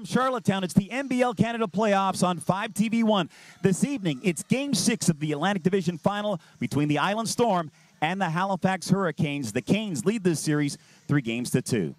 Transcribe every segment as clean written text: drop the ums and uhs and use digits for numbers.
from Charlottetown. It's the NBL Canada playoffs on 5TV1. This evening, it's Game 6 of the Atlantic Division Final between the Island Storm and the Halifax Hurricanes. The Canes lead this series 3-2.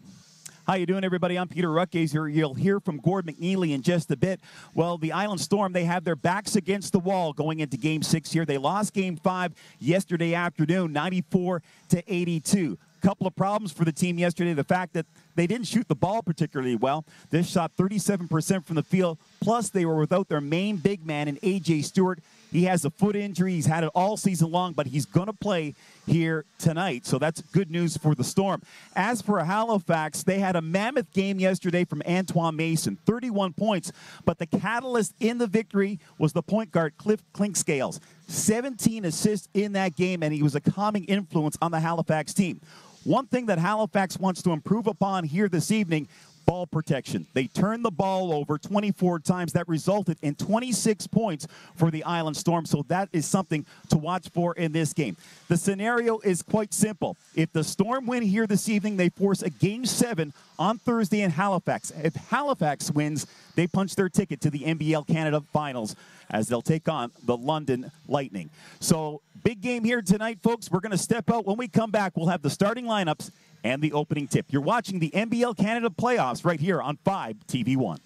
How you doing, everybody? I'm Peter Ruckgazer. You'll hear from Gord McNeely in just a bit. Well, the Island Storm, they have their backs against the wall going into Game 6 here. They lost Game 5 yesterday afternoon, 94-82. Couple of problems for the team yesterday. The fact that they didn't shoot the ball particularly well. They shot 37% from the field, plus they were without their main big man in A.J. Stewart. He has a foot injury. He's had it all season long, but he's going to play here tonight. So that's good news for the Storm. As for Halifax, they had a mammoth game yesterday from Antoine Mason, 31 points. But the catalyst in the victory was the point guard, Cliff Clinkscales. 17 assists in that game, and he was a calming influence on the Halifax team. One thing that Halifax wants to improve upon here this evening, ball protection. They turned the ball over 24 times. That resulted in 26 points for the Island Storm, so that is something to watch for in this game. The scenario is quite simple. If the Storm win here this evening, they force a Game 7 on Thursday in Halifax. If Halifax wins, they punch their ticket to the NBL Canada Finals as they'll take on the London Lightning. So, big game here tonight, folks. We're going to step out. When we come back, we'll have the starting lineups and the opening tip. You're watching the NBL Canada playoffs right here on 5TV1.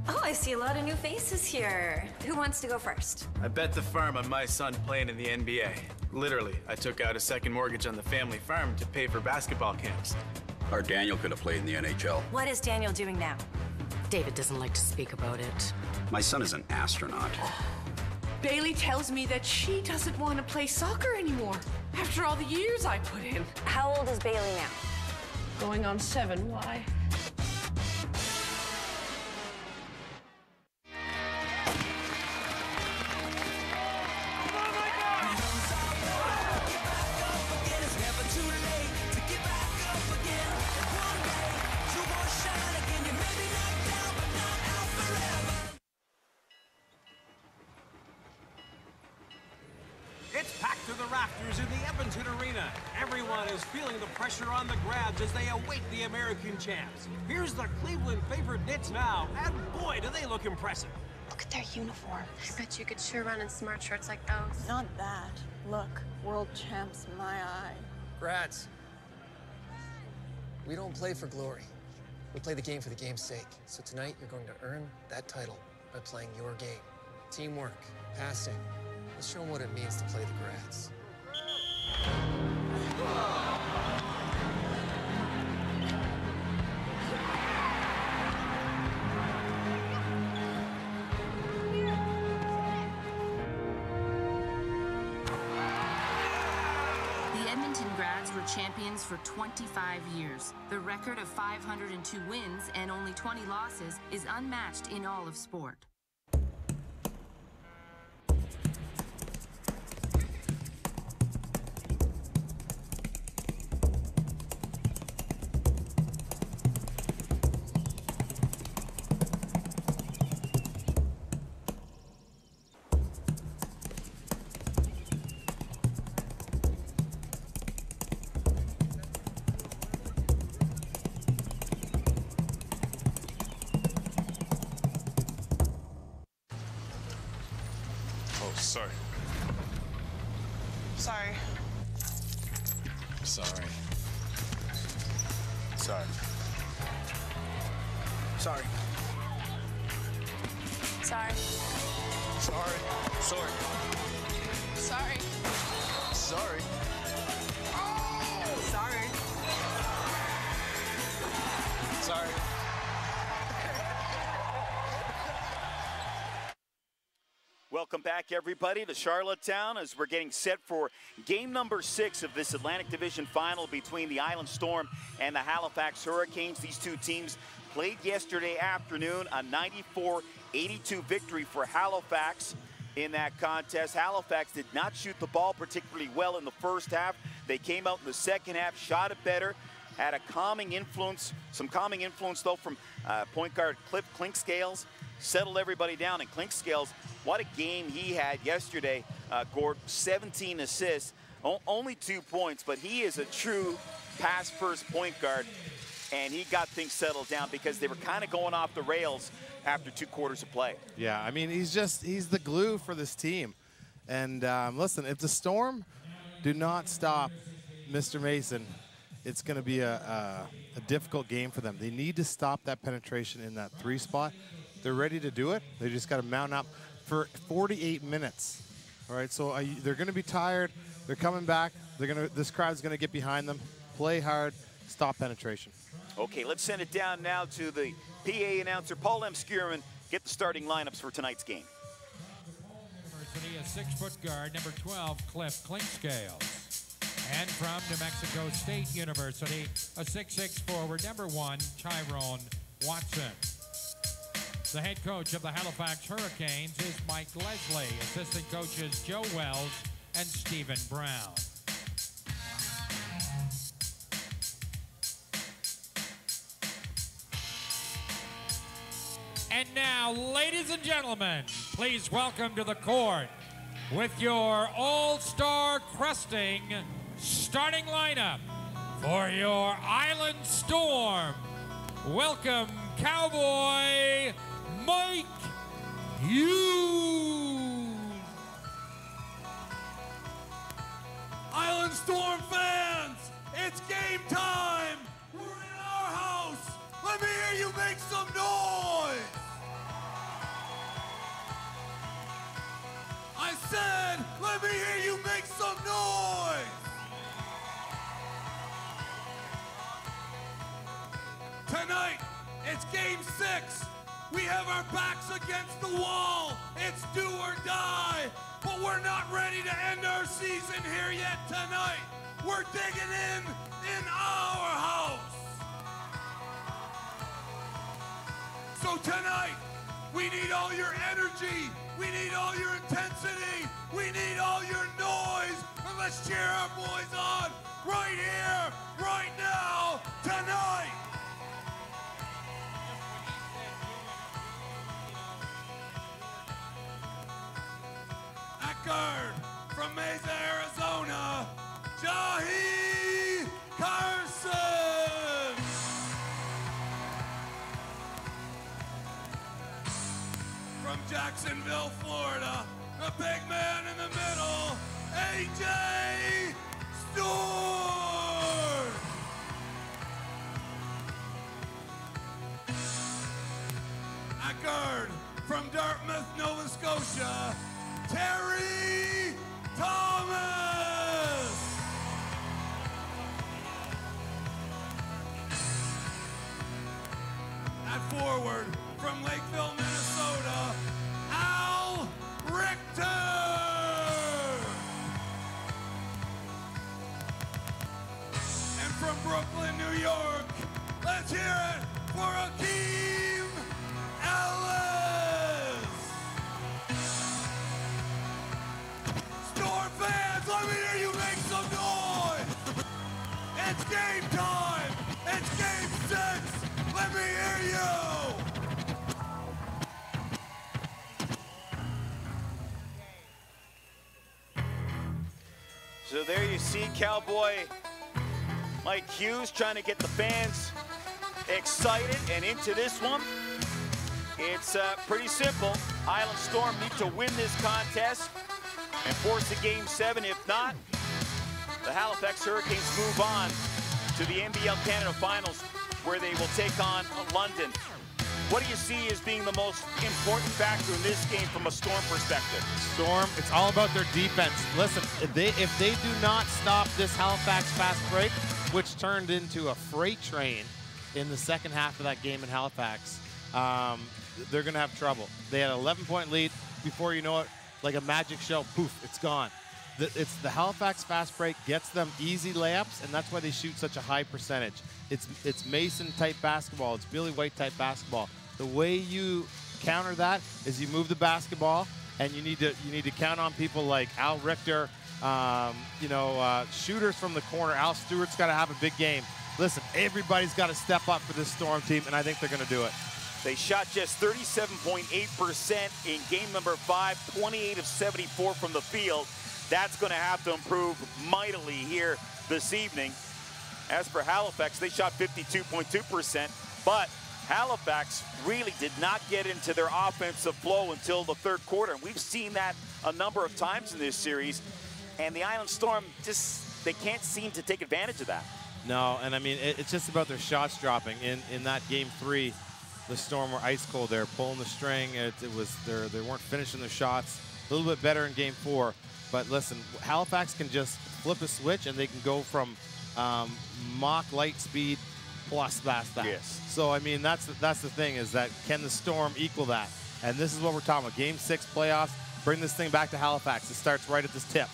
Oh, I see a lot of new faces here. Who wants to go first? I bet the farm on my son playing in the NBA. Literally, I took out a second mortgage on the family farm to pay for basketball camps. Our Daniel could have played in the NHL. What is Daniel doing now? David doesn't like to speak about it. My son is an astronaut. Bailey tells me that she doesn't want to play soccer anymore after all the years I put in. How old is Bailey now? Going on 7, why? It's packed to the rafters in the Edmonton Arena. Everyone is feeling the pressure on the Grabs as they await the American champs. Here's the Cleveland favorite Knits now, and boy, do they look impressive. Look at their uniforms. I bet you could sure run in smart shorts like those. Not that. Look, world champs, my eye. Grads, we don't play for glory. We play the game for the game's sake. So tonight, you're going to earn that title by playing your game. Teamwork, passing. Let's show them what it means to play the Grads. The Edmonton Grads were champions for 25 years. The record of 502 wins and only 20 losses is unmatched in all of sport. Sorry. Sorry. Sorry. Sorry. Sorry. Sorry. Sorry. Sorry. Sorry. Sorry. Sorry. Sorry. Welcome back, everybody, to Charlottetown as we're getting set for game number 6 of this Atlantic Division Final between the Island Storm and the Halifax Hurricanes. These two teams played yesterday afternoon, a 94-82 victory for Halifax in that contest. Halifax did not shoot the ball particularly well in the first half. They came out in the second half, shot it better, had a calming influence, some calming influence, though, from point guard Cliff Clinkscales. Settled everybody down, and Clinkscales, what a game he had yesterday. Gord, 17 assists, only 2 points, but he is a true pass-first point guard. and he got things settled down because they were kind of going off the rails after 2 quarters of play. Yeah, I mean, he's the glue for this team. And listen, if the Storm do not stop Mr. Mason, it's going to be a difficult game for them. They need to stop that penetration in that 3 spot. They're ready to do it. They just got to mount up for 48 minutes. All right, so they're going to be tired. They're coming back. This crowd's going to get behind them. Play hard. Stop penetration. Okay, let's send it down now to the PA announcer, Paul M. Skierman. Get the starting lineups for tonight's game. University, a 6-foot guard, number 12, Cliff Clinkscales. And from New Mexico State University, a 6'6" forward, number 1, Tyrone Watson. The head coach of the Halifax Hurricanes is Mike Leslie. Assistant coaches Joe Wells and Stephen Brown. And now, ladies and gentlemen, please welcome to the court with your all-star crusting starting lineup for your Island Storm. Welcome, Cowboy Mike Hughes. Island Storm fans, it's game time. We're in our house. Let me hear you make some noise. I said, let me hear you make some noise. Tonight, it's game 6. We have our backs against the wall. It's do or die. But we're not ready to end our season here yet tonight. We're digging in our house. So tonight, we need all your energy. We need all your intensity. We need all your noise. And let's cheer our boys on right here, right now, tonight. At guard, from Mesa, Arizona, Jahi Carson. From Jacksonville, Florida, the big man in the middle, AJ Stewart. At guard, from Dartmouth, Nova Scotia, Terry Thomas. At forward, from Lakeville, Minnesota, Al Richter. And from Brooklyn, New York, let's hear it for Akeem Ellis. Storm fans, let me hear you make some noise. It's game time. It's game 6. Let me hear you. So there you see Cowboy Mike Hughes trying to get the fans excited and into this one. It's pretty simple. Island Storm need to win this contest and force a game 7. If not, the Halifax Hurricanes move on to the NBL Canada Finals, where they will take on London. What do you see as being the most important factor in this game from a Storm perspective? Storm, it's all about their defense. Listen, if they do not stop this Halifax fast break, which turned into a freight train in the second half of that game in Halifax, they're going to have trouble. They had an 11-point lead. Before you know it, like a magic show, poof, it's gone. It's the Halifax fast break gets them easy layups, and that's why they shoot such a high percentage. It's Mason-type basketball. It's Billy White-type basketball. The way you counter that is you move the basketball, and you need to count on people like Al Richter, shooters from the corner. Al Stewart's got to have a big game. Listen, everybody's got to step up for this Storm team, and I think they're going to do it. They shot just 37.8% in game number 5, 28 of 74 from the field. That's going to have to improve mightily here this evening. As for Halifax, they shot 52.2%, but Halifax really did not get into their offensive flow until the third quarter. And we've seen that a number of times in this series. And the Island Storm they can't seem to take advantage of that. No, and I mean, it's just about their shots dropping. In that game 3, the Storm were ice cold there, pulling the string. They weren't finishing their shots. A little bit better in game 4. But listen, Halifax can just flip a switch and they can go from mock light speed plus past that. Yes. So I mean, that's the thing, is that can the Storm equal that? And this is what we're talking about. Game 6 playoffs. Bring this thing back to Halifax. It starts right at this tip.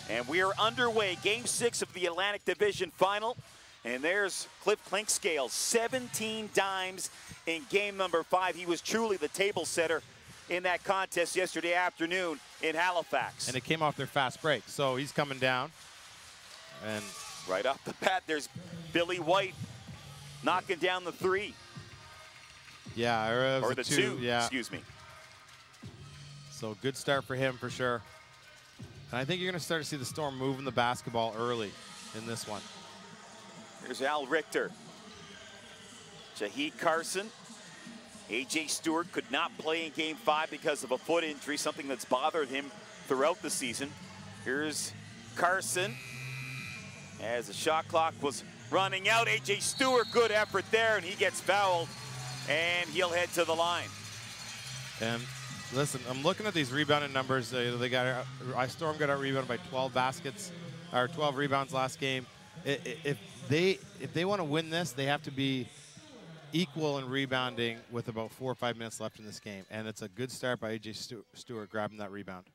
And we are underway. Game 6 of the Atlantic Division Final. And there's Cliff Clinkscale, 17 dimes in game number 5. He was truly the table setter in that contest yesterday afternoon in Halifax. And it came off their fast break. So he's coming down. And right off the bat, there's Billy White knocking down the 3. Yeah, or the 2, yeah. Excuse me. So good start for him for sure. And I think you're going to start to see the Storm moving the basketball early in this one. Here's Al Richter. Jaheed Carson. A.J. Stewart could not play in game 5 because of a foot injury, something that's bothered him throughout the season. Here's Carson. As the shot clock was running out, A.J. Stewart, good effort there, and he gets fouled, and he'll head to the line. And listen, I'm looking at these rebounding numbers. Storm got out rebounded by 12 baskets, or 12 rebounds last game. If they want to win this, they have to be equal in rebounding with about 4 or 5 minutes left in this game. And it's a good start by A.J. Stewart grabbing that rebound.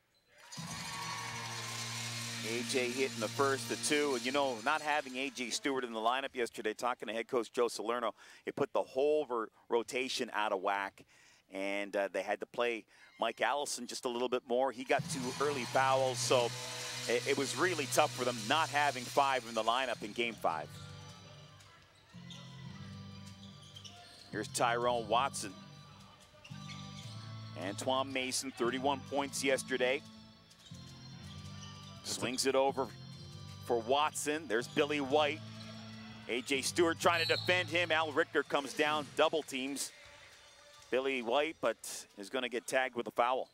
A.J. hitting the first of 2. And, you know, not having A.J. Stewart in the lineup yesterday, talking to head coach Joe Salerno, it put the whole rotation out of whack. And they had to play Mike Allison just a little bit more. He got 2 early fouls, so it was really tough for them not having 5 in the lineup in game 5. Here's Tyrone Watson. Antoine Mason, 31 points yesterday. Swings it over for Watson. There's Billy White. A.J. Stewart trying to defend him. Al Richter comes down, double teams Billy White, but is going to get tagged with a foul.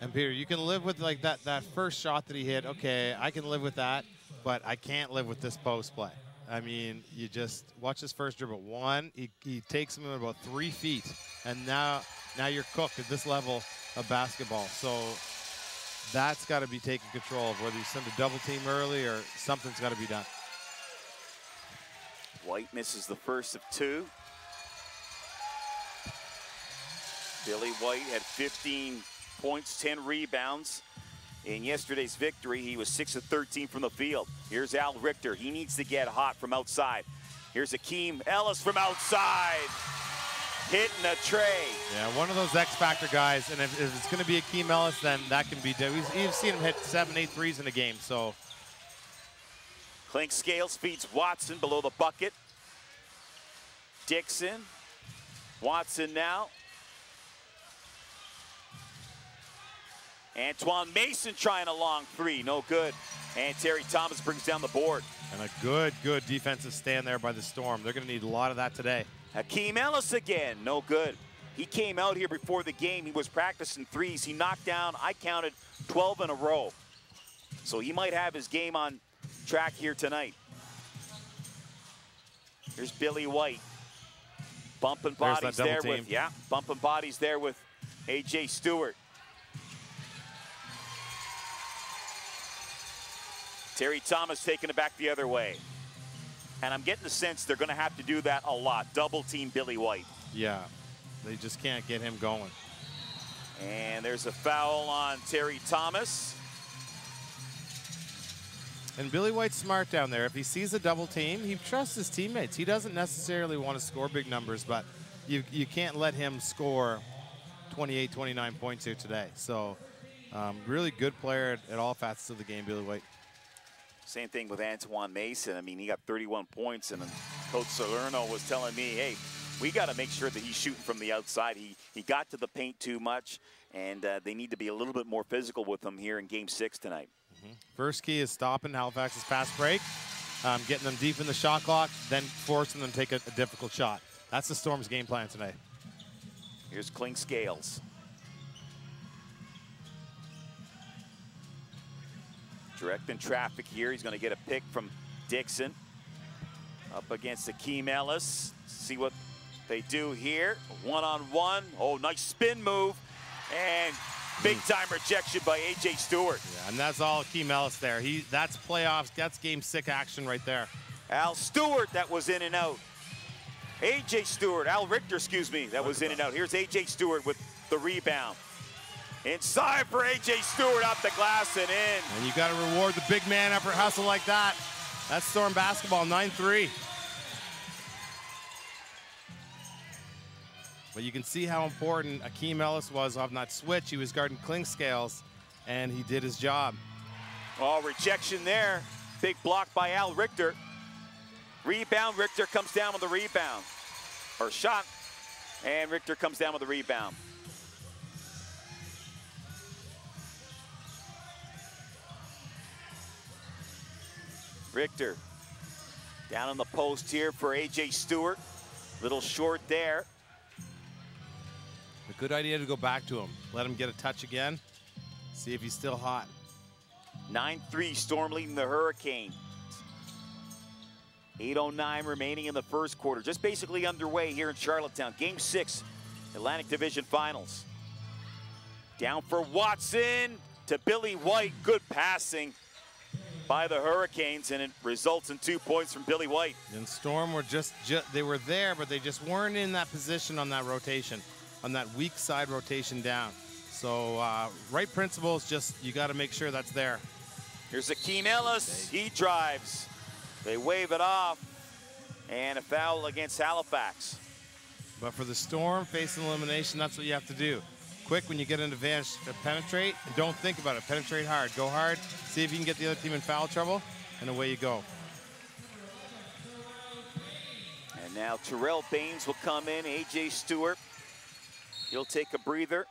And Peter, you can live with like that first shot that he hit. Okay, I can live with that, but I can't live with this post play. I mean, you just watch this first dribble. 1, he takes him about 3 feet, and now you're cooked at this level of basketball. So that's got to be taken control of, whether you send a double team early or something's got to be done. White misses the first of 2. Billy White had 15 points, 10 rebounds. In yesterday's victory, he was 6 of 13 from the field. Here's Al Richter. He needs to get hot from outside. Here's Akeem Ellis from outside, hitting a tray. Yeah, one of those X-Factor guys, and if it's going to be Akeem Ellis, then that can be done. We've seen him hit 7, 8 threes in a game, so. Clinkscale feeds Watson below the bucket. Dixon, Watson now. Antoine Mason trying a long 3, no good. And Terry Thomas brings down the board. And a good defensive stand there by the Storm. They're going to need a lot of that today. Akeem Ellis again, no good. He came out here before the game. He was practicing 3s. He knocked down, I counted, 12 in a row. So he might have his game on track here tonight. Here's Billy White. Bumping bodies there with, bumping bodies there with A.J. Stewart. Terry Thomas taking it back the other way. And I'm getting the sense they're going to have to do that a lot. Double team Billy White. Yeah, they just can't get him going. And there's a foul on Terry Thomas. And Billy White's smart down there. If he sees a double team, he trusts his teammates. He doesn't necessarily want to score big numbers, but you can't let him score 28, 29 points here today. So really good player at all facets of the game, Billy White. Same thing with Antoine Mason. I mean, he got 31 points, and Coach Salerno was telling me, hey, we got to make sure that he's shooting from the outside. He got to the paint too much, and they need to be a little bit more physical with him here in Game 6 tonight. First key is stopping Halifax's fast break. getting them deep in the shot clock, then forcing them to take a difficult shot. That's the Storm's game plan tonight. Here's Clinkscales. Directing traffic here. He's going to get a pick from Dixon. Up against Akeem Ellis. See what they do here. One-on-one. Oh, nice spin move. And big-time rejection by A.J. Stewart. Yeah, and that's all Akeem Ellis there. That's playoffs. That's game 6 action right there. Al Stewart, that was in and out. A.J. Stewart, Al Richter, excuse me, that was in and out. Here's A.J. Stewart with the rebound. Inside for A.J. Stewart, off the glass and in. And you got to reward the big man effort hustle like that. That's Storm basketball, 9-3. But you can see how important Akeem Ellis was on that switch. He was guarding Clinkscales, and he did his job. Oh, rejection there. Big block by Al Richter. Rebound, Richter comes down with the rebound. Or shot, and Richter comes down with the rebound. Richter down on the post here for A.J. Stewart. Little short there. A good idea to go back to him. Let him get a touch again. See if he's still hot. 9-3, Storm leading the Hurricanes. 8:09 remaining in the first quarter. Just basically underway here in Charlottetown. Game 6, Atlantic Division Finals. Down for Watson to Billy White. Good passing by the Hurricanes, and it results in 2 points from Billy White. And Storm were they were there, but they just weren't in that position on that rotation, on that weak side rotation down. So right principles, just you got to make sure that's there. Here's Akeem Ellis. He drives. They wave it off, and a foul against Halifax. But for the Storm facing elimination, that's what you have to do. Quick when you get an advantage, penetrate, and don't think about it. Penetrate hard, go hard, see if you can get the other team in foul trouble, and away you go. And now Terrell Baines will come in. A.J. Stewart, he'll take a breather.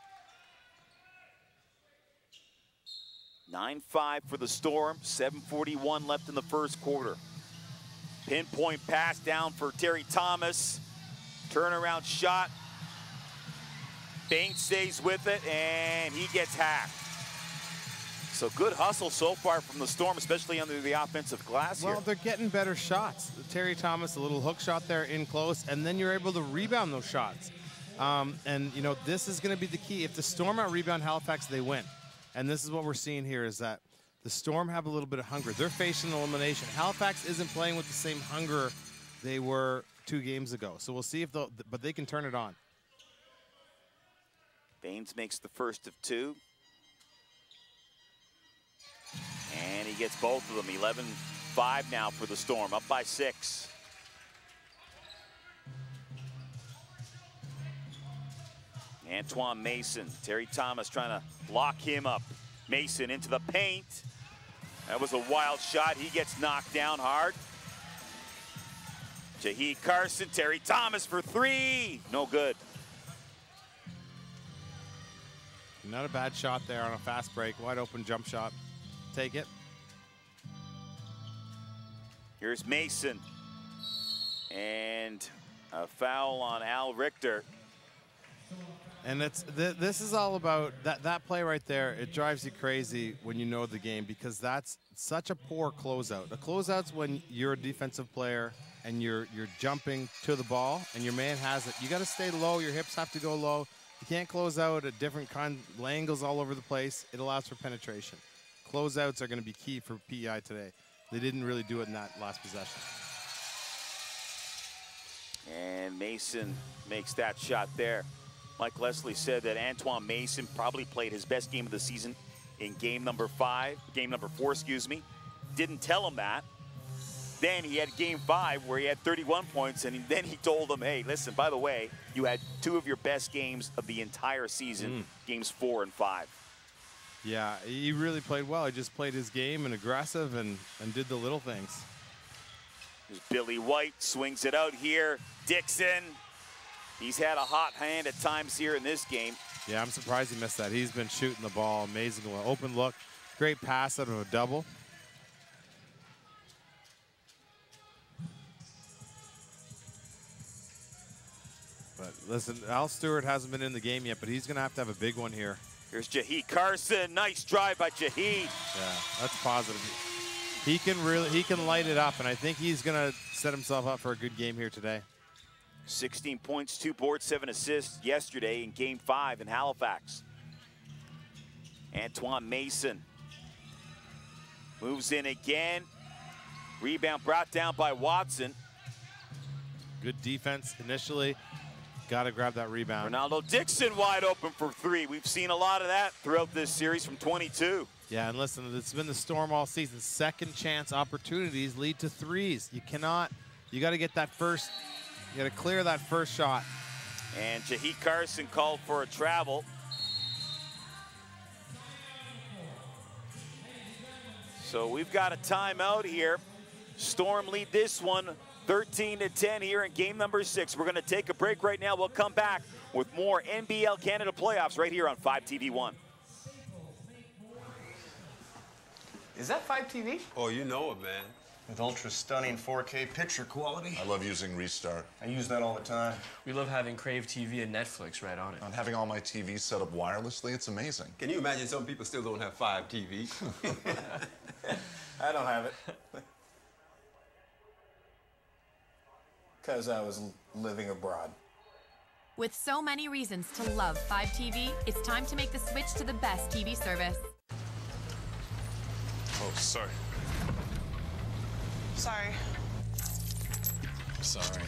9-5 for the Storm, 7:41 left in the first quarter. Pinpoint pass down for Terry Thomas. Turnaround shot. Baines stays with it, and he gets hacked. So good hustle so far from the Storm, especially under the offensive glass here. Well, they're getting better shots. Terry Thomas, a little hook shot there in close, and then you're able to rebound those shots. And, you know, this is going to be the key. If the Storm out-rebound Halifax, they win. And this is what we're seeing here is that the Storm have a little bit of hunger. They're facing elimination. Halifax isn't playing with the same hunger they were 2 games ago. So we'll see if they'll, but they can turn it on. Baines makes the first of 2. And he gets both of them. 11-5 now for the Storm, up by 6. Antoine Mason, Terry Thomas trying to lock him up. Mason into the paint. That was a wild shot. He gets knocked down hard. Jahi Carson, Terry Thomas for 3. No good. Not a bad shot there on a fast break. Wide open jump shot. Take it. Here's Mason. And a foul on Al Richter. And this is all about that play right there. It drives you crazy when you know the game because that's such a poor closeout. A closeout's when you're a defensive player and you're jumping to the ball and your man has it. You got to stay low. Your hips have to go low. You can't close out at different angles all over the place. It allows for penetration. Closeouts are going to be key for PEI today. They didn't really do it in that last possession. And Mason makes that shot there. Mike Leslie said that Antoine Mason probably played his best game of the season in game number 4, excuse me. Didn't tell him that. Then he had game 5 where he had 31 points, and then he told him, hey, listen, by the way, you had 2 of your best games of the entire season, games 4 and 5. Yeah, he really played well. He just played his game and aggressive and did the little things. There's Billy White, swings it out here. Dixon, he's had a hot hand at times here in this game. Yeah, I'm surprised he missed that. He's been shooting the ball amazing. Open look, great pass out of a double. Listen, Al Stewart hasn't been in the game yet, but he's going to have a big one here. Here's Jahi Carson. Nice drive by Jahi. Yeah, that's positive. He can light it up, and I think he's going to set himself up for a good game here today. 16 points, 2 boards, 7 assists yesterday in Game 5 in Halifax. Antoine Mason moves in again. Rebound brought down by Watson. Good defense initially. Got to grab that rebound. Ronaldo Dixon wide open for 3. We've seen a lot of that throughout this series from 22. Yeah, and listen, it's been the Storm all season. Second chance opportunities lead to 3s. You got to get that first, you got to clear that first shot. And Jahi Carson called for a travel. So we've got a timeout here. Storm lead this one 13-10 here in game number 6. We're going to take a break right now. We'll come back with more NBL Canada playoffs right here on 5TV1. Is that 5TV? Oh, you know it, man. With ultra stunning 4K picture quality. I love using Restart. I use that all the time. We love having Crave TV and Netflix right on it. And having all my TVs set up wirelessly, it's amazing. Can you imagine some people still don't have 5 TV? I don't have it. Because I was living abroad. With so many reasons to love 5TV, it's time to make the switch to the best TV service. Oh, sorry. Sorry. Sorry.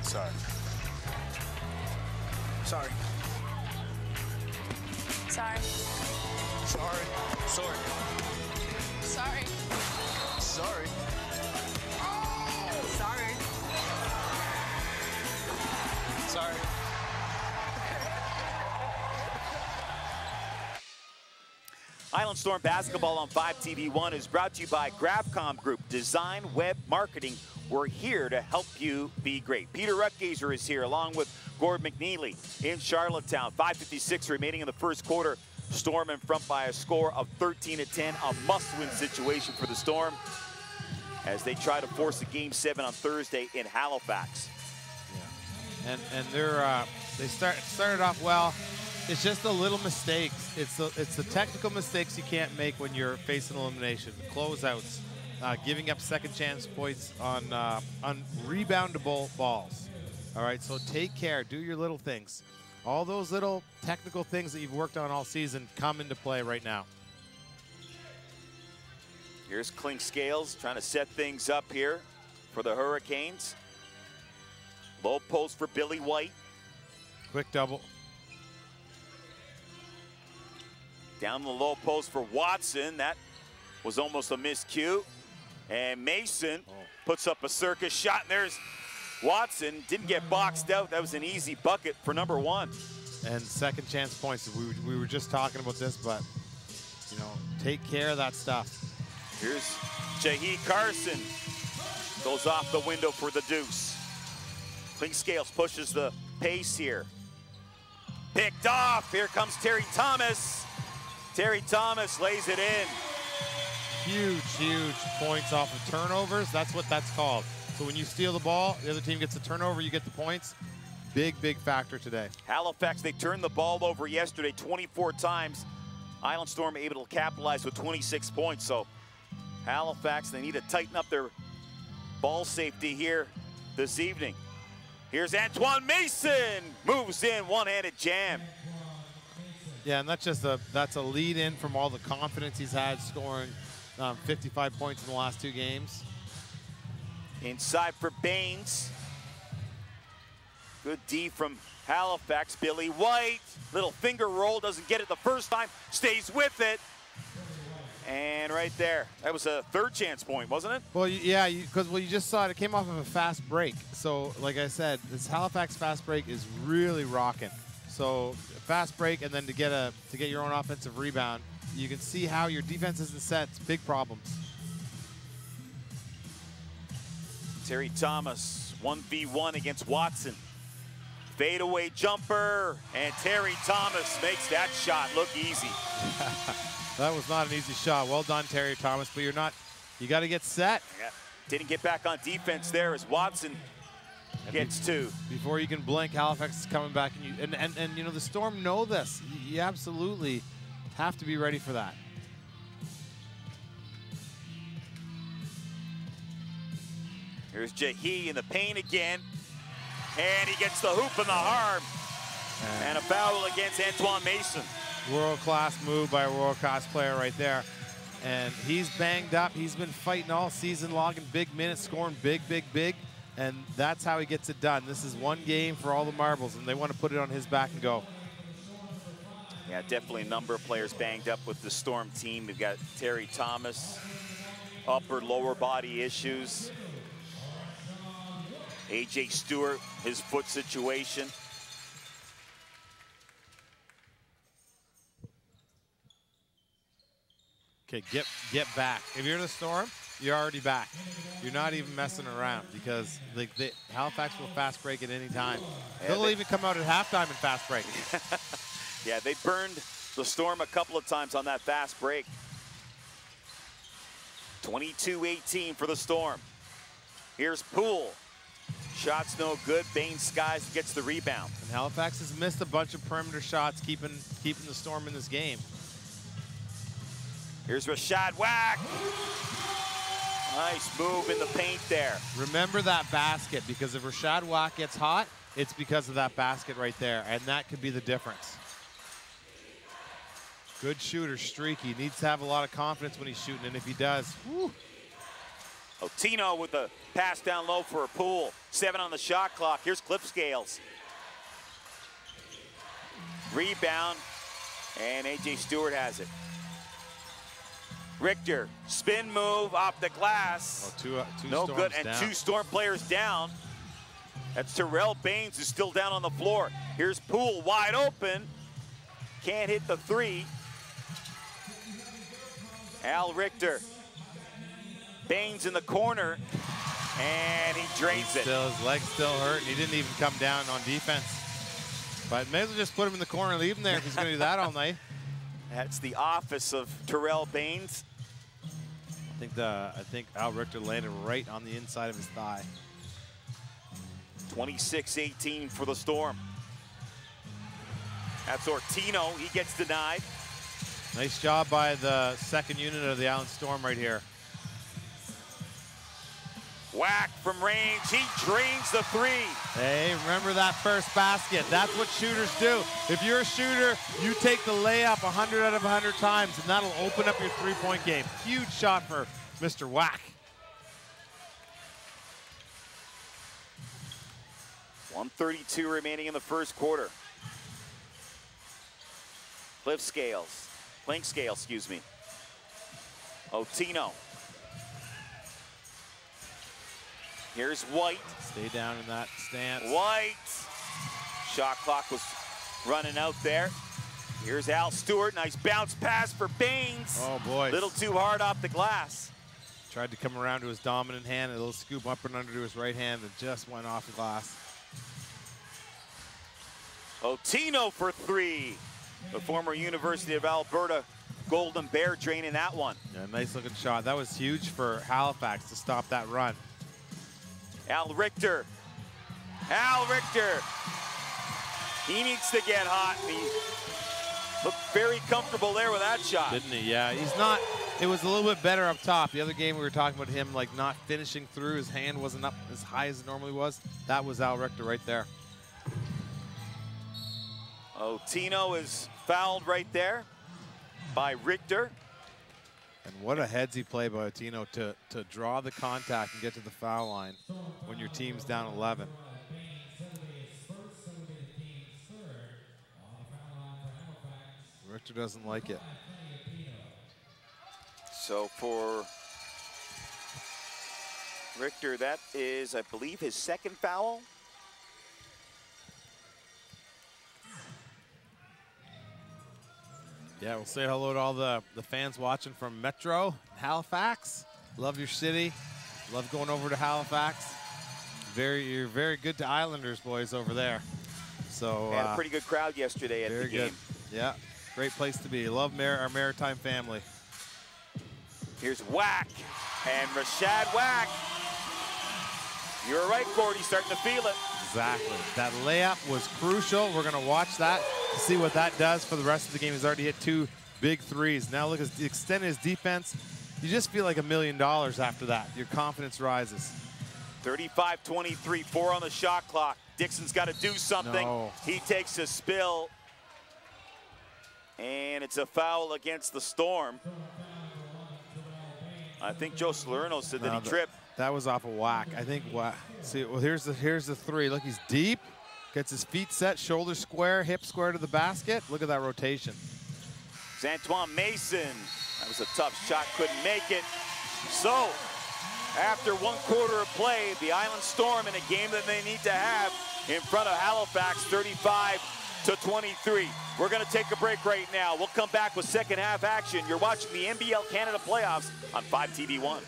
Sorry. Sorry. Sorry. Sorry. Sorry. Sorry. Sorry. Sorry. Sorry. Island Storm basketball on 5TV1 is brought to you by Grafcom Group, Design Web Marketing. We're here to help you be great. Peter Rutgazer is here along with Gord McNeely in Charlottetown. 5:56 remaining in the first quarter. Storm in front by a score of 13-10, a must-win situation for the Storm as they try to force a Game 7 on Thursday in Halifax. Yeah, and they started off well. It's just the little mistakes. It's the technical mistakes you can't make when you're facing elimination. Closeouts, giving up second chance points on reboundable balls. All right, so take care. Do your little things. All those little technical things that you've worked on all season come into play right now. Here's Clink Scales trying to set things up here for the Hurricanes. Low post for Billy White. Quick double. Down the low post for Watson. That was almost a miscue. And Mason puts up a circus shot, and there's Watson. Didn't get boxed out. That was an easy bucket for number 1. And second chance points. We were just talking about this, but, you know, take care of that stuff. Here's Jahi Carson. Goes off the window for the deuce. Clink Scales pushes the pace here. Picked off. Here comes Terry Thomas. Terry Thomas lays it in. Huge points off of turnovers. That's what that's called. So when you steal the ball, the other team gets a turnover, you get the points. Big factor today. Halifax, they turned the ball over yesterday 24 times. Island Storm able to capitalize with 26 points. So Halifax, they need to tighten up their ball safety here this evening. Here's Antoine Mason. Moves in, one-handed jam. Yeah, and that's a lead in from all the confidence he's had, scoring 55 points in the last 2 games. Inside for Baines. Good D from Halifax. Billy White, little finger roll, doesn't get it the first time, stays with it. And right there, that was a third chance point, wasn't it? Well, yeah, because you just saw it. It came off of a fast break. So, like I said, this Halifax fast break is really rocking. So, fast break, and then to get your own offensive rebound, you can see how your defense isn't set. It's big problems. Terry Thomas, 1v1 against Watson. Fadeaway jumper, and Terry Thomas makes that shot look easy. That was not an easy shot. Well done, Terry Thomas, but you got to get set. Yeah. Didn't get back on defense there as Watson gets two. Before you can blink, Halifax is coming back, and you know the Storm know this. You absolutely have to be ready for that. Here's Jahi in the paint again, and he gets the hoop and the harm, and a foul against Antoine Mason. World-class move by a world-class player right there. And he's banged up. He's been fighting all season, logging big minutes, scoring big, and that's how he gets it done. This is one game for all the marbles, and they want to put it on his back and go. Yeah, definitely a number of players banged up with the Storm team. We've got Terry Thomas, upper, lower body issues. AJ Stewart, his foot situation. Okay, get back. If you're the Storm, you're already back. You're not even messing around because Halifax will fast break at any time. Yeah, They'll even come out at halftime and fast break. Yeah, they burned the Storm a couple of times on that fast break. 22-18 for the Storm. Here's Poole. Shots no good. Bain Skies gets the rebound. And Halifax has missed a bunch of perimeter shots, keeping the Storm in this game. Here's Rashad Wack. Nice move in the paint there. Remember that basket, because if Rashad Wack gets hot, it's because of that basket right there, and that could be the difference. Good shooter, streaky. Needs to have a lot of confidence when he's shooting, and if he does, whew. Otino with the pass down low for a Poole. 7 on the shot clock. Here's Cliff Scales. Rebound, and AJ Stewart has it. Richter, spin move off the glass. Oh, two no Storms good, and down. 2 Storm players down. That's Terrell Baines, who's still down on the floor. Here's Poole wide open. Can't hit the 3. Al Richter. Baines in the corner, and he drains it. His leg's still hurt, and he didn't even come down on defense. But may as well just put him in the corner and leave him there if he's going to do that all night. That's the office of Terrell Baines. I think Al Richter landed right on the inside of his thigh. 26-18 for the Storm. That's Ortino. He gets denied. Nice job by the second unit of the Island Storm right here. Whack from range. He drains the 3. Hey, remember that first basket. That's what shooters do. If you're a shooter, you take the layup 100 out of 100 times, and that'll open up your three-point game. Huge shot for Mr. Whack. 1:32 remaining in the first quarter. Clink Scales, excuse me. Otino. Here's White. Stay down in that stance. White. Shot clock was running out there. Here's Al Stewart. Nice bounce pass for Baines. Oh, boy. Little too hard off the glass. Tried to come around to his dominant hand, a little scoop up and under to his right hand that just went off the glass. Otino for 3. The former University of Alberta Golden Bear draining that one. Yeah, nice looking shot. That was huge for Halifax to stop that run. Al Richter. He needs to get hot. And he looked very comfortable there with that shot. Didn't he? Yeah, he's not. It was a little bit better up top. The other game we were talking about him like not finishing through. His hand wasn't up as high as it normally was. That was Al Richter right there. Otino is fouled right there by Richter. And what a headsy play by Otino to draw the contact and get to the foul line when your team's down 11. Richter doesn't like it. So for Richter, that is, I believe, his second foul. Yeah, we'll say hello to all the fans watching from Metro, Halifax. Love your city. Love going over to Halifax. You're very good to Islanders boys over there. So had a pretty good crowd yesterday at the game. Very good. Yeah, great place to be. Love our Maritime family. Here's Whack, and Rashad Whack You're right, Gordy, starting to feel it. Exactly. That layup was crucial. We're going to watch that to see what that does for the rest of the game. He's already hit 2 big threes. Now look at the extent of his defense. You just feel like $1 million after that. Your confidence rises. 35-23, 4 on the shot clock. Dixon's got to do something. No. He takes a spill. And it's a foul against the Storm. I think Joe Salerno said that he tripped. That was off a whack. I think see, well, here's the three. Look, he's deep. Gets his feet set, shoulder square, hip square to the basket. Look at that rotation. It's Antoine Mason. That was a tough shot, couldn't make it. So, after 1 quarter of play, the Island Storm in a game that they need to have in front of Halifax, 35-23. We're going to take a break right now. We'll come back with second half action. You're watching the NBL Canada playoffs on 5TV1.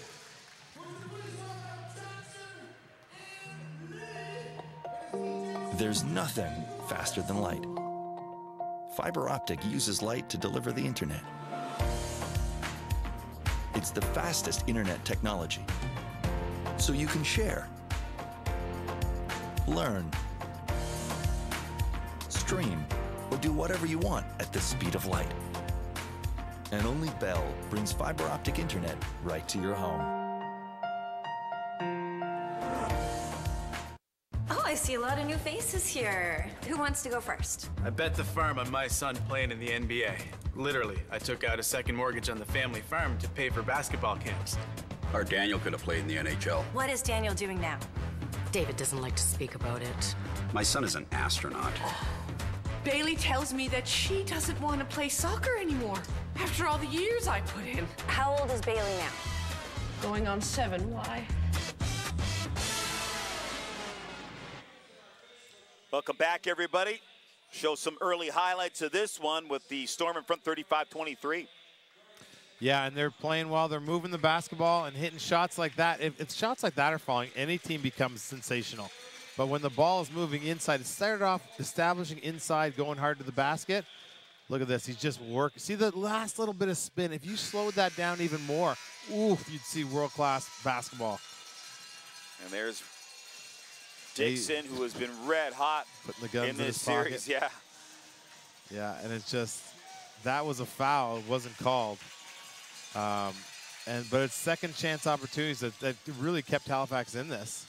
There's nothing faster than light. Fiber optic uses light to deliver the internet. It's the fastest internet technology. So you can share, learn, stream, or do whatever you want at the speed of light. And only Bell brings fiber optic internet right to your home. Oh, I see a lot of new faces here. Who wants to go first? I bet the farm on my son playing in the NBA. Literally, I took out a second mortgage on the family farm to pay for basketball camps. Our Daniel could have played in the NHL. What is Daniel doing now? David doesn't like to speak about it. My son is an astronaut. Bailey tells me that she doesn't want to play soccer anymore after all the years I put in. How old is Bailey now? Going on 7, why? Welcome back, everybody. Show some early highlights of this one with the Storm in front 35-23. Yeah, and they're playing well. They're moving the basketball and hitting shots like that. If shots like that are falling, any team becomes sensational. But when the ball is moving inside, it started off establishing inside, going hard to the basket. Look at this. He's just working. See the last little bit of spin. If you slowed that down even more, oof, you'd see world-class basketball. And there's Dixon, who has been red hot in this series. Yeah. Yeah, and it's just, that was a foul. It wasn't called. But it's second chance opportunities that really kept Halifax in this.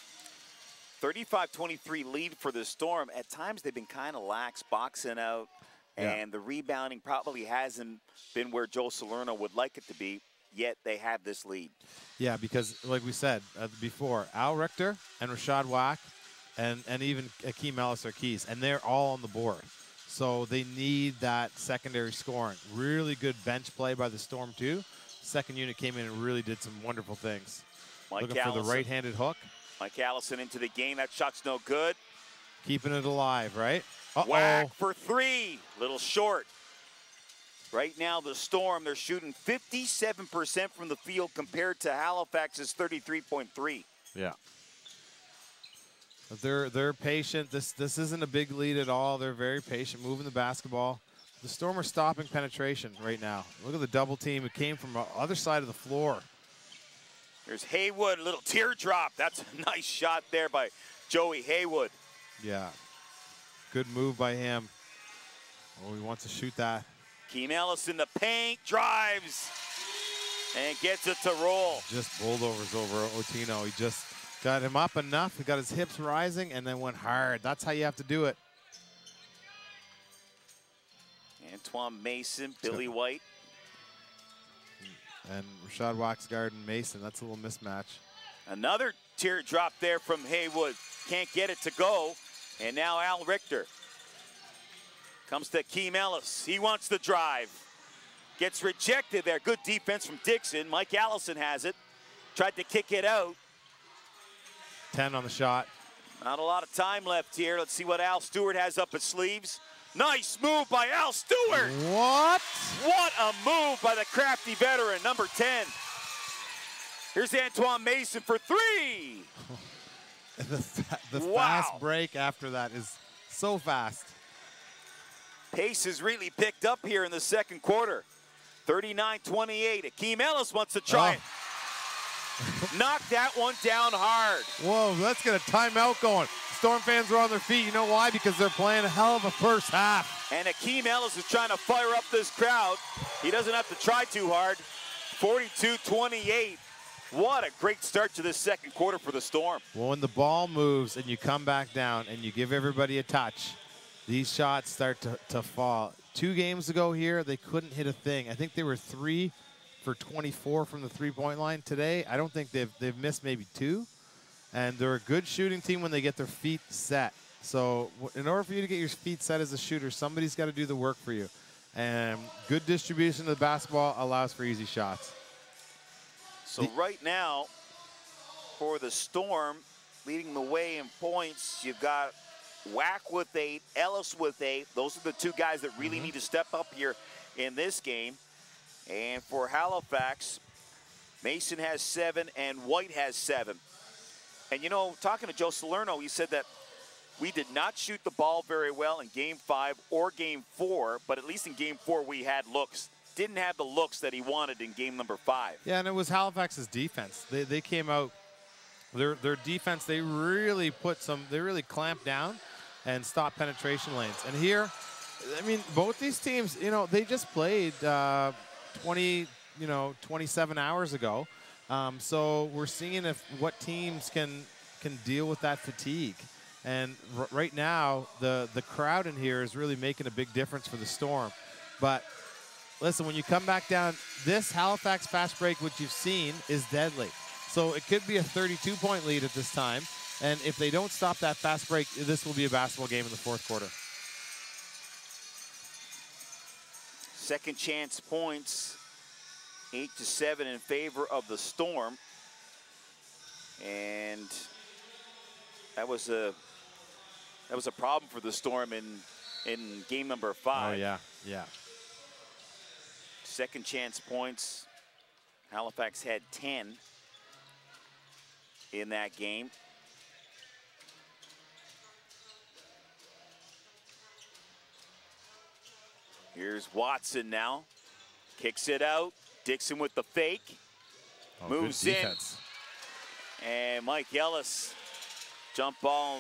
35-23 lead for the Storm. At times they've been kind of lax, boxing out, and the rebounding probably hasn't been where Joe Salerno would like it to be, yet they have this lead. Yeah, because like we said before, Al Richter and Rashad Wack and even Akeem Ellis are keys, and they're all on the board. So they need that secondary scoring. Really good bench play by the Storm too. Second unit came in and really did some wonderful things. Looking for the right-handed hook. Mike Allison into the game. That shot's no good. Keeping it alive, right? Whack for 3. Little short. Right now, the Storm, they're shooting 57% from the field compared to Halifax's 33.3. Yeah. But they're patient. This isn't a big lead at all. They're very patient, moving the basketball. The Storm are stopping penetration right now. Look at the double team. It came from the other side of the floor. There's Haywood, a little teardrop. That's a nice shot there by Joey Haywood. Yeah. Good move by him. Oh, he wants to shoot that. Keem Ellis in the paint, drives, and gets it to roll. Just bulldozers over Otino. He just got him up enough. He got his hips rising and then went hard. That's how you have to do it. Antoine Mason, Billy White. And Rashad Waxgard and Mason. That's a little mismatch. Another teardrop there from Haywood. Can't get it to go. And now Al Richter. Comes to Keem Ellis. He wants the drive. Gets rejected there. Good defense from Dixon. Mike Allison has it. Tried to kick it out. 10 on the shot. Not a lot of time left here. Let's see what Al Stewart has up his sleeves. Nice move by Al Stewart. What? What a move by the crafty veteran, number 10. Here's Antoine Mason for 3. The fast break after that is so fast. Pace has really picked up here in the second quarter. 39-28. Akeem Ellis wants to try it. Knocked that one down hard. Whoa, let's get a timeout going. Storm fans are on their feet. You know why? Because they're playing a hell of a first half. And Akeem Ellis is trying to fire up this crowd. He doesn't have to try too hard. 42-28. What a great start to this second quarter for the Storm. Well, when the ball moves and you come back down and you give everybody a touch, these shots start to fall. 2 games ago here, they couldn't hit a thing. I think they were 3 for 24 from the three-point line. Today, I don't think they've missed maybe 2. And they're a good shooting team when they get their feet set. So in order for you to get your feet set as a shooter, somebody's got to do the work for you. And good distribution of the basketball allows for easy shots. So right now, for the Storm, leading the way in points, you've got Wack with 8, Ellis with 8. Those are the 2 guys that really need to step up here in this game. And for Halifax, Mason has 7 and White has 7. And, you know, talking to Joe Salerno, he said that we did not shoot the ball very well in Game 5 or Game 4, but at least in Game 4 we had looks. Didn't have the looks that he wanted in game number 5. Yeah, and it was Halifax's defense. They came out, their defense, they really clamped down and stopped penetration lanes. And here, I mean, both these teams, you know, they just played 27 hours ago. So we're seeing what teams can deal with that fatigue. And right now, the crowd in here is really making a big difference for the Storm. But listen, when you come back down, this Halifax fast break, which you've seen, is deadly. So it could be a 32-point lead at this time. And if they don't stop that fast break, this will be a basketball game in the 4th quarter. Second chance points, 8-7 in favor of the Storm. And that was a problem for the Storm in game number 5. Oh, yeah, yeah. Second chance points, Halifax had 10 in that game. Here's Watson now, kicks it out. Dixon with the fake, moves in. And Mike Ellis, jump ball,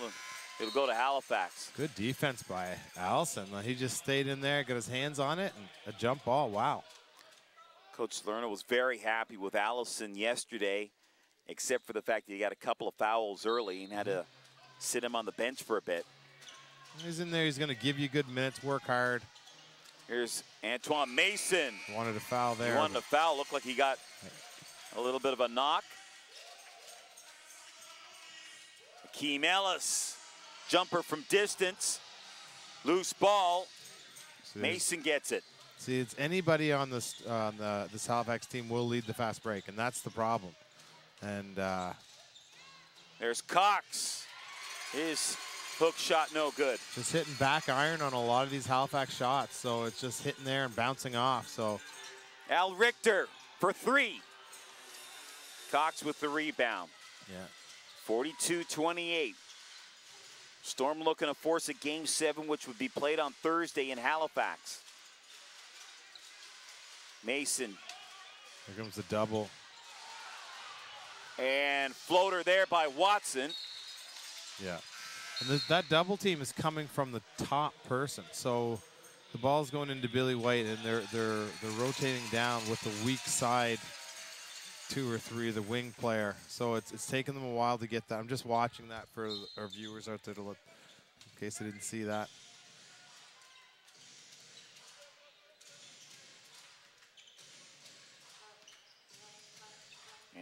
it'll go to Halifax. Good defense by Allison. He just stayed in there, got his hands on it, and a jump ball, wow. Coach Lerner was very happy with Allison yesterday, except for the fact that he got a couple of fouls early and had to sit him on the bench for a bit. He's in there, he's gonna give you good minutes, work hard. Here's Antoine Mason. Wanted a foul there. He wanted a foul, looked like he got a little bit of a knock. Akeem Ellis, jumper from distance, loose ball. Mason gets it. See, it's anybody on this Halifax team will lead the fast break, and that's the problem. And there's Cox. His hook shot no good. Just hitting back iron on a lot of these Halifax shots, so it's just hitting there and bouncing off. So Al Richter for 3. Cox with the rebound. Yeah. 42-28. Storm looking to force a game 7, which would be played on Thursday in Halifax. Mason. Here comes the double. And floater there by Watson. Yeah. And that double team is coming from the top person. So the ball's going into Billy White, and they're rotating down with the weak side 2 or 3, the wing player. So it's taken them a while to get that. I'm just watching that for our viewers out there to look, in case they didn't see that.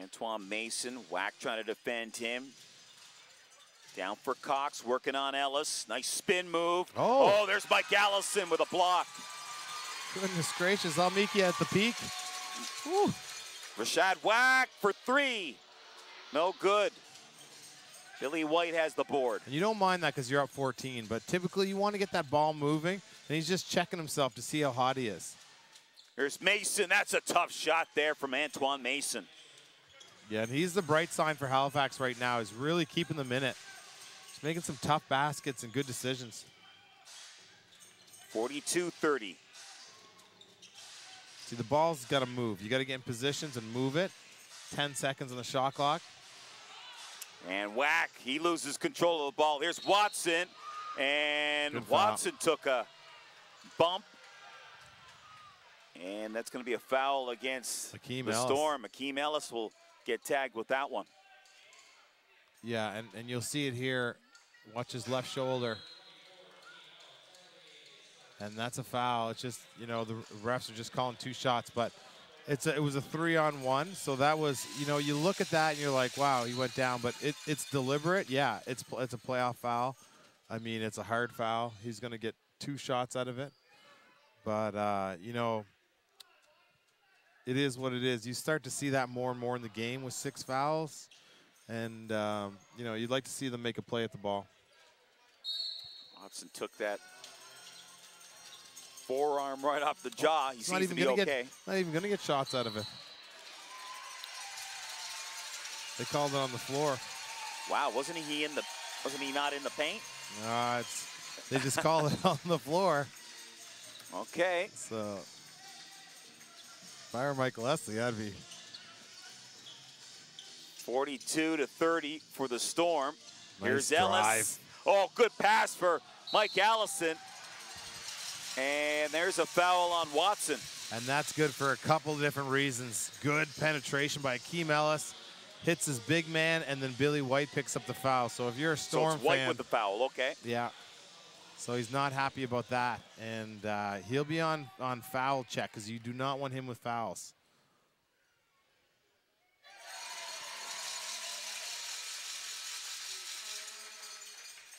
Antoine Mason, Wack trying to defend him. Down for Cox, working on Ellis. Nice spin move. Oh, there's Mike Allison with a block. Goodness gracious, I'll meet you at the peak. Woo. Rashad Wack for 3. No good. Billy White has the board. And you don't mind that because you're up 14, but typically you want to get that ball moving, and he's just checking himself to see how hot he is. Here's Mason. That's a tough shot there from Antoine Mason. Yeah, and he's the bright sign for Halifax right now. He's really keeping them in it. He's making some tough baskets and good decisions. 42-30. See, the ball's got to move. You got to get in positions and move it. 10 seconds on the shot clock. And whack, he loses control of the ball. Here's Watson, and Watson took a bump. And that's going to be a foul against the Storm. Akeem Ellis will get tagged with that one. Yeah, and you'll see it here. Watch his left shoulder. And that's a foul. It's just, you know, the refs are just calling 2 shots, but it was a 3-on-1. So that was, you know, you look at that and you're like, wow, he went down, but it's deliberate. Yeah, it's a playoff foul. I mean, it's a hard foul. He's going to get 2 shots out of it. But, you know, it is what it is. You start to see that more and more in the game with 6 fouls. And, you know, you'd like to see them make a play at the ball. Watson took that forearm right off the jaw. He seems to be okay. Not even going to get shots out of it. They called it on the floor. Wow, wasn't he not in the paint? They just called it on the floor. Okay. So, if I were Mike Leslie, I'd be 42-30 for the Storm. Nice Here's drive. Ellis. Oh, good pass for Mike Allison. And there's a foul on Watson. And that's good for a couple of different reasons. Good penetration by Akeem Ellis. Hits his big man, and then Billy White picks up the foul. So if you're a Storm so it's White fan, with the foul, okay. Yeah. So he's not happy about that. And he'll be on foul check because you do not want him with fouls.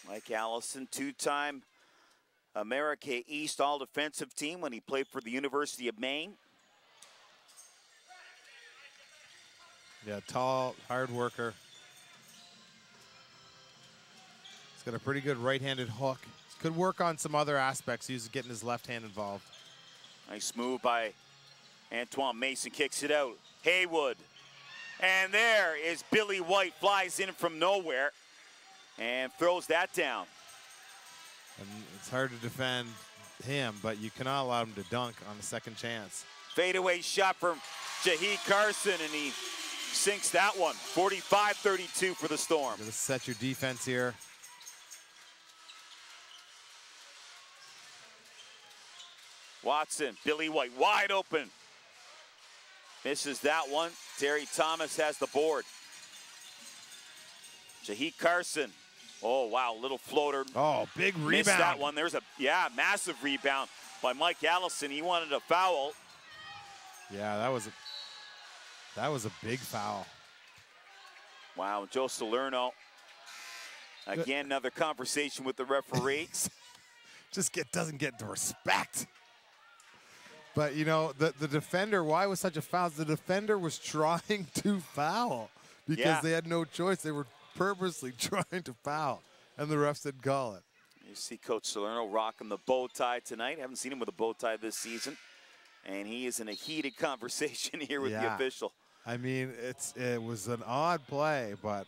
Mike Allison, 2-time America East All-Defensive Team when he played for the University of Maine. Yeah, tall, hard worker. He's got a pretty good right-handed hook. Could work on some other aspects. He's getting his left hand involved. Nice move by Antoine Mason, kicks it out. Haywood. And there is Billy White, flies in from nowhere and throws that down. And it's hard to defend him, but you cannot allow him to dunk on a second chance. Fadeaway shot from Jaheed Carson, and he sinks that one. 45-32 for the Storm. Gotta set your defense here. Watson, Billy White, wide open. Misses that one. Terry Thomas has the board. Jaheed Carson. Oh, wow, little floater. Oh, big rebound. Missed that one. There's a, massive rebound by Mike Allison. He wanted a foul. Yeah, that was a big foul. Wow, Joe Salerno. Again, another conversation with the referees. Doesn't get the respect. But, you know, the defender, why was such a foul? The defender was trying to foul because they had no choice. They were purposely trying to foul, and the refs didn't call it. You see Coach Salerno rocking the bow tie tonight. Haven't seen him with a bow tie this season. And he is in a heated conversation here with the official. I mean, it was an odd play, but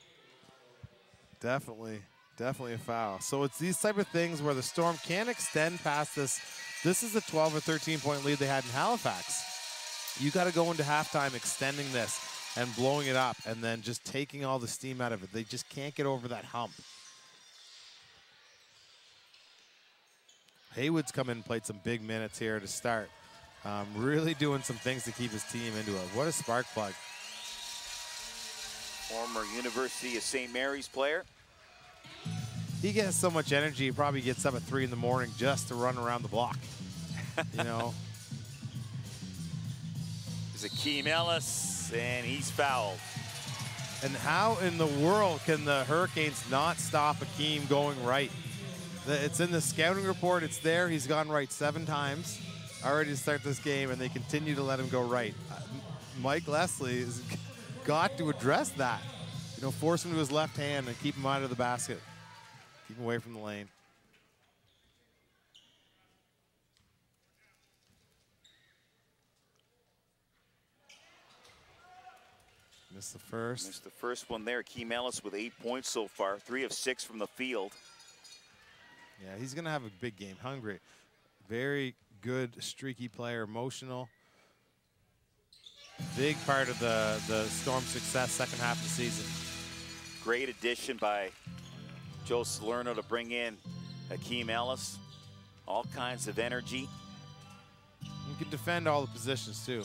definitely a foul. So it's these type of things where the Storm can extend past this. This is a 12 or 13-point lead they had in Halifax. You got to go into halftime extending this and blowing it up and then just taking all the steam out of it. They just can't get over that hump. Haywood's come in and played some big minutes here to start. Really doing some things to keep his team into it. What a spark plug. Former University of St. Mary's player. He gets so much energy, he probably gets up at 3 in the morning just to run around the block. You know? There's Akeem Ellis, and he's fouled. And how in the world can the Hurricanes not stop Akeem going right? It's in the scouting report. It's there. He's gone right 7 times already to start this game, and they continue to let him go right. Mike Leslie has got to address that. You know, force him to his left hand and keep him out of the basket. Keep him away from the lane. Missed the first. Missed the first one there. Akeem Ellis with 8 points so far. 3 of 6 from the field. Yeah, he's going to have a big game. Hungry. Very good, streaky player. Emotional. Big part of the Storm's success second half of the season. Great addition by Joe Salerno to bring in Hakeem Ellis. All kinds of energy. You can defend all the positions too.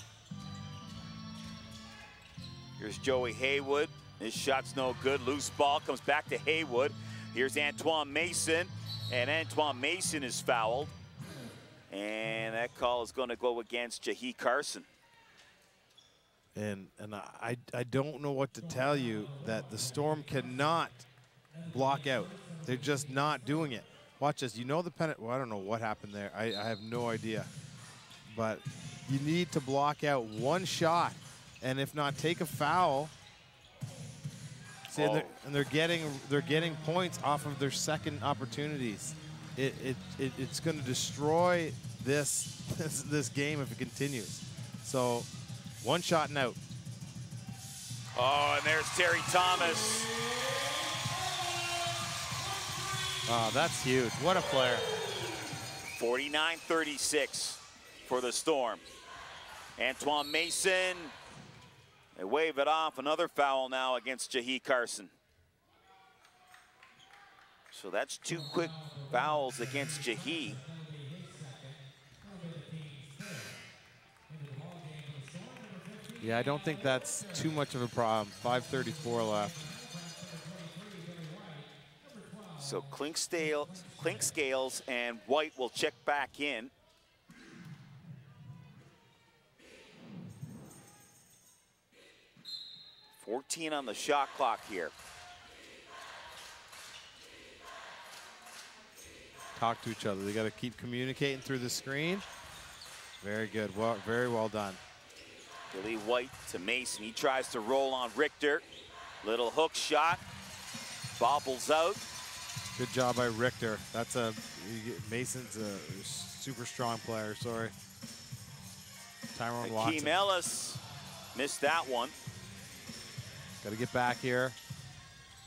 Here's Joey Haywood. His shot's no good. Loose ball comes back to Haywood. Here's Antoine Mason, and Antoine Mason is fouled. And that call is going to go against Jahi Carson. And I don't know what to tell you, that the Storm cannot block out. They're just not doing it. Watch this. You know the penalty. Well, I don't know what happened there. I have no idea. But you need to block out one shot, and if not, take a foul. See, and they're getting points off of their second opportunities. It's going to destroy this game if it continues. So, one shot and out. Oh, and there's Terry Thomas. Oh, that's huge. What a player. 49-36 for the Storm. Antoine Mason, they wave it off. Another foul now against Jahi Carson. So that's 2 quick fouls against Jahi. Yeah, I don't think that's too much of a problem. 5:34 left. So Clinkscales and White will check back in. $14 on the shot clock here. Talk to each other. They got to keep communicating through the screen. Very good. Well, very well done. Billy White to Mason. He tries to roll on Richter. Little hook shot. Bobbles out. Good job by Richter. That's Mason's a super strong player. Sorry. Tyrone Watson. Hakeem Ellis missed that one. Got to get back here.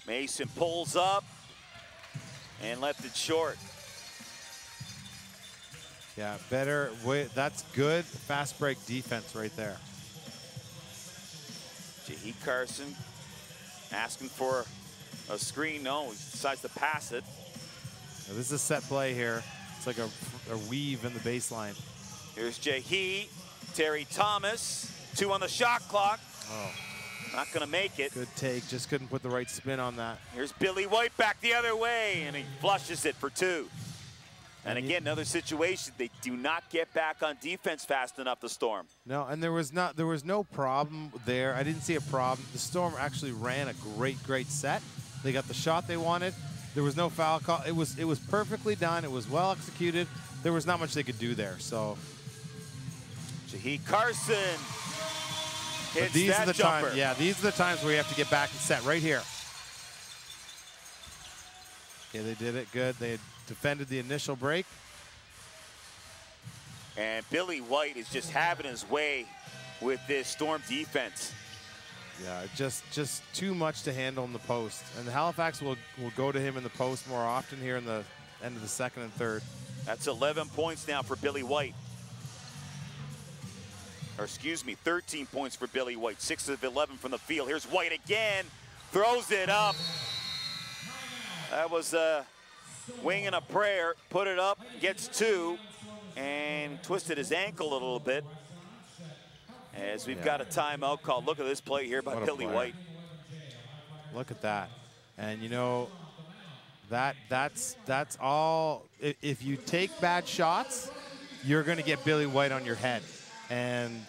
Mason pulls up and left it short. Yeah, better. That's good fast break defense right there. Jahi Carson asking for a screen. No, he decides to pass it. Now, this is a set play here. It's like a weave in the baseline. Here's Jahi. Terry Thomas. 2 on the shot clock. Oh. Not going to make it. Good take. Just couldn't put the right spin on that. Here's Billy White back the other way, and he flushes it for 2. And again, another situation. They do not get back on defense fast enough, the Storm. No, and there was no problem there. I didn't see a problem. The Storm actually ran a great set. They got the shot they wanted. There was no foul call. It was perfectly done. It was well executed. There was not much they could do there. So Jahi Carson hits these that are the jumper. times. Yeah, these are the times where you have to get back and set right here. Okay, they did it good. They had defended the initial break. And Billy White is just having his way with this Storm defense. Yeah, just too much to handle in the post. And the Halifax will go to him in the post more often here in the end of the second and third. That's 11 points now for Billy White. Or excuse me, 13 points for Billy White. 6 of 11 from the field. Here's White again. Throws it up. That was a wing and a prayer. Put it up, gets 2, and twisted his ankle a little bit. As we've got a timeout called. Look at this play here by Billy White. Look at that. And you know, that's all. If you take bad shots, you're going to get Billy White on your head. And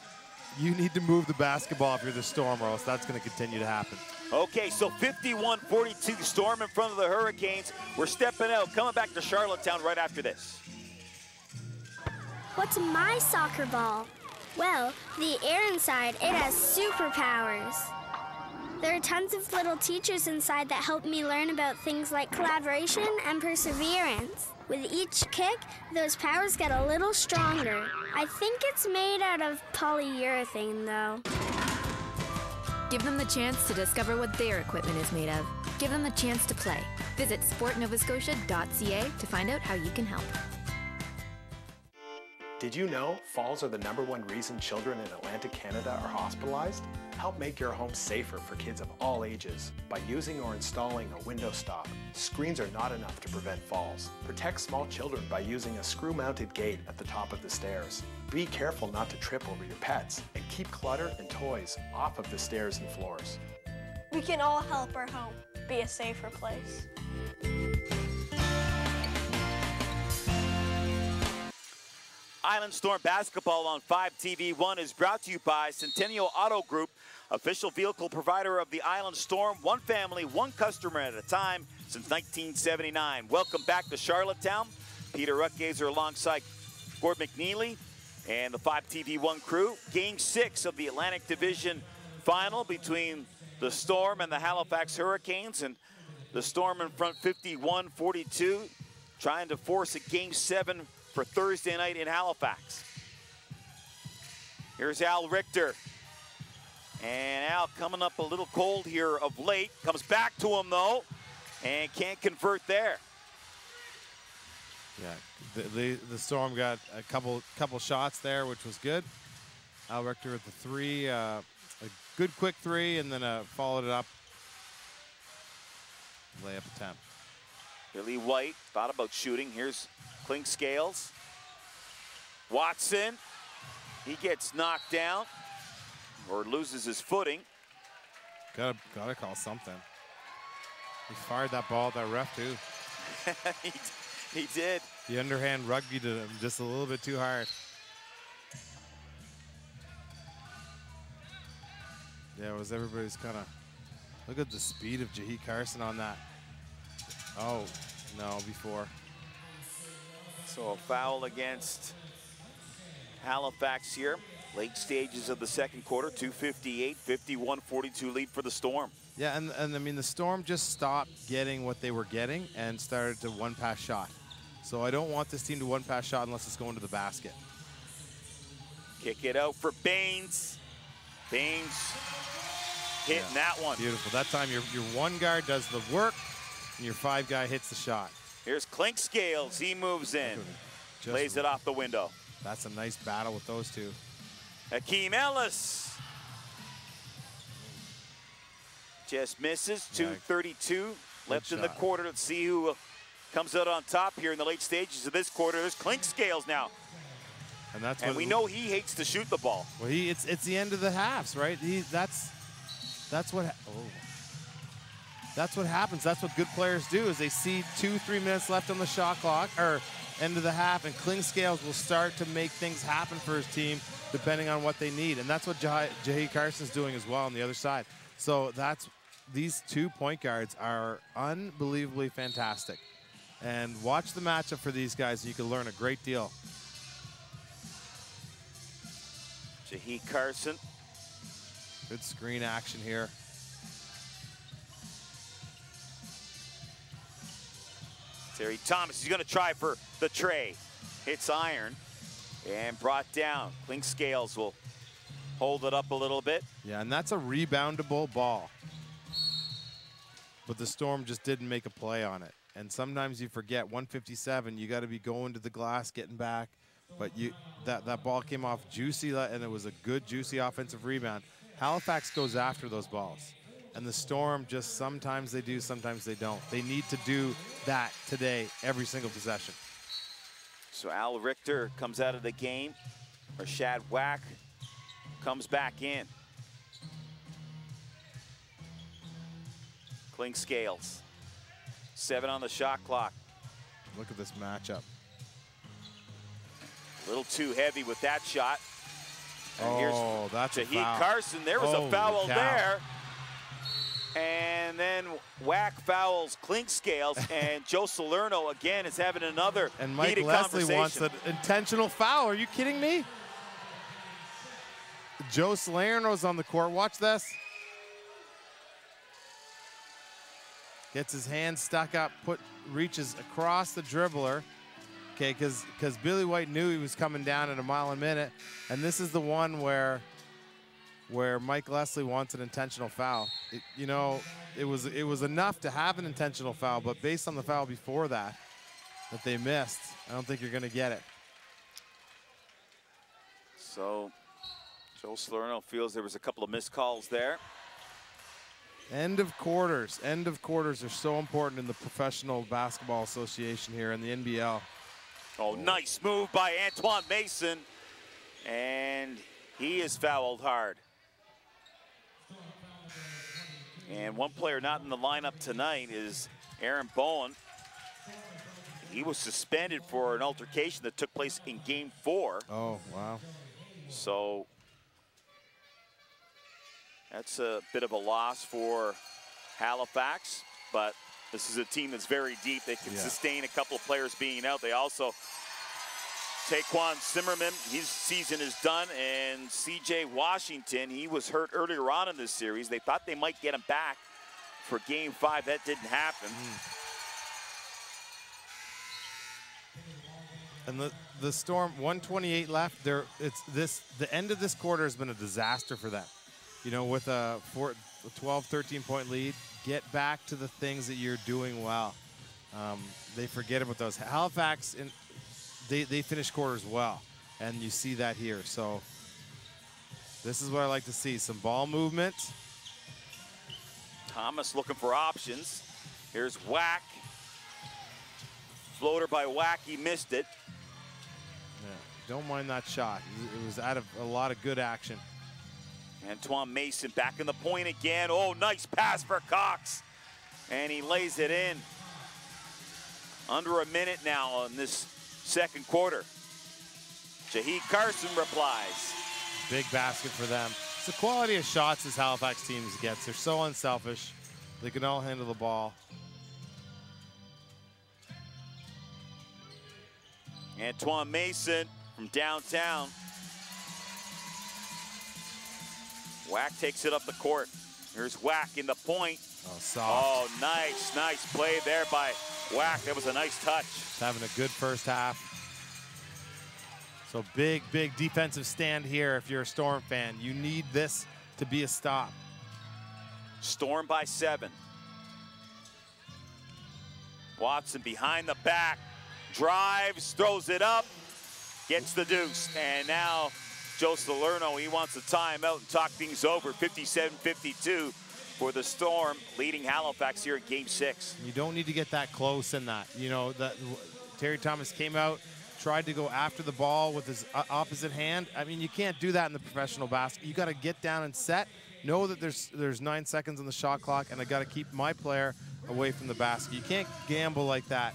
you need to move the basketball if you're the Storm, or else that's going to continue to happen. Okay, so 51-42 Storm in front of the Hurricanes. We're stepping out, coming back to Charlottetown right after this. What's my soccer ball? Well, the air inside, it has superpowers. There are tons of little teachers inside that help me learn about things like collaboration and perseverance. With each kick, those powers get a little stronger. I think it's made out of polyurethane, though. Give them the chance to discover what their equipment is made of. Give them the chance to play. Visit sportnovascotia.ca to find out how you can help. Did you know falls are the #1 reason children in Atlantic Canada are hospitalized? Help make your home safer for kids of all ages by using or installing a window stop. Screens are not enough to prevent falls. Protect small children by using a screw-mounted gate at the top of the stairs. Be careful not to trip over your pets and keep clutter and toys off of the stairs and floors. We can all help our home be a safer place. Island Storm basketball on 5 TV1 is brought to you by Centennial Auto Group, official vehicle provider of the Island Storm. One family, one customer at a time since 1979. Welcome back to Charlottetown. Peter Rutgazer alongside Gord McNeely and the 5 TV1 crew. Game 6 of the Atlantic Division final between the Storm and the Halifax Hurricanes. And the Storm in front 51-42, trying to force a Game 7 for Thursday night in Halifax. Here's Al Richter. And Al coming up a little cold here of late. Comes back to him though, and can't convert there. Yeah, the Storm got a couple shots there, which was good. Al Richter with the three, a good quick three, and then followed it up. Layup attempt. Billy White thought about shooting. Here's Clink Scales. Watson, he gets knocked down or loses his footing. Gotta call something. He fired that ball at that ref too. he did. The underhand rugby to him just a little bit too hard. Yeah, it was everybody's kind of, look at the speed of Jahi Carson on that. Oh, no, before. So a foul against Halifax here. Late stages of the second quarter, 2:58, 51-42 lead for the Storm. Yeah, and I mean, the Storm just stopped getting what they were getting and started to one-pass shot. So I don't want this team to one-pass shot unless it's going to the basket. Kick it out for Baines. Baines hitting that one. Beautiful. That time your one guard does the work and your 5 guy hits the shot. Here's Clink Scales. He moves in. Lays it off the window. That's a nice battle with those two. Hakeem Ellis. Just misses. 2:32 left in the quarter. Let's see who comes out on top here in the late stages of this quarter. There's Clink Scales now. And that's we know he hates to shoot the ball. Well, it's the end of the halves, right? That's what happens. That's what good players do, is they see 2-3 minutes left on the shot clock or end of the half, and Clink Scales will start to make things happen for his team depending on what they need. And that's what Jahi Carson's doing as well on the other side. So these 2 point guards are unbelievably fantastic. And watch the matchup for these guys. You can learn a great deal. Jahi Carson. Good screen action here. Terry Thomas, he's going to try for the tray. Hits iron and brought down. Clink Scales will hold it up a little bit. Yeah, and that's a reboundable ball. But the Storm just didn't make a play on it. And sometimes you forget, 157, you got to be going to the glass, getting back. But that ball came off juicy, and it was a good, juicy offensive rebound. Halifax goes after those balls. And the Storm just sometimes they do, sometimes they don't. They need to do that today, every single possession. So Al Richter comes out of the game. Rashad Wack comes back in. Clink Scales. 7 on the shot clock. Look at this matchup. A little too heavy with that shot. And that's a foul. Jahi Carson, there was a foul there. And then Wack fouls Clink Scales, and Joe Salerno again is having another and Mike heated Leslie conversation. wants an intentional foul. Are you kidding me? Joe Salerno's on the court. Watch this. Gets his hand stuck up, reaches across the dribbler. Okay, because Billy White knew he was coming down at a mile a minute, and this is the one where Mike Leslie wants an intentional foul. It was enough to have an intentional foul, but based on the foul before that they missed, I don't think you're going to get it. So Joe Salerno feels there was a couple of missed calls there. End of quarters. End of quarters are so important in the Professional Basketball Association here in the NBL. Oh, nice move by Antoine Mason. And he is fouled hard. And one player not in the lineup tonight is Aaron Bowen. He was suspended for an altercation that took place in Game 4. Oh, wow. So that's a bit of a loss for Halifax, but this is a team that's very deep. They can sustain a couple of players being out. They also, Taquan Zimmerman, his season is done, and C.J. Washington, he was hurt earlier on in this series. They thought they might get him back for Game 5. That didn't happen. And the Storm, 128 left. The end of this quarter has been a disaster for them. You know, with a 12, 13-point lead, get back to the things that you're doing well. They forget about those. Halifax, they finish quarters well, and you see that here. So this is what I like to see, some ball movement. Thomas looking for options. Here's Whack. Floater by Whack, he missed it. Yeah, don't mind that shot. It was out of a lot of good action. Antoine Mason back in the point again. Oh, nice pass for Cox. And he lays it in. Under a minute now in this second quarter. Jaheed Carson replies. Big basket for them. It's the quality of shots this Halifax team gets. They're so unselfish. They can all handle the ball. Antoine Mason from downtown. Whack takes it up the court. Here's Whack in the point. Oh, soft. Oh, nice play there by Whack. That was a nice touch. He's having a good first half. So big defensive stand here if you're a Storm fan. You need this to be a stop. Storm by 7. Watson behind the back. Drives, throws it up, gets the deuce. And now Joe Salerno, he wants a timeout and talk things over. 57-52 for the Storm, leading Halifax here in Game 6. You don't need to get that close in that. You know, Terry Thomas came out, tried to go after the ball with his opposite hand. I mean, you can't do that in the professional basket. You got to get down and set. Know that there's 9 seconds on the shot clock, and I got to keep my player away from the basket. You can't gamble like that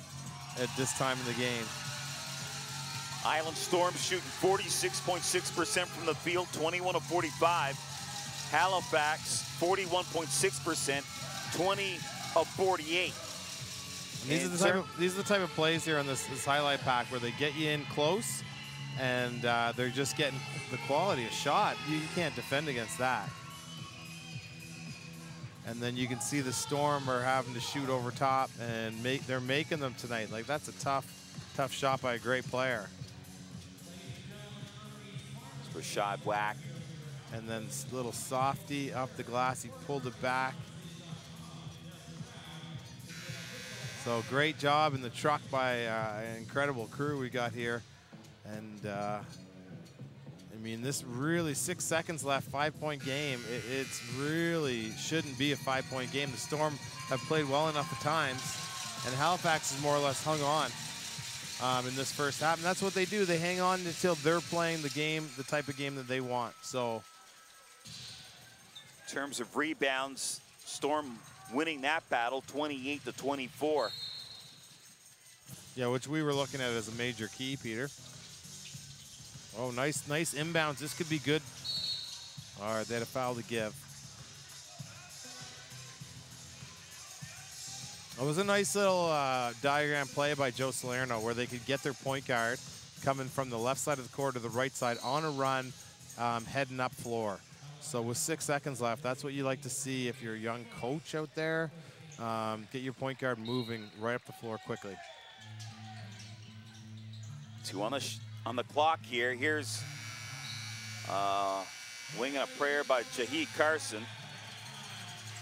at this time in the game. Island Storm shooting 46.6% from the field, 21 of 45. Halifax 41.6%, 20 of 48. These are the type of plays here on this highlight pack where they get you in close, and they're just getting the quality of shot. You can't defend against that. And then you can see the Storm are having to shoot over top, and they're making them tonight. Like, that's a tough shot by a great player. Rashad Whack. And then little softy up the glass. He pulled it back. So great job in the truck by an incredible crew we got here. And I mean, this really 6 seconds left, 5-point game. It's really shouldn't be a 5-point game. The Storm have played well enough at times, and Halifax is more or less hung on in this first half. And that's what they do. They hang on until they're playing the game, the type of game that they want. So in terms of rebounds, Storm winning that battle 28-24. Yeah, which we were looking at as a major key, Peter. Oh, nice inbounds. This could be good. All right, they had a foul to give. It was a nice little diagram play by Joe Salerno where they could get their point guard coming from the left side of the court to the right side on a run, heading up floor. So with 6 seconds left, that's what you like to see if you're a young coach out there. Get your point guard moving right up the floor quickly. 2 on the clock here. Here's wing and a prayer by Jaheed Carson.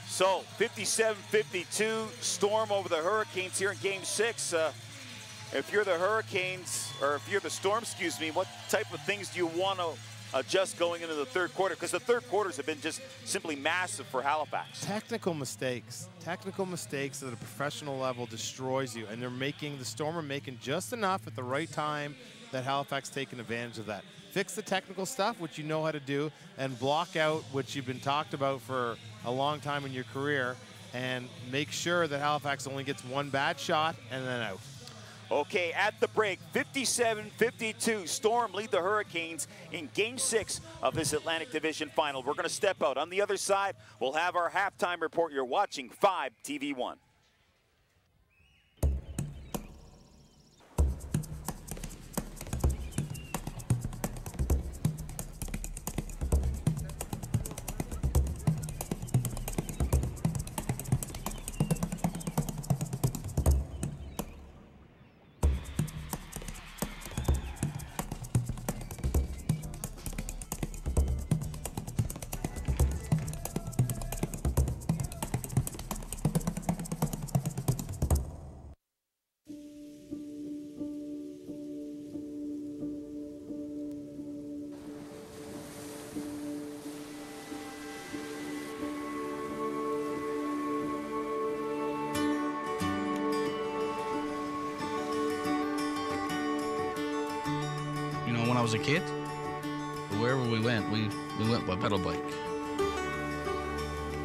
So 57-52, Storm over the Hurricanes here in Game 6. If you're the Hurricanes, or if you're the Storm, excuse me, what type of things do you want to adjust going into the third quarter? Because the third quarters have been just simply massive for Halifax. Technical mistakes at a professional level destroys you, and the Storm are making just enough at the right time that Halifax taking advantage of that. Fix the technical stuff, which you know how to do, and block out, which you've been talked about for a long time in your career, and make sure that Halifax only gets one bad shot and then out. Okay, at the break, 57-52, Storm lead the Hurricanes in Game 6 of this Atlantic Division Final. We're going to step out. On the other side, we'll have our halftime report. You're watching 5 TV1. When I was a kid, wherever we went by pedal bike.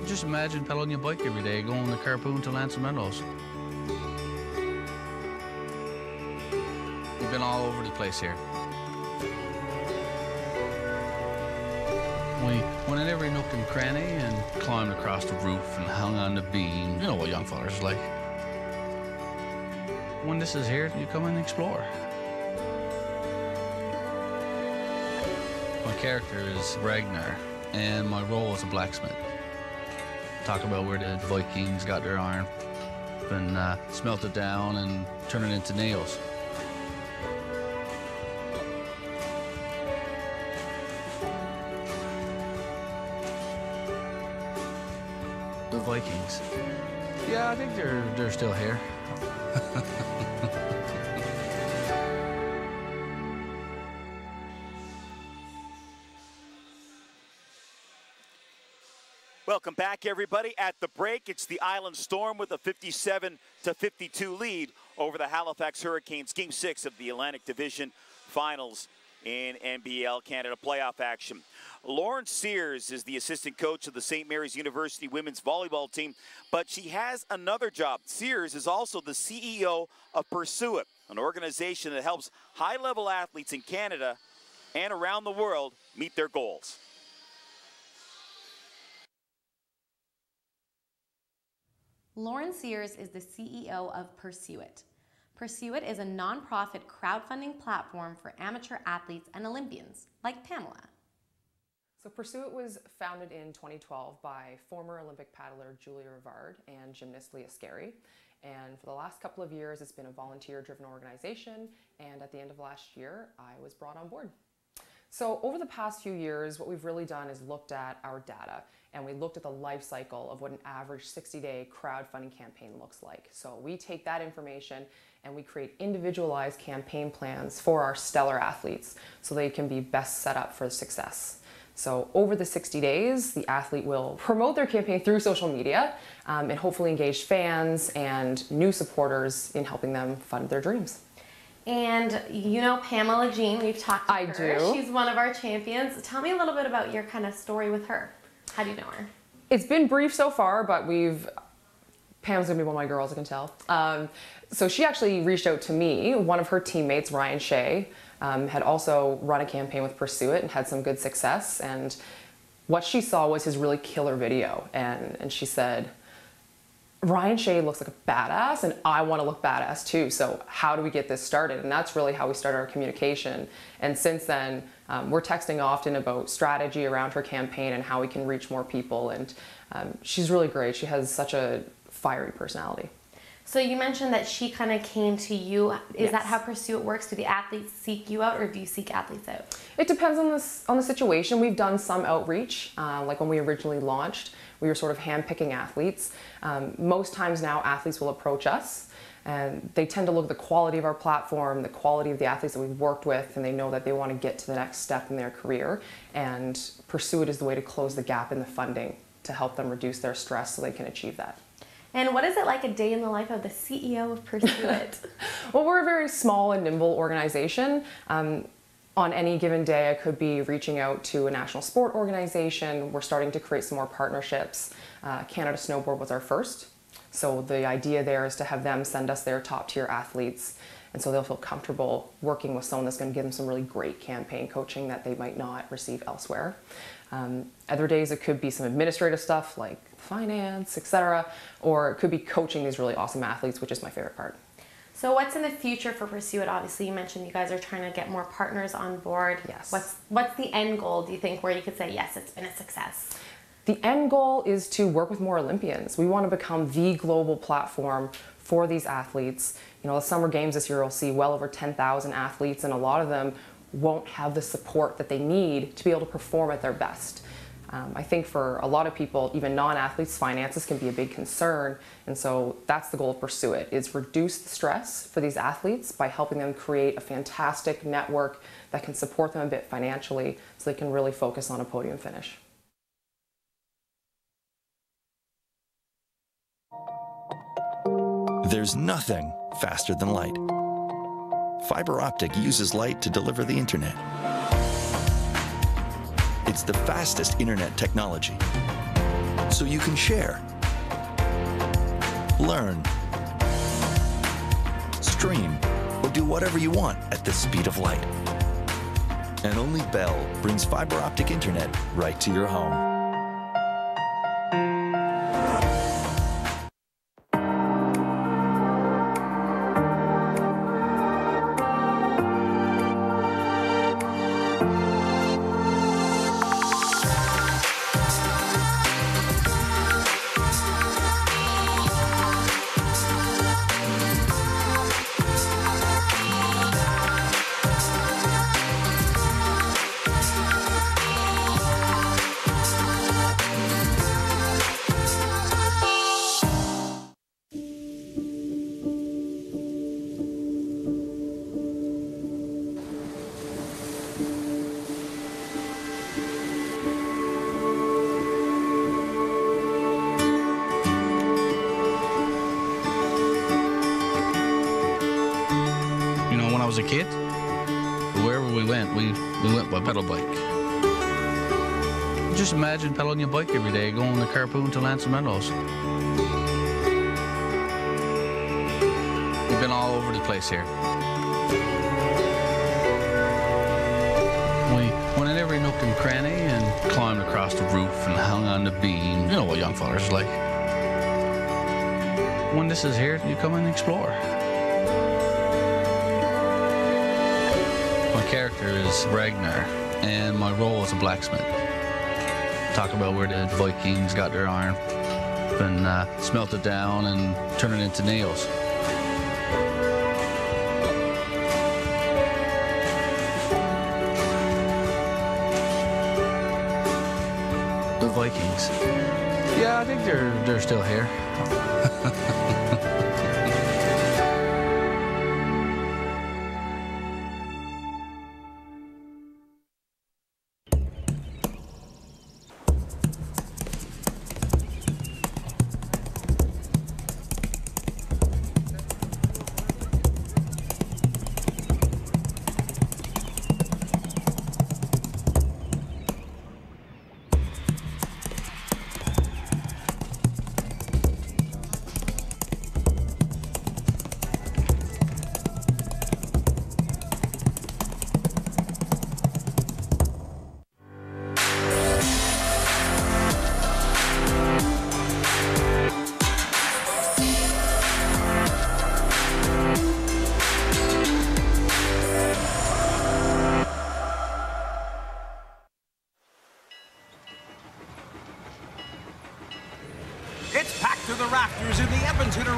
Just imagine pedaling your bike every day, going to Carpoon to Lanson Meadows. We've been all over the place here. We went in every nook and cranny and climbed across the roof and hung on the beam. You know what young fellas like. When this is here, you come and explore. My character is Ragnar, and my role is a blacksmith. Talk about where the Vikings got their iron and smelt it down and turn it into nails. The Vikings. Yeah, I think they're still here. Welcome back, everybody. At the break, it's the Island Storm with a 57-52 lead over the Halifax Hurricanes. Game 6 of the Atlantic Division Finals in NBL Canada playoff action. Lauren Sears is the assistant coach of the St. Mary's University women's volleyball team, but she has another job. Sears is also the CEO of Pursue It, an organization that helps high-level athletes in Canada and around the world meet their goals. Lauren Sears is the CEO of Pursue It. Pursue It is a nonprofit crowdfunding platform for amateur athletes and Olympians, like Pamela. So Pursue It was founded in 2012 by former Olympic paddler Julia Rivard and gymnast Leah Scarry. And for the last couple of years, it's been a volunteer-driven organization. And at the end of last year, I was brought on board. So over the past few years, what we've really done is looked at our data, and we looked at the life cycle of what an average 60-day crowdfunding campaign looks like. So we take that information and we create individualized campaign plans for our stellar athletes so they can be best set up for success. So over the 60 days, the athlete will promote their campaign through social media and hopefully engage fans and new supporters in helping them fund their dreams. And you know Pamela Jean, we've talked to her. I do. She's one of our champions. Tell me a little bit about your kind of story with her. How do you know her? It's been brief so far, but Pam's gonna be one of my girls, I can tell. So she actually reached out to me. One of her teammates, Ryan Shea, had also run a campaign with Pursue It and had some good success. And what she saw was his really killer video. And she said, Ryan Shea looks like a badass and I want to look badass too. So how do we get this started? And that's really how we started our communication. And since then, we're texting often about strategy around her campaign and how we can reach more people. And she's really great. She has such a fiery personality. So you mentioned that she kind of came to you. Is Yes. that how Pursue It works? Do the athletes seek you out or do you seek athletes out? It depends on the situation. We've done some outreach, like when we originally launched, we were sort of hand-picking athletes. Most times now athletes will approach us And they tend to look at the quality of our platform, the quality of the athletes that we've worked with, and they know that they want to get to the next step in their career. And Pursue It is the way to close the gap in the funding to help them reduce their stress so they can achieve that. And what is it like a day in the life of the CEO of Pursue It? Well, we're a very small and nimble organization. On any given day, I could be reaching out to a national sport organization. We're starting to create some more partnerships. Canada Snowboard was our first. So the idea there is to have them send us their top tier athletes, and so they'll feel comfortable working with someone that's going to give them some really great campaign coaching that they might not receive elsewhere. Other days it could be some administrative stuff like finance, etc., or it could be coaching these really awesome athletes, which is my favorite part. So what's in the future for Pursue It? Obviously, you mentioned you guys are trying to get more partners on board. Yes. What's the end goal, do you think, where you could say, yes, it's been a success? The end goal is to work with more Olympians. We want to become the global platform for these athletes. You know, the Summer Games this year will see well over 10,000 athletes, and a lot of them won't have the support that they need to be able to perform at their best. I think for a lot of people, even non-athletes, finances can be a big concern, and so that's the goal of Pursue It, is reduce the stress for these athletes by helping them create a fantastic network that can support them a bit financially so they can really focus on a podium finish. There's nothing faster than light. Fiber optic uses light to deliver the internet. It's the fastest internet technology, so you can share, learn, stream, or do whatever you want at the speed of light. And only Bell brings fiber optic internet right to your home. As a kid, wherever we went by pedal bike. Just imagine pedaling your bike every day, going to Carpoon to Lanson Meadows. We've been all over the place here. We went in every nook and cranny and climbed across the roof and hung on the beam. You know what young fellas are like. When this is here, you come and explore. My character is Ragnar, and my role is a blacksmith. Talk about where the Vikings got their iron and smelt it down and turn it into nails. The Vikings. Yeah, I think they're still here.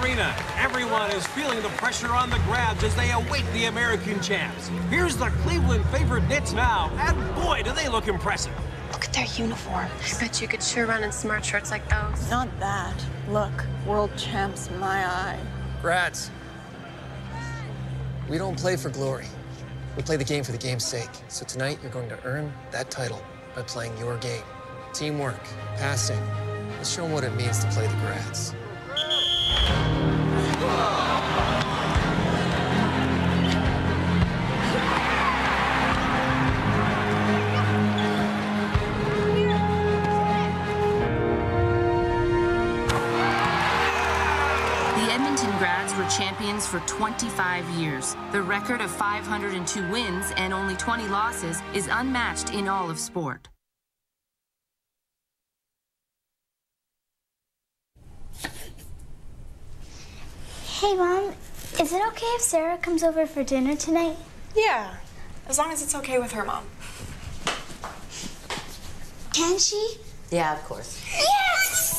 Arena. Everyone is feeling the pressure on the grabs as they await the American champs. Here's the Cleveland favorite Knits now, and boy, do they look impressive. Look at their uniforms. I bet you could sure run in smart shorts like those. Not that. Look, world champs in my eye. Grats. We don't play for glory. We play the game for the game's sake. So tonight, you're going to earn that title by playing your game. Teamwork, passing. Let's show them what it means to play the grads. Grads were champions for 25 years. The record of 502 wins and only 20 losses is unmatched in all of sport. Hey, Mom, is it okay if Sarah comes over for dinner tonight? Yeah, as long as it's okay with her mom. Can she? Yeah, of course. Yes!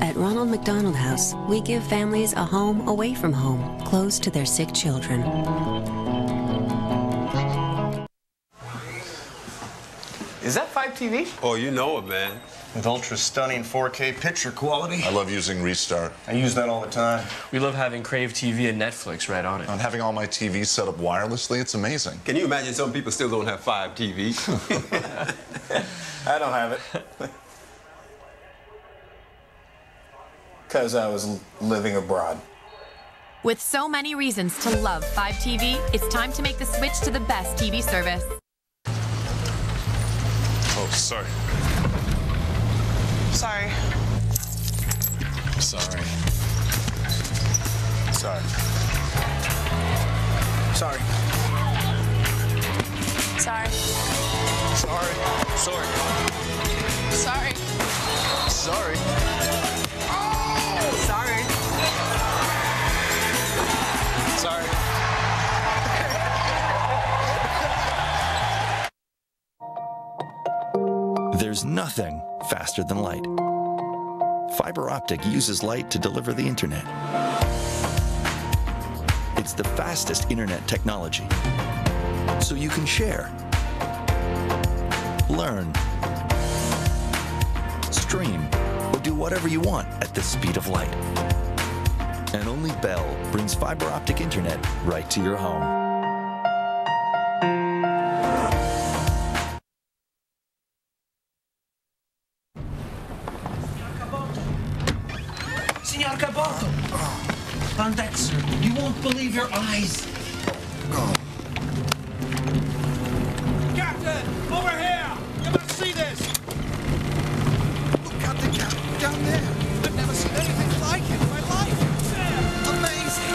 At Ronald McDonald House, we give families a home away from home, close to their sick children. Is that 5TV? Oh, you know it, man. With ultra-stunning 4K picture quality. I love using Restart. I use that all the time. We love having Crave TV and Netflix right on it. And having all my TVs set up wirelessly, it's amazing. Can you imagine some people still don't have 5TV? I don't have it. Because I was living abroad. With so many reasons to love 5TV, it's time to make the switch to the best TV service. Oh, sorry. Sorry. Sorry. Sorry. Sorry. Sorry. Sorry. Sorry. Sorry. Sorry. Sorry. Sorry. There's nothing faster than light. Fiber optic uses light to deliver the internet. It's the fastest internet technology, so you can share, learn, stream, or do whatever you want at the speed of light. And only Bell brings fiber optic internet right to your home. Signor Caboto! On deck, sir. You won't believe your eyes. Captain, over here! You must see this! Look at the captain down there. I've never seen anything like it in my life. Amazing.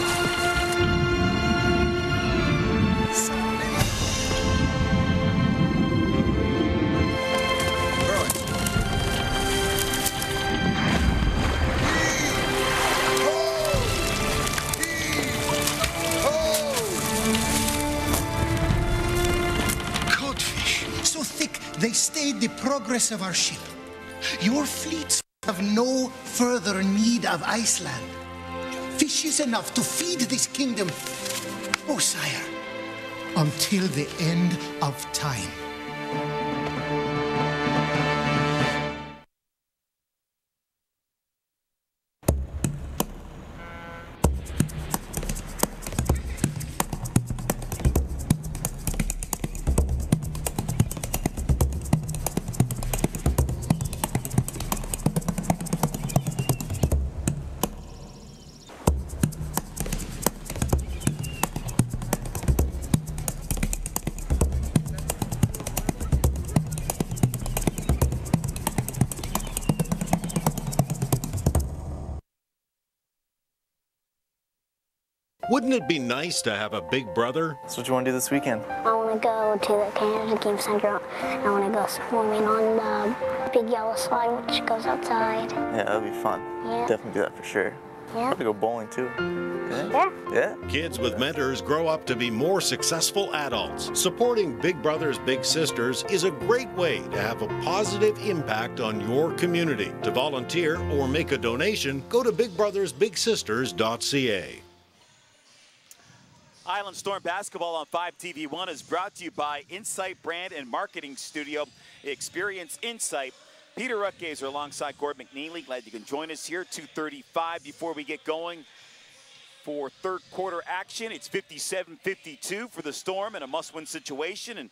So they stayed the progress of our ship. Your fleets have no further need of Iceland. Fish is enough to feed this kingdom, oh sire, until the end of time. Wouldn't it be nice to have a big brother? So what do you want to do this weekend? I want to go to the Canada Game Center. I want to go swimming on the big yellow slide, which goes outside. Yeah, that'll be fun. Yeah. Definitely do that for sure. Yeah. Probably go bowling too. Yeah. Yeah. Kids with mentors grow up to be more successful adults. Supporting Big Brothers Big Sisters is a great way to have a positive impact on your community. To volunteer or make a donation, go to bigbrothersbigsisters.ca. Island Storm Basketball on 5TV1 is brought to you by Insight Brand and Marketing Studio. Experience Insight. Peter Rutgazer alongside Gord McNeely. Glad you can join us here. 2:35 before we get going for third quarter action. It's 57-52 for the Storm in a must-win situation. And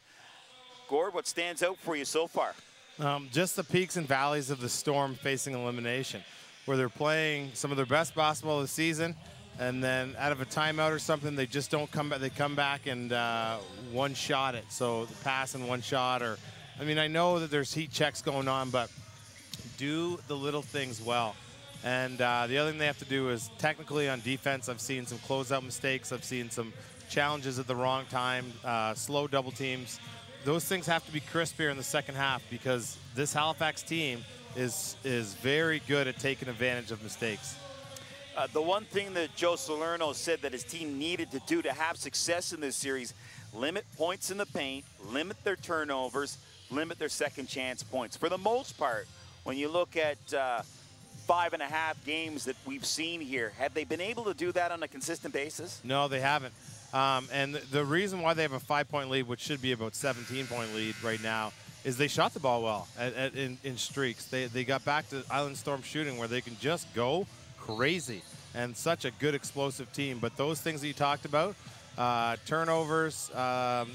Gord, what stands out for you so far? Just the peaks and valleys of the Storm facing elimination, where they're playing some of their best basketball of the season, and then out of a timeout or something, they just don't come back. They come back and one-shot it. So the pass and one shot, or I mean, I know that there's heat checks going on, but do the little things well. And the other thing they have to do is technically on defense, I've seen some closeout mistakes. I've seen some challenges at the wrong time, slow double teams. Those things have to be crispier in the second half, because this Halifax team is very good at taking advantage of mistakes. The one thing that Joe Salerno said that his team needed to do to have success in this series, limit points in the paint, limit their turnovers, limit their second chance points. For the most part, when you look at 5.5 games that we've seen here, have they been able to do that on a consistent basis? No, they haven't. And the reason why they have a 5-point lead, which should be about 17-point lead right now, is they shot the ball well in streaks. They got back to Island Storm shooting where they can just go crazy, and such a good explosive team. But those things that you talked about, turnovers,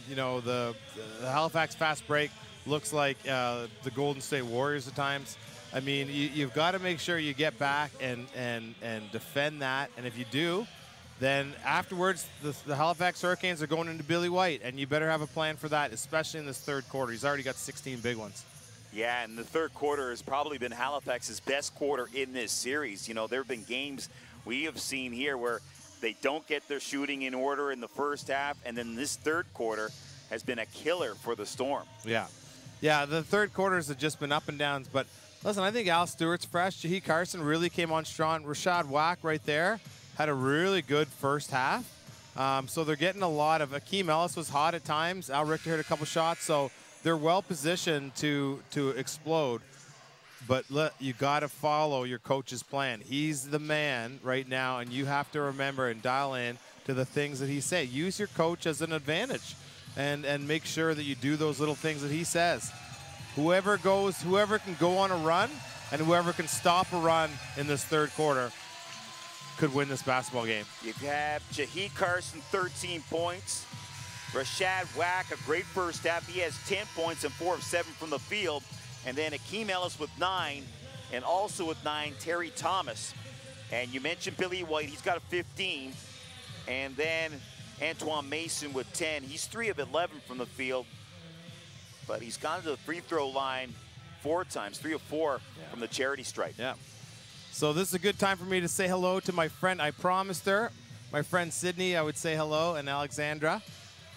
you know, the Halifax fast break looks like the Golden State Warriors at times. I mean, you've got to make sure you get back and defend that. And if you do, then afterwards, the Halifax Hurricanes are going into Billy White, and you better have a plan for that, especially in this third quarter. He's already got 16 big ones. Yeah, and the third quarter has probably been Halifax's best quarter in this series. You know, there have been games we have seen here where they don't get their shooting in order in the first half, and then this third quarter has been a killer for the Storm. Yeah. Yeah, the third quarters have just been up and downs, but listen, I think Al Stewart's fresh. Jahi Carson really came on strong. Rashad Wack right there had a really good first half. So they're getting a lot of, Akeem Ellis was hot at times. Al Richter hit a couple shots, so they're well positioned to explode. But you got to follow your coach's plan. He's the man right now, and you have to remember and dial in to the things that he says. Use your coach as an advantage, and make sure that you do those little things that he says. Whoever can go on a run, and whoever can stop a run in this third quarter could win this basketball game. You have Jahi Carson, 13 points. Rashad Wack, a great first half. He has 10 points and 4 of 7 from the field. And then Akeem Ellis with 9, and also with 9, Terry Thomas. And you mentioned Billy White, he's got a 15. And then Antoine Mason with 10. He's 3 of 11 from the field, but he's gone to the free throw line 4 times, 3 of 4 from the charity stripe. Yeah. So this is a good time for me to say hello to my friend. I promised her, my friend Sydney, I would say hello, and Alexandra.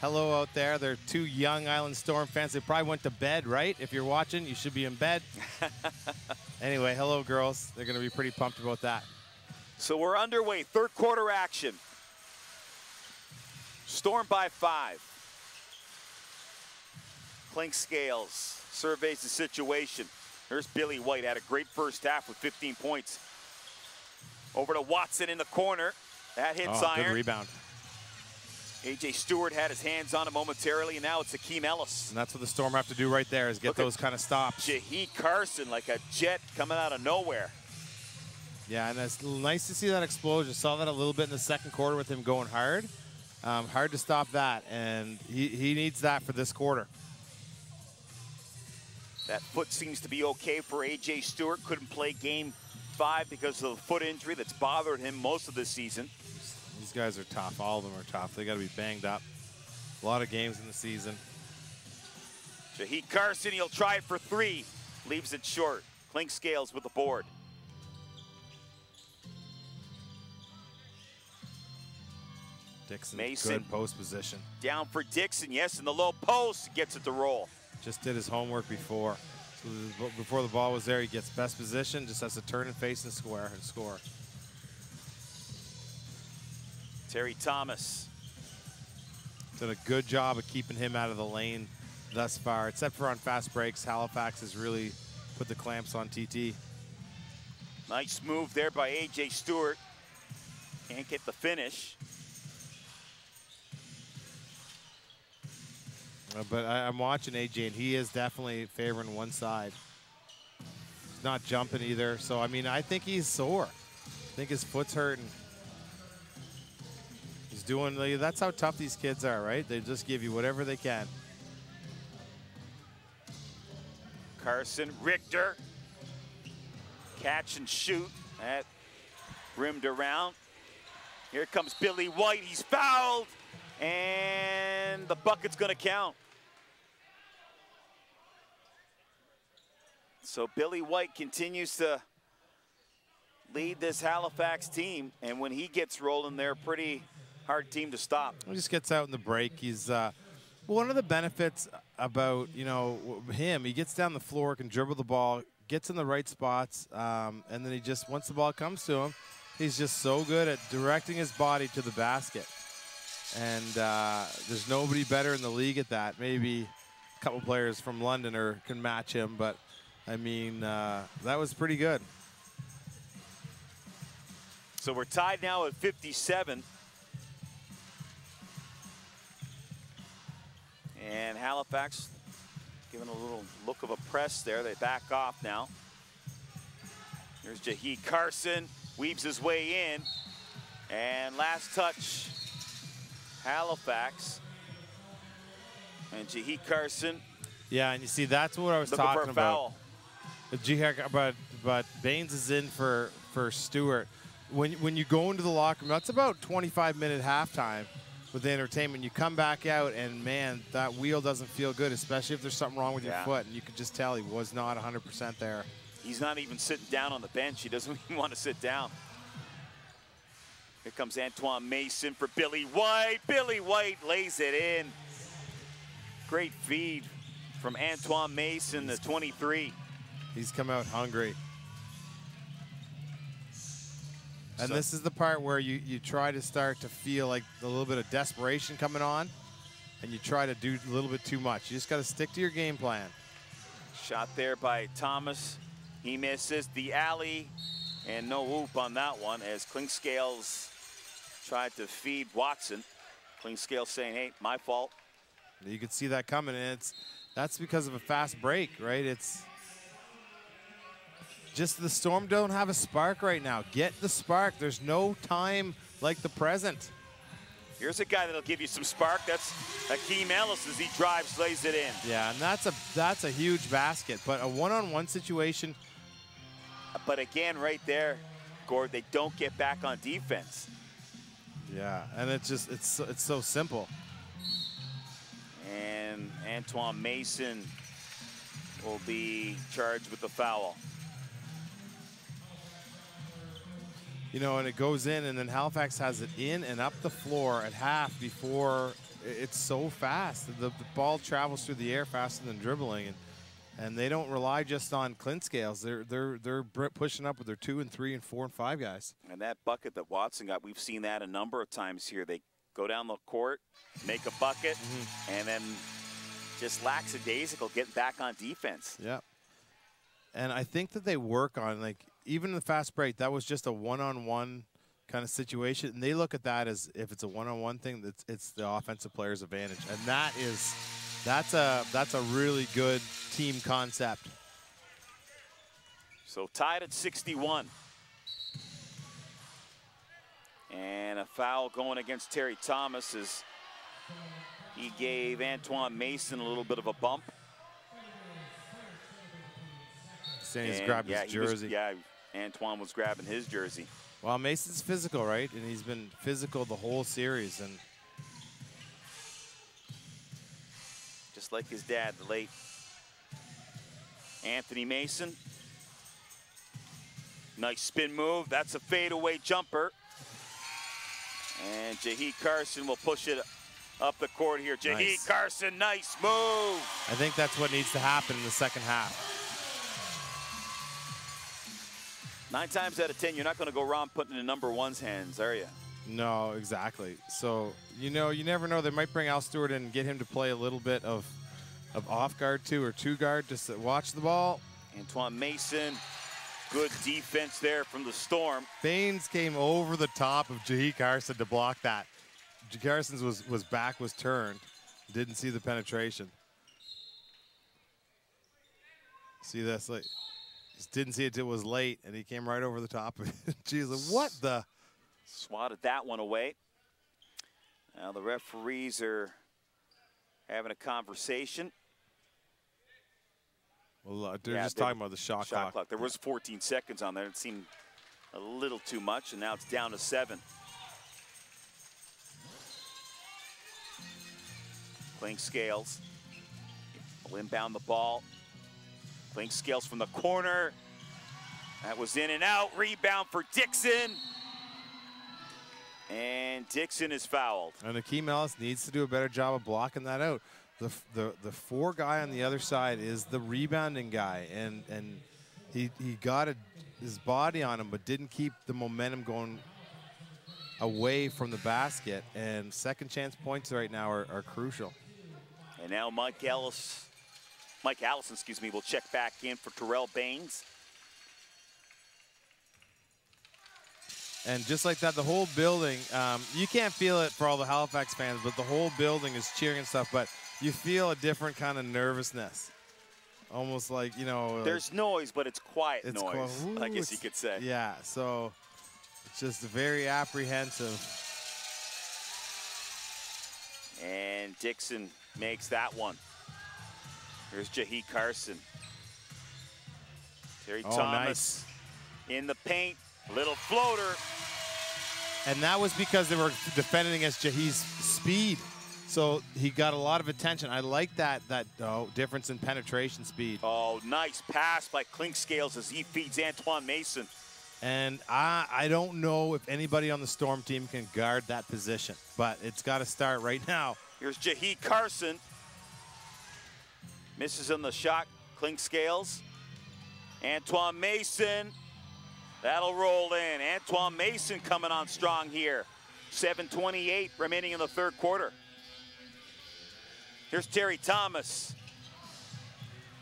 Hello out there. They're 2 young Island Storm fans. They probably went to bed, right? If you're watching, you should be in bed. Anyway, hello, girls. They're going to be pretty pumped about that. So we're underway. Third quarter action. Storm by 5. Clink Scales surveys the situation. There's Billy White. Had a great first half with 15 points. Over to Watson in the corner. That hits iron. Good rebound. A.J. Stewart had his hands on it momentarily, and now it's Akeem Ellis. And that's what the Storm have to do right there, is get those kind of stops. Jahi Carson like a jet coming out of nowhere. Yeah, and it's nice to see that explosion. Saw that a little bit in the second quarter with him going hard. Hard to stop that, and he needs that for this quarter. That foot seems to be okay for A.J. Stewart. Couldn't play game 5 because of the foot injury that's bothered him most of the season. These guys are tough. All of them are tough. They got to be banged up. A lot of games in the season. Jahi Carson, he'll try it for 3. Leaves it short. Clink Scales with the board. Dixon, Mason, good post position. Down for Dixon, yes, in the low post, gets it to roll. Just did his homework before. So before the ball was there, he gets best position, just has to turn and face and square and score. Terry Thomas. Done a good job of keeping him out of the lane thus far, except for on fast breaks. Halifax has really put the clamps on TT. Nice move there by A.J. Stewart. Can't get the finish. But I'm watching AJ, and he is definitely favoring one side. not jumping either. So, I mean, I think he's sore. I think his foot's hurting. He's doing, that's how tough these kids are, right? They just give you whatever they can. Carson, Richter. Catch and shoot. That rimmed around. Here comes Billy White. He's fouled. And the bucket's going to count. So Billy White continues to lead this Halifax team. And when he gets rolling, they're a pretty hard team to stop. He just gets out in the break. He's one of the benefits about, you know, him, he gets down the floor, can dribble the ball, gets in the right spots, and then he just, once the ball comes to him, he's just so good at directing his body to the basket. And there's nobody better in the league at that. Maybe a couple players from London can match him, but I mean, that was pretty good. So we're tied now at 57. And Halifax giving a little look of a press there. They back off now. Here's Jahi Carson, weaves his way in. And last touch, Halifax. And Jahi Carson. Yeah, and you see, that's what I was talking about. But Baines is in for Stewart. When you go into the locker room, that's about 25-minute halftime with the entertainment. You come back out, and man, that wheel doesn't feel good, especially if there's something wrong with your foot. And you could just tell he was not 100% there. He's not even sitting down on the bench. He doesn't even want to sit down. Here comes Antoine Mason for Billy White. Billy White lays it in. Great feed from Antoine Mason, the 23. He's come out hungry. And this is the part where you try to start to feel like a little bit of desperation coming on, and you try to do a little bit too much. You just got to stick to your game plan. Shot there by Thomas. He misses the alley, and no whoop on that one as Klingscales tried to feed Watson. Klingscales saying, hey, my fault. You could see that coming, and that's because of a fast break, right? It's just the Storm don't have a spark right now. Get the spark. There's no time like the present. Here's a guy that'll give you some spark. That's Hakeem Ellis as he drives, lays it in. Yeah, and that's a huge basket. But a one-on-one situation. But again, right there, Gord, they don't get back on defense. Yeah, and it's so simple. And Antoine Mason will be charged with the foul. You know, and it goes in, and then Halifax has it in and up the floor at half before it's so fast. The ball travels through the air faster than dribbling, and they don't rely just on Klingscales. They're pushing up with their 2 and 3 and 4 and 5 guys. And that bucket that Watson got, we've seen that a number of times here. They go down the court, make a bucket, and then just lackadaisical getting back on defense. Yeah. And I think that they work on, like, even in the fast break, that was just a one-on-one kind of situation. And they look at that as if it's a one-on-one thing, it's the offensive player's advantage. And that's a really good team concept. So tied at 61. And a foul going against Terry Thomas as he gave Antoine Mason a little bit of a bump. Saying he's grabbed his jersey. Antoine was grabbing his jersey. Well, Mason's physical, right? And he's been physical the whole series. And just like his dad, the late Anthony Mason. Nice spin move. That's a fadeaway jumper. And Jahi Carson will push it up the court here. Jahi Carson, nice move. I think that's what needs to happen in the second half. 9 times out of 10, you're not going to go wrong putting it in number one's hands, are you? No, exactly. So, you know, you never know. They might bring Al Stewart in and get him to play a little bit of off guard too, or 2 guard, just to watch the ball. Antoine Mason, good defense there from the Storm. Baines came over the top of Jahi Carson to block that. Carson's back was turned. Didn't see the penetration. See this? Like, Just didn't see it till it was late, and he came right over the top of it. Jeez, what the? Swatted that one away. Now the referees are having a conversation. Well, they're just talking about the shot clock. There was 14 seconds on there. It seemed a little too much, and now it's down to 7. Playing Scales. Will inbound the ball. Playing Scales from the corner. That was in and out. Rebound for Dixon. And Dixon is fouled. And Akeem Ellis needs to do a better job of blocking that out. The 4 guy on the other side is the rebounding guy, and he got his body on him, but didn't keep the momentum going away from the basket. And second chance points right now are crucial. And now Mike Allison, will check back in for Terrell Baines. And just like that, the whole building, you can't feel it for all the Halifax fans, but the whole building is cheering and stuff, but you feel a different kind of nervousness. Almost like, you know. There's noise, but it's quiet noise, Ooh, I guess you could say. Yeah, so it's just very apprehensive. And Dixon makes that one. Here's Jahi Carson. Terry Thomas in the paint, little floater. And that was because they were defending against Jahi's speed. So he got a lot of attention. I like that difference in penetration speed. Oh, nice pass by Clink Scales as he feeds Antoine Mason. And I don't know if anybody on the Storm team can guard that position, but it's got to start right now. Here's Jahi Carson. Misses on the shot. Clink Scales. Antoine Mason. That'll roll in. Antoine Mason coming on strong here. 7:28 remaining in the third quarter. Here's Terry Thomas.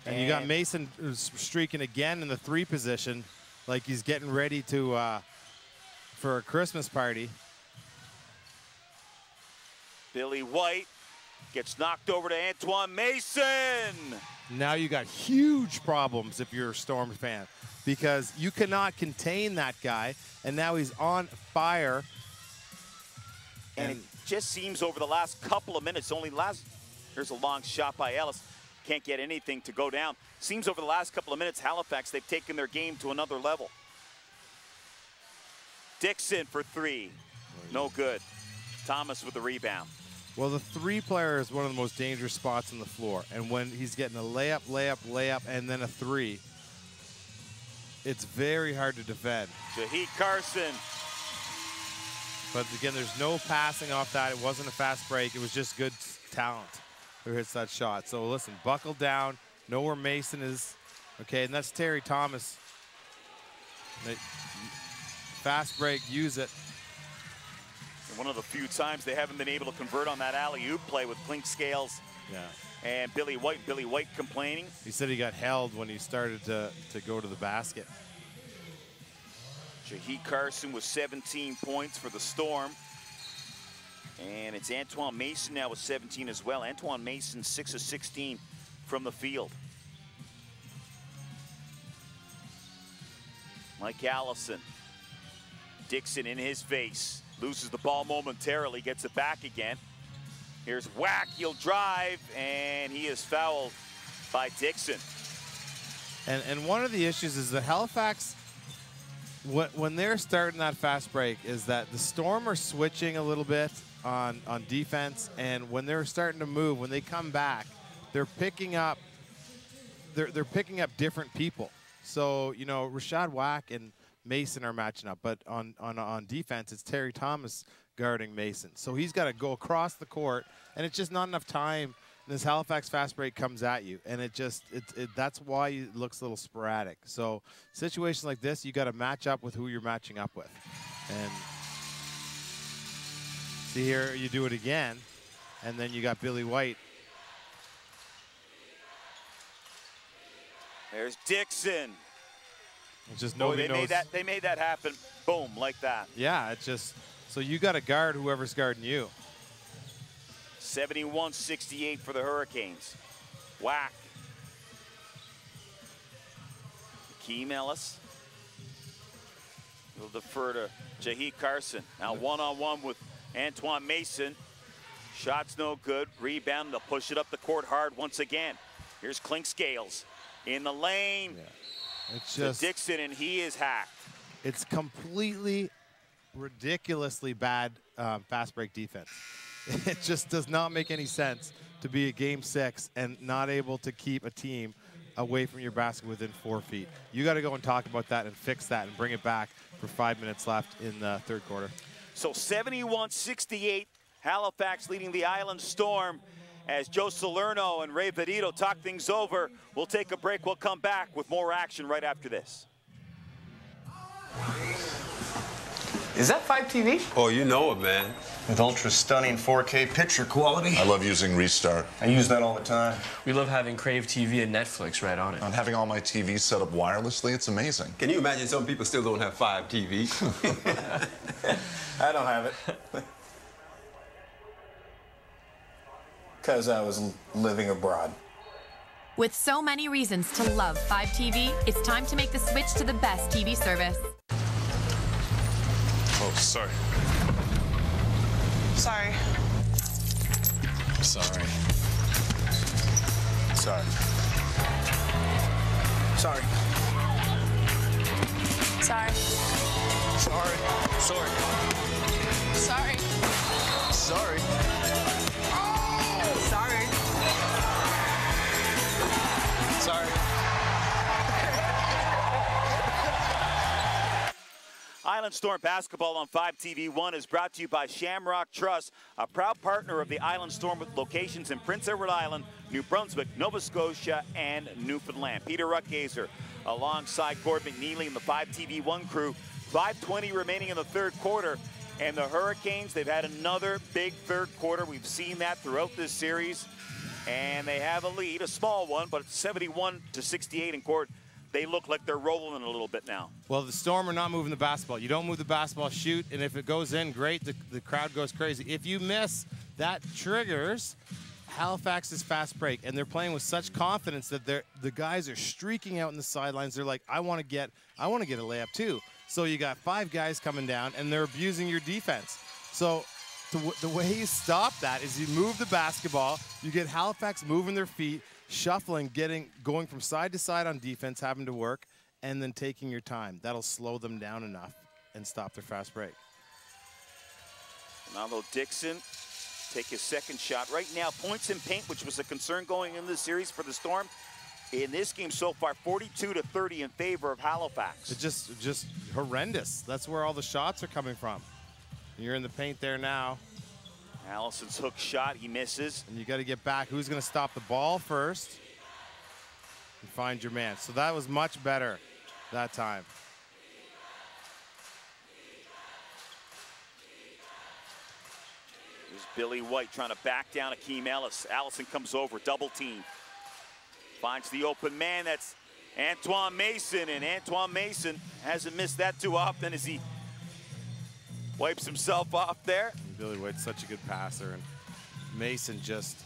And you got Mason streaking again in the 3 position, like he's getting ready to for a Christmas party. Billy White gets knocked over to Antoine Mason. Now you got huge problems if you're a Storm fan, because you cannot contain that guy, and now he's on fire. And it just seems over the last couple of minutes, here's a long shot by Ellis. Can't get anything to go down. Seems over the last couple of minutes, Halifax, they've taken their game to another level. Dixon for 3. No good. Thomas with the rebound. Well, the 3-player is one of the most dangerous spots on the floor. And when he's getting a layup, and then a 3, it's very hard to defend. Jahi Carson. But again, there's no passing off that. It wasn't a fast break. It was just good talent who hits that shot. So listen, buckle down. Know where Mason is. Okay, and that's Terry Thomas. Fast break, use it. And one of the few times they haven't been able to convert on that alley-oop play with Clink Scales and Billy White. Billy White complaining. He said he got held when he started to go to the basket. Jahi Carson with 17 points for the Storm. And it's Antoine Mason now with 17 as well. Antoine Mason 6 of 16 from the field. Mike Allison. Dixon in his face. Loses the ball momentarily, gets it back again. Here's Whack, he'll drive, and he is fouled by Dixon. And one of the issues is that Halifax, when they're starting that fast break, is that the Storm are switching a little bit on defense, and when they're starting to move, when they come back, they're picking up different people. So, you know, Rashad Whack and Mason are matching up, but on defense, it's Terry Thomas guarding Mason. So he's got to go across the court, and it's just not enough time. This Halifax fast break comes at you, and that's why it looks a little sporadic. So situations like this, you got to match up with who you're matching up with. And see here, you do it again, and then you got Billy White. There's Dixon. It's just nobody knows. They made that happen. Boom, like that. Yeah, it's just, so you got to guard whoever's guarding you. 71-68 for the Hurricanes. Whack. Akeem Ellis. He'll defer to Jahi Carson. Now one-on-one with Antoine Mason. Shot's no good. Rebound. They'll push it up the court hard once again. Here's Clink Scales in the lane. Yeah. It's to just Dixon, and he is hacked. It's completely ridiculously bad fast break defense. It just does not make any sense to be a game 6 and not able to keep a team away from your basket within 4 feet. You got to go and talk about that and fix that and bring it back for 5 minutes left in the third quarter. So 71-68, Halifax leading the Island Storm as Joe Salerno and Ray Vedito talk things over. We'll take a break. We'll come back with more action right after this. Is that 5 TV? Oh, you know it, man. With ultra stunning 4K picture quality. I love using Restart. I use that all the time. We love having Crave TV and Netflix right on it. And having all my TVs set up wirelessly, it's amazing. Can you imagine some people still don't have 5 TV? I don't have it. Because I was living abroad. With so many reasons to love 5TV, it's time to make the switch to the best TV service. Oh, sorry. Sorry. Sorry. Sorry. Sorry. Sorry. Sorry. Sorry. Sorry. Sorry. Sorry. Sorry. Island Storm basketball on 5TV1 is brought to you by Shamrock Trust, a proud partner of the Island Storm with locations in Prince Edward Island, New Brunswick, Nova Scotia, and Newfoundland. Peter Ruckgazer alongside Gord McNeely and the 5TV1 crew. 5:20 remaining in the third quarter, and the Hurricanes, they've had another big third quarter. We've seen that throughout this series, and they have a lead, a small one, but it's 71-68 in court. They look like they're rolling a little bit now. Well, the Storm are not moving the basketball. You don't move the basketball, shoot, and if it goes in, great, the crowd goes crazy. If you miss, that triggers Halifax's fast break, and they're playing with such confidence that the guys are streaking out in the sidelines. They're like, I want to get a layup too. So you got 5 guys coming down, and they're abusing your defense. So the way you stop that is you move the basketball, you get Halifax moving their feet, shuffling, going from side to side on defense, having to work, and then taking your time. That'll slow them down enough and stop their fast break. Now Dixon take his second shot. Right now, points in paint, which was a concern going into the series for the Storm. In this game so far, 42-30 in favor of Halifax. It's just horrendous. That's where all the shots are coming from. You're in the paint there now. Allison's hook shot, he misses. And you got to get back. Who's going to stop the ball first and find your man? So that was much better that time. Here's Billy White trying to back down Akeem Ellis. Allison comes over, double team. Finds the open man, that's Antoine Mason, and Antoine Mason hasn't missed that too often as he wipes himself off there. Billy White's such a good passer, and Mason just...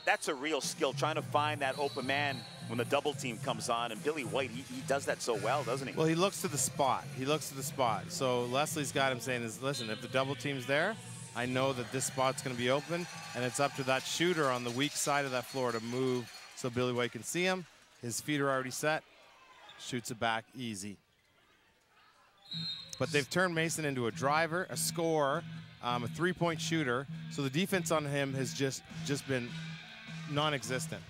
That's a real skill, trying to find that open man when the double team comes on, and Billy White, he does that so well, doesn't he? Well, he looks to the spot. He looks to the spot. So Leslie's got him saying is, listen, if the double team's there, I know that this spot's going to be open, and it's up to that shooter on the weak side of that floor to move so Billy White can see him. His feet are already set. Shoots it back easy. But they've turned Mason into a driver, a scorer, a three-point shooter. So the defense on him has just been non-existent.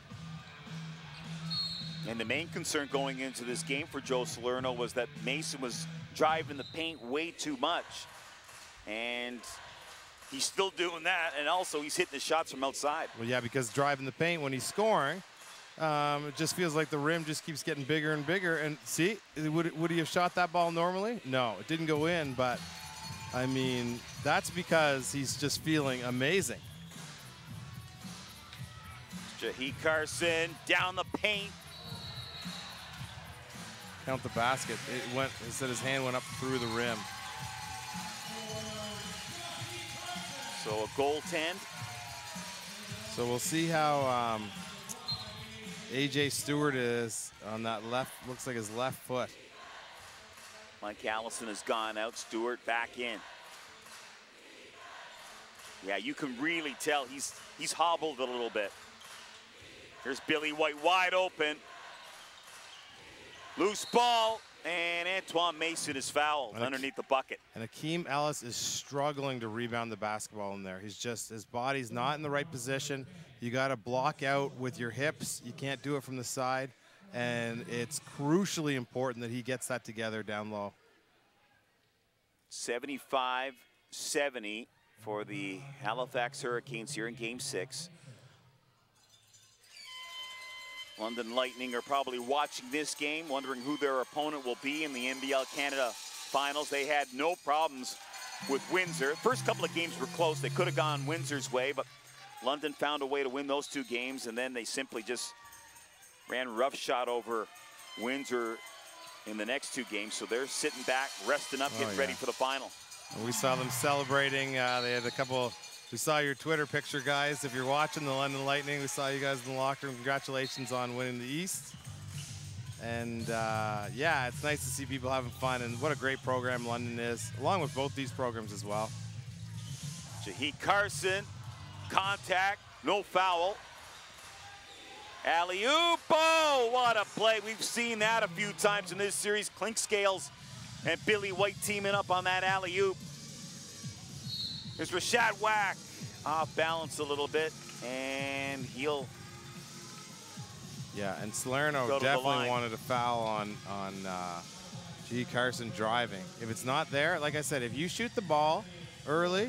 And the main concern going into this game for Joe Salerno was that Mason was driving the paint way too much. And he's still doing that, and also he's hitting the shots from outside. Well, yeah, because driving the paint when he's scoring, it just feels like the rim just keeps getting bigger and bigger. And see, would he have shot that ball normally? No, it didn't go in, but I mean, that's because he's just feeling amazing. Jahi Carson down the paint. Count the basket. It went, instead his hand went up through the rim. So a goaltend. So we'll see how A.J. Stewart is on that left, looks like his left foot. Mike Allison has gone out, Stewart back in. Yeah, you can really tell he's hobbled a little bit. Here's Billy White wide open. Loose ball, and Antoine Mason is fouled underneath the bucket. And Akeem Ellis is struggling to rebound the basketball in there. He's just, his body's not in the right position. You got to block out with your hips. You can't do it from the side. And it's crucially important that he gets that together down low. 75-70 for the Halifax Hurricanes here in Game 6. London Lightning are probably watching this game, wondering who their opponent will be in the NBL Canada Finals. They had no problems with Windsor. First couple of games were close. They could have gone Windsor's way, but London found a way to win those 2 games, and then they simply just ran roughshod over Windsor in the next 2 games. So they're sitting back, resting up, getting ready for the final. And we saw them celebrating. They had a couple. We saw your Twitter picture, guys. If you're watching the London Lightning, we saw you guys in the locker room. Congratulations on winning the East. And yeah, it's nice to see people having fun. And what a great program London is, along with both these programs as well. Jaheed Carson, contact, no foul. Alley-oop, oh, what a play. We've seen that a few times in this series. Clink Scales and Billy White teaming up on that alley-oop. There's Rashad Wack, off balance a little bit, and he'll. Yeah, and Salerno definitely wanted a foul on G. Carson driving. If it's not there, like I said, if you shoot the ball early,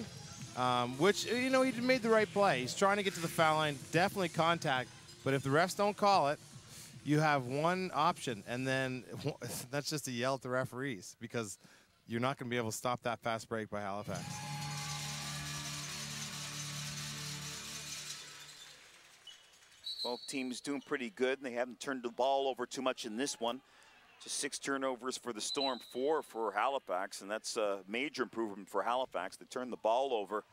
which, you know, he made the right play. He's trying to get to the foul line, definitely contact. But if the refs don't call it, you have one option, and then that's just a yell at the referees, because you're not going to be able to stop that fast break by Halifax. Both teams doing pretty good, and they haven't turned the ball over too much in this one. Just 6 turnovers for the Storm, 4 for Halifax, and that's a major improvement for Halifax. They turned the ball over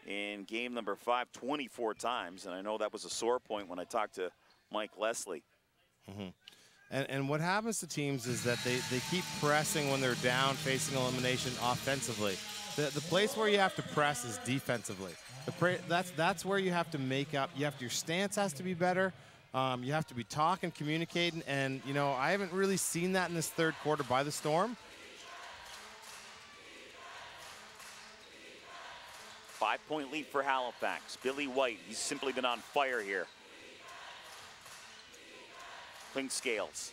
in game number 5 24 times, and I know that was a sore point when I talked to Mike Leslie. Mm-hmm. And what happens to teams is that they keep pressing when they're down, facing elimination offensively. The place where you have to press is defensively. That's where you have to make up. Your stance has to be better. You have to be talking, communicating, and you know, I haven't really seen that in this 3rd quarter by the Storm. 5-point lead for Halifax. Billy White, he's simply been on fire here. Clink Scales.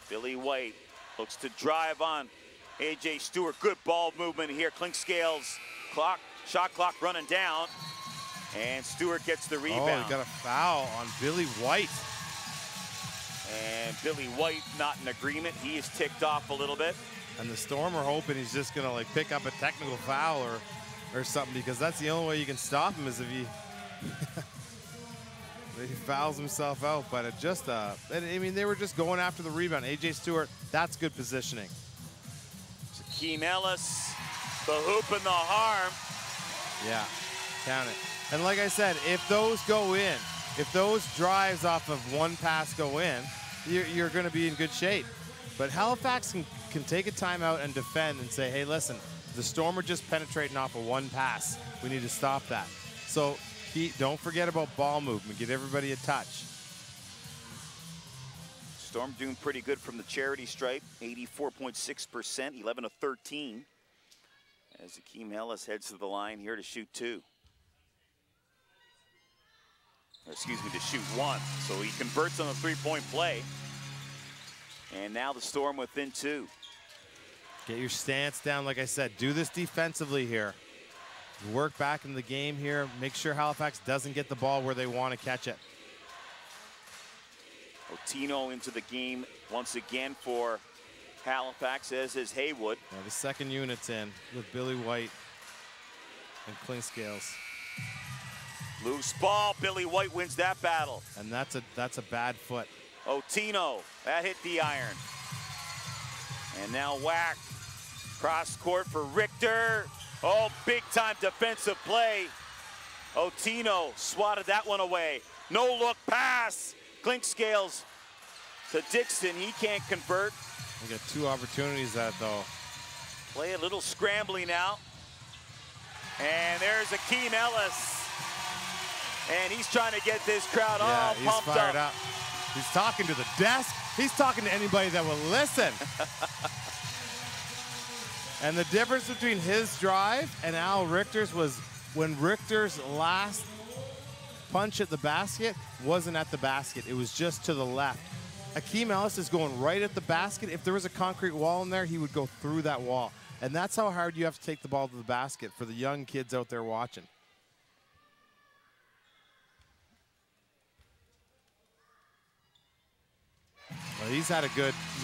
Billy White looks to drive on A.J. Stewart. Good ball movement here. Clink Scales, shot clock running down, and Stewart gets the rebound. Oh, he got a foul on Billy White. And Billy White not in agreement. He is ticked off a little bit. And the Storm are hoping he's just going to like pick up a technical foul or something, because that's the only way you can stop him, is if he he fouls himself out. But it just I mean, they were just going after the rebound. A.J. Stewart, that's good positioning. Jakeem Ellis, the hoop and the harm. Yeah, count it. And like I said, if those go in, if those drives off of one pass go in, you're going to be in good shape. But Halifax can take a timeout and defend and say, hey, listen, the Storm are just penetrating off of one pass. We need to stop that. So don't forget about ball movement. Give everybody a touch. Storm doing pretty good from the charity stripe, 84.6%, 11 of 13. As Jakeem Ellis heads to the line here to shoot 2. Or excuse me, to shoot 1. So he converts on a 3-point play. And now the Storm within 2. Get your stance down, like I said. Do this defensively here. Work back in the game here. Make sure Halifax doesn't get the ball where they want to catch it. Otino into the game once again for Halifax, as is Haywood. Yeah, the second unit's in with Billy White and Clink Scales. Loose ball. Billy White wins that battle. And that's a bad foot. Otino, that hit the iron. And now Wack, cross court for Richter. Oh, big time defensive play. Otino swatted that one away. No look pass. Clinkscales to Dixon. He can't convert. We got 2 opportunities that though. Play a little scrambly now. And there's Akeem Ellis. And he's trying to get this crowd all he's pumped fired up. He's talking to the desk. He's talking to anybody that will listen. And the difference between his drive and Al Richter's was when Richter's last punch at the basket wasn't at the basket. It was just to the left. Akeem Ellis is going right at the basket. If there was a concrete wall in there, he would go through that wall. And that's how hard you have to take the ball to the basket for the young kids out there watching. Well, he's had a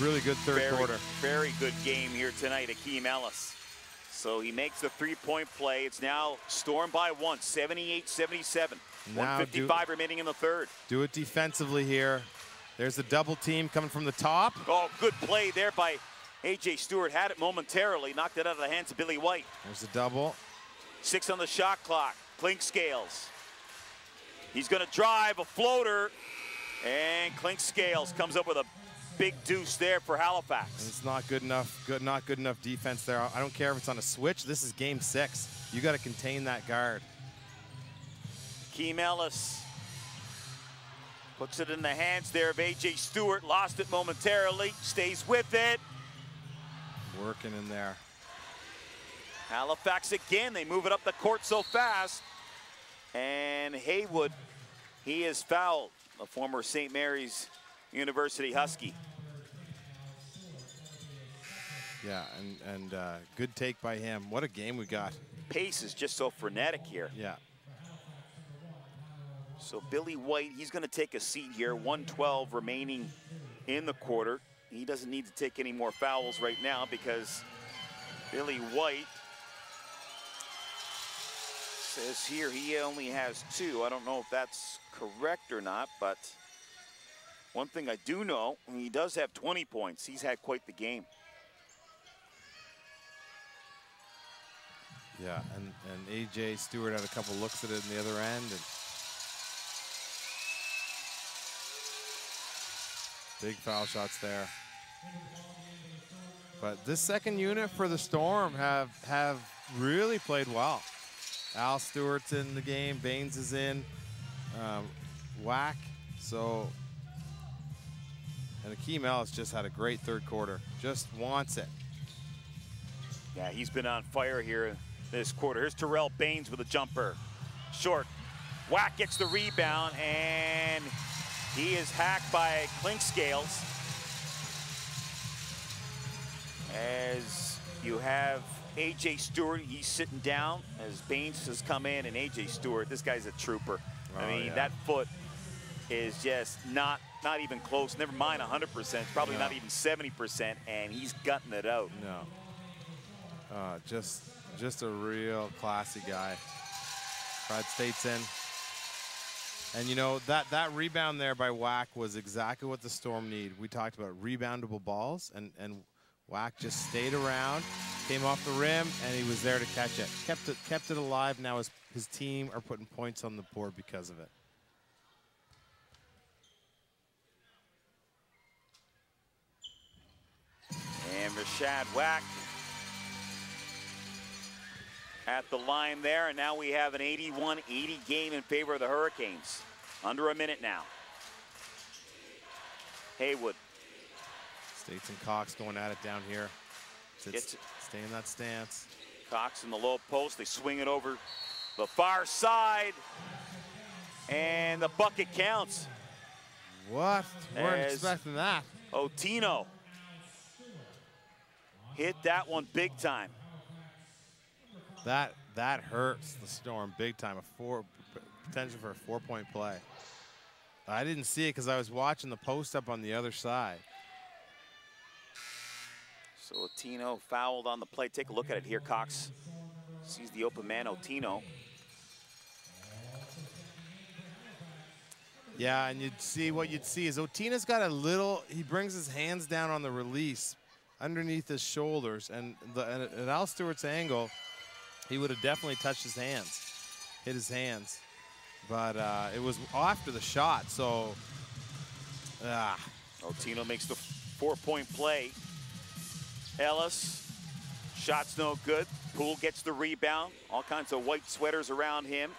really good third quarter. Very good game here tonight, Akeem Ellis. So he makes the 3-point play. It's now Storm by 1, 78-77. 1:55 remaining in the third. Do it defensively here. There's a double team coming from the top. Oh, good play there by A.J. Stewart. Had it momentarily, knocked it out of the hands of Billy White. There's a double. 6 on the shot clock. Clinkscales. He's going to drive a floater, and Clinkscales comes up with a big deuce there for Halifax. And it's not good enough. Not good enough defense there. I don't care if it's on a switch. This is game 6. You got to contain that guard. Akeem Ellis puts it in the hands there of A.J. Stewart. Lost it momentarily. Stays with it. Working in there. Halifax again. They move it up the court so fast. And Haywood, he is fouled. A former St. Mary's University Husky. Yeah, and good take by him. What a game we got. Pace is just so frenetic here. Yeah. So Billy White, he's going to take a seat here. 1:12 remaining in the quarter. He doesn't need to take any more fouls right now because Billy White says here he only has 2. I don't know if that's correct or not, but one thing I do know, he does have 20 points. He's had quite the game. Yeah, and A.J. Stewart had a couple looks at it in the other end. And big foul shots there. But this second unit for the Storm have really played well. Al Stewart's in the game. Baines is in. Whack. So, and Akeem Ellis just had a great third quarter. Just wants it. Yeah, he's been on fire here this quarter. Here's Terrell Baines with a jumper. Short. Whack gets the rebound, and he is hacked by Clinkscales. As you have A.J. Stewart, he's sitting down as Baines has come in, and A.J. Stewart, this guy's a trooper. I mean, that foot is just not even close. Never mind 100%. It's probably not even 70%, and he's gutting it out. No. Just a real classy guy. Pride State's in. And you know, that rebound there by Whack was exactly what the Storm need. We talked about reboundable balls, and Whack just stayed around, came off the rim, and he was there to catch it. Kept it alive. Now his team are putting points on the board because of it. And Rashad Whack at the line there, and now we have an 81-80 game in favor of the Hurricanes. Under a minute now. Haywood. States and Cox going at it down here. Stay in that stance. Cox in the low post. They swing it over the far side. And the bucket counts. What? Weren't expecting that. Otino hit that one big time. That hurts the Storm big time. Potential for a 4-point play. I didn't see it because I was watching the post up on the other side. So Otino fouled on the play. Take a look at it here. Cox sees the open man, Otino. Yeah, and what you'd see is Otino's got a little, he brings his hands down on the release underneath his shoulders, and at Al Stewart's angle, he would have definitely touched his hands. hit his hands. But it was after the shot, so. Otino makes the 4-point play. Ellis, shot's no good. Poole gets the rebound. All kinds of white sweaters around him.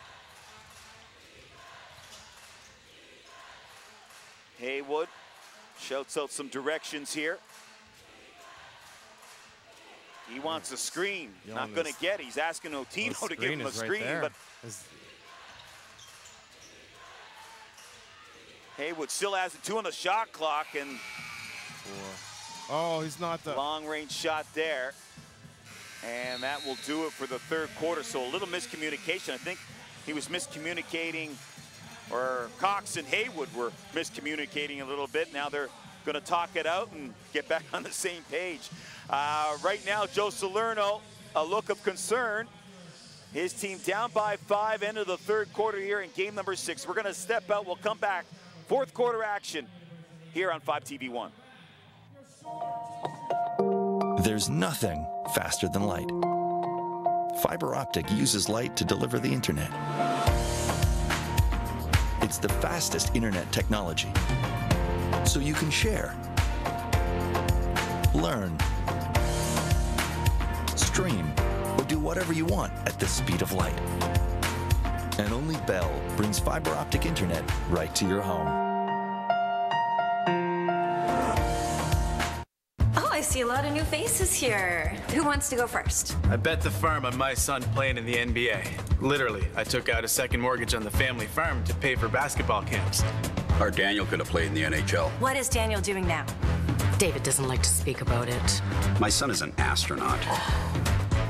Haywood shouts out some directions here. He wants a screen. Not going to get. He's asking Otino to give him a screen, but Haywood still has a 2 on the shot clock, and he's not the long-range shot there, and that will do it for the third quarter. So a little miscommunication. I think he was miscommunicating, or Cox and Haywood were miscommunicating a little bit. Now they're going to talk it out and get back on the same page. Right now, Joe Salerno, a look of concern. His team down by 5, end of the third quarter here in game number 6. We're going to step out. We'll come back. Fourth quarter action here on 5TV1. There's nothing faster than light. Fiber optic uses light to deliver the internet. It's the fastest internet technology, so you can share, learn, stream, or do whatever you want at the speed of light. And only Bell brings fiber optic internet right to your home. Oh, I see a lot of new faces here. Who wants to go first? I bet the farm on my son playing in the NBA. Literally, I took out a second mortgage on the family farm to pay for basketball camps. Our Daniel could have played in the NHL. What is Daniel doing now? David doesn't like to speak about it. My son is an astronaut.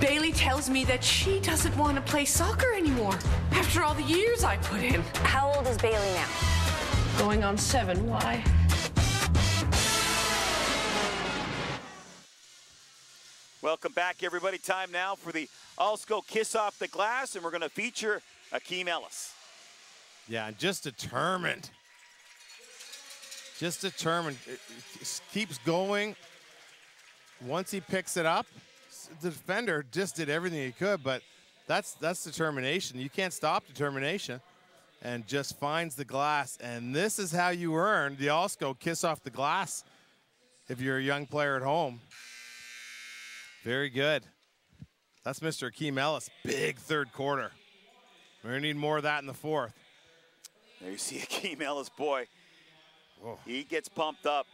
Bailey tells me that she doesn't want to play soccer anymore after all the years I put in. How old is Bailey now? Going on 7. Why? Welcome back, everybody. Time now for the Alsco Kiss Off the Glass, and we're going to feature Akeem Ellis. Yeah, and just determined. Just determined. It keeps going. Once he picks it up, the defender just did everything he could, but that's determination. You can't stop determination, and just finds the glass. And this is how you earn the Alsco Kiss Off the Glass if you're a young player at home. Very good. That's Mr. Akeem Ellis. Big third quarter. We're going to need more of that in the fourth. There you see Akeem Ellis, boy. Whoa. He gets pumped up.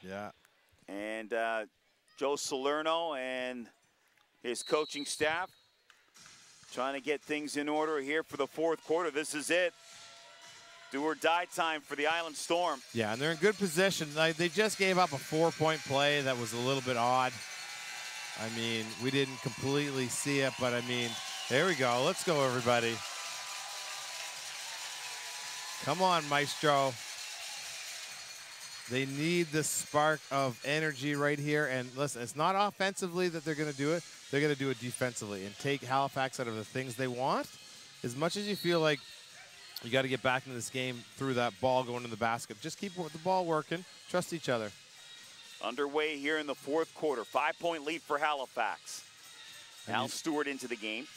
Yeah. And Joe Salerno and his coaching staff trying to get things in order here for the fourth quarter. This is it. Do or die time for the Island Storm. Yeah, and they're in good position. They just gave up a 4-point play that was a little bit odd. I mean, we didn't completely see it, but I mean, there we go. Let's go, everybody. Come on, Maestro. They need the spark of energy right here. And listen, it's not offensively that they're going to do it. They're going to do it defensively and take Halifax out of the things they want. As much as you feel like you got to get back into this game through that ball going to the basket, just keep the ball working. Trust each other. Underway here in the fourth quarter. 5-point lead for Halifax. Al Stewart into the game.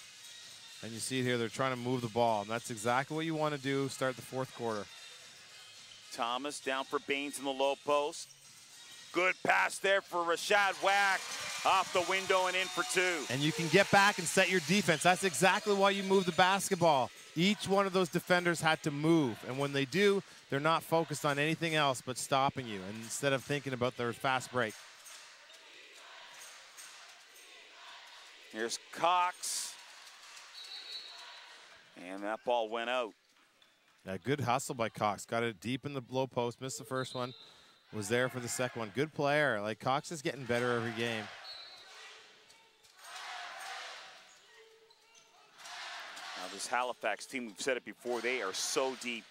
And you see it here, they're trying to move the ball. And that's exactly what you want to do, start the fourth quarter. Thomas down for Baines in the low post. Good pass there for Rashad Wack. Off the window and in for 2. And you can get back and set your defense. That's exactly why you move the basketball. Each one of those defenders had to move. And when they do, they're not focused on anything else but stopping you, and instead of thinking about their fast break. Here's Cox. And that ball went out. Yeah, good hustle by Cox. Got it deep in the low post. Missed the first one. Was there for the second one. Good player. Like, Cox is getting better every game. Now this Halifax team, we've said it before, they are so deep.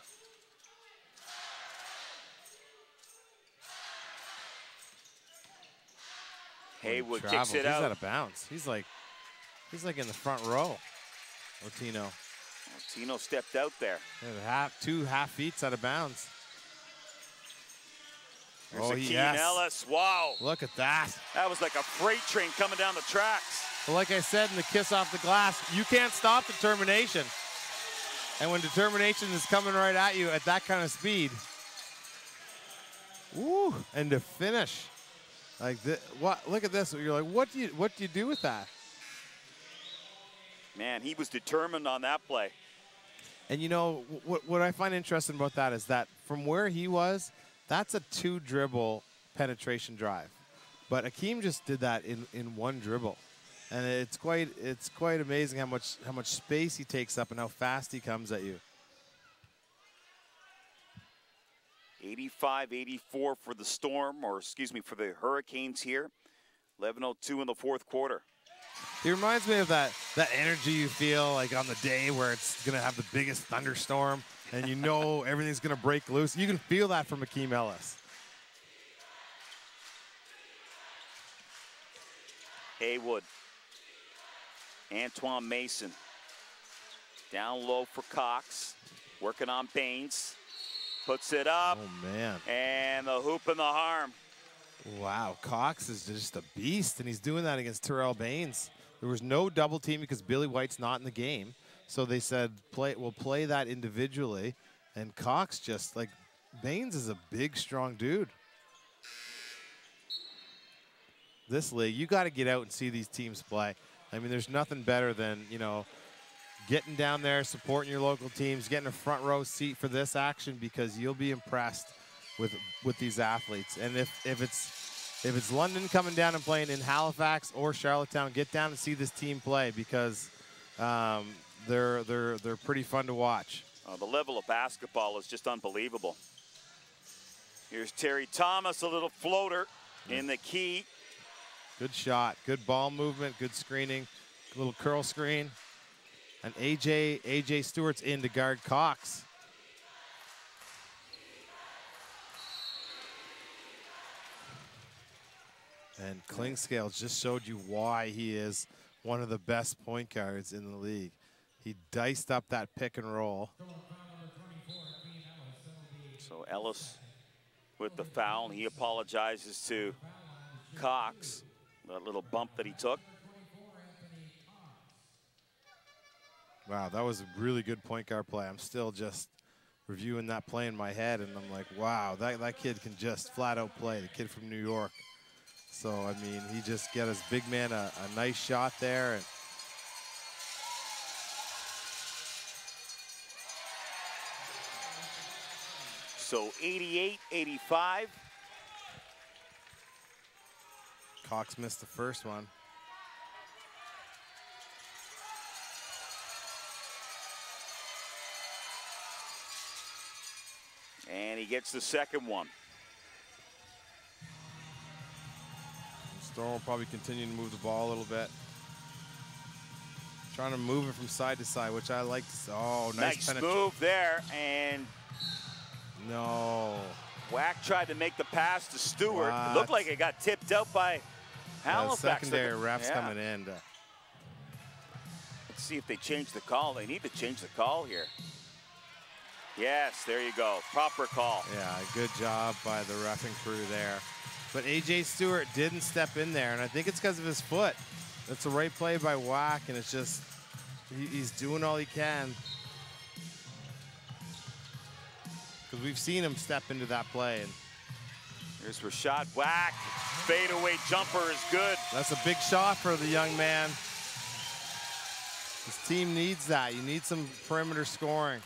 Haywood kicks it out. He's out of bounds. He's like in the front row. Otino stepped out there. Yeah, 2 half feet out of bounds. There's Akeem Ellis. Wow. Look at that. That was like a freight train coming down the tracks. Well, like I said in the Kiss Off the Glass, you can't stop determination. And when determination is coming right at you at that kind of speed, woo, and to finish like this, what? Look at this. You're like, what do you do with that? Man, he was determined on that play. And you know what I find interesting about that is that from where he was, that's a 2-dribble penetration drive, but Akeem just did that in 1 dribble, and it's quite amazing how much space he takes up and how fast he comes at you. 85-84 for the Storm, or excuse me, for the Hurricanes here. 11:02 in the 4th quarter. He reminds me of that energy you feel like on the day where it's gonna have the biggest thunderstorm and you know everything's gonna break loose. You can feel that from Akeem Ellis. Haywood. Antoine Mason. Down low for Cox. Working on Baines. Puts it up. Oh, man. And the hoop and the harm. Wow, Cox is just a beast, and he's doing that against Terrell Baines. There was no double team because Billy White's not in the game. So they said, we'll play that individually. And Cox just, like, Baines is a big, strong dude. This league, you got to get out and see these teams play. I mean, there's nothing better than, you know, getting down there, supporting your local teams, getting a front row seat for this action, because you'll be impressed with these athletes. And if it's London coming down and playing in Halifax or Charlottetown, get down and see this team play, because they're pretty fun to watch. The level of basketball is just unbelievable. Here's Terry Thomas, a little floater in the key. Good shot, good ball movement, good screening, little curl screen. And AJ Stewart's in to guard Cox. And Klingscale just showed you why he is one of the best point guards in the league. He diced up that pick and roll. So Ellis with the foul. He apologizes to Cox, that little bump that he took. Wow, that was a really good point guard play. I'm still just reviewing that play in my head, and I'm like, wow, that kid can just flat out play, the kid from New York. So, I mean, he just got his big man a nice shot there. And so 88-85. Cox missed the first one. And he gets the second one. Storm will probably continue to move the ball a little bit. Trying to move it from side to side, which I like to see. Oh, nice move there, and no. Wack tried to make the pass to Stewart. It looked like it got tipped out by Halifax. Secondary refs coming in. Let's see if they change the call. They need to change the call here. Yes, there you go. Proper call. Yeah, good job by the reffing crew there. But AJ Stewart didn't step in there, and I think it's because of his foot. That's the right play by Wack, and it's just, he's doing all he can. Because we've seen him step into that play. And here's Rashad Wack. Fadeaway jumper is good. That's a big shot for the young man. This team needs that. You need some perimeter scoring.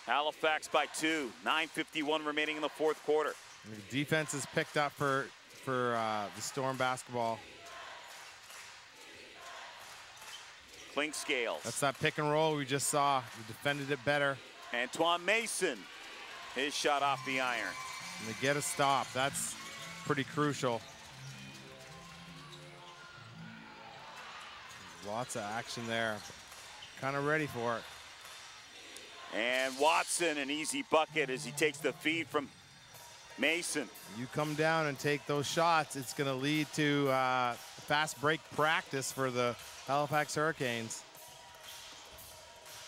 Halifax by 2. 9:51 remaining in the 4th quarter. The defense is picked up for the Storm basketball. Klingscale. That's that pick and roll we just saw. We defended it better. Antoine Mason. His shot off the iron. And they get a stop. That's pretty crucial. Lots of action there. Kind of ready for it. And Watson, an easy bucket as he takes the feed from Mason. You come down and take those shots, it's going to lead to fast break practice for the Halifax Hurricanes.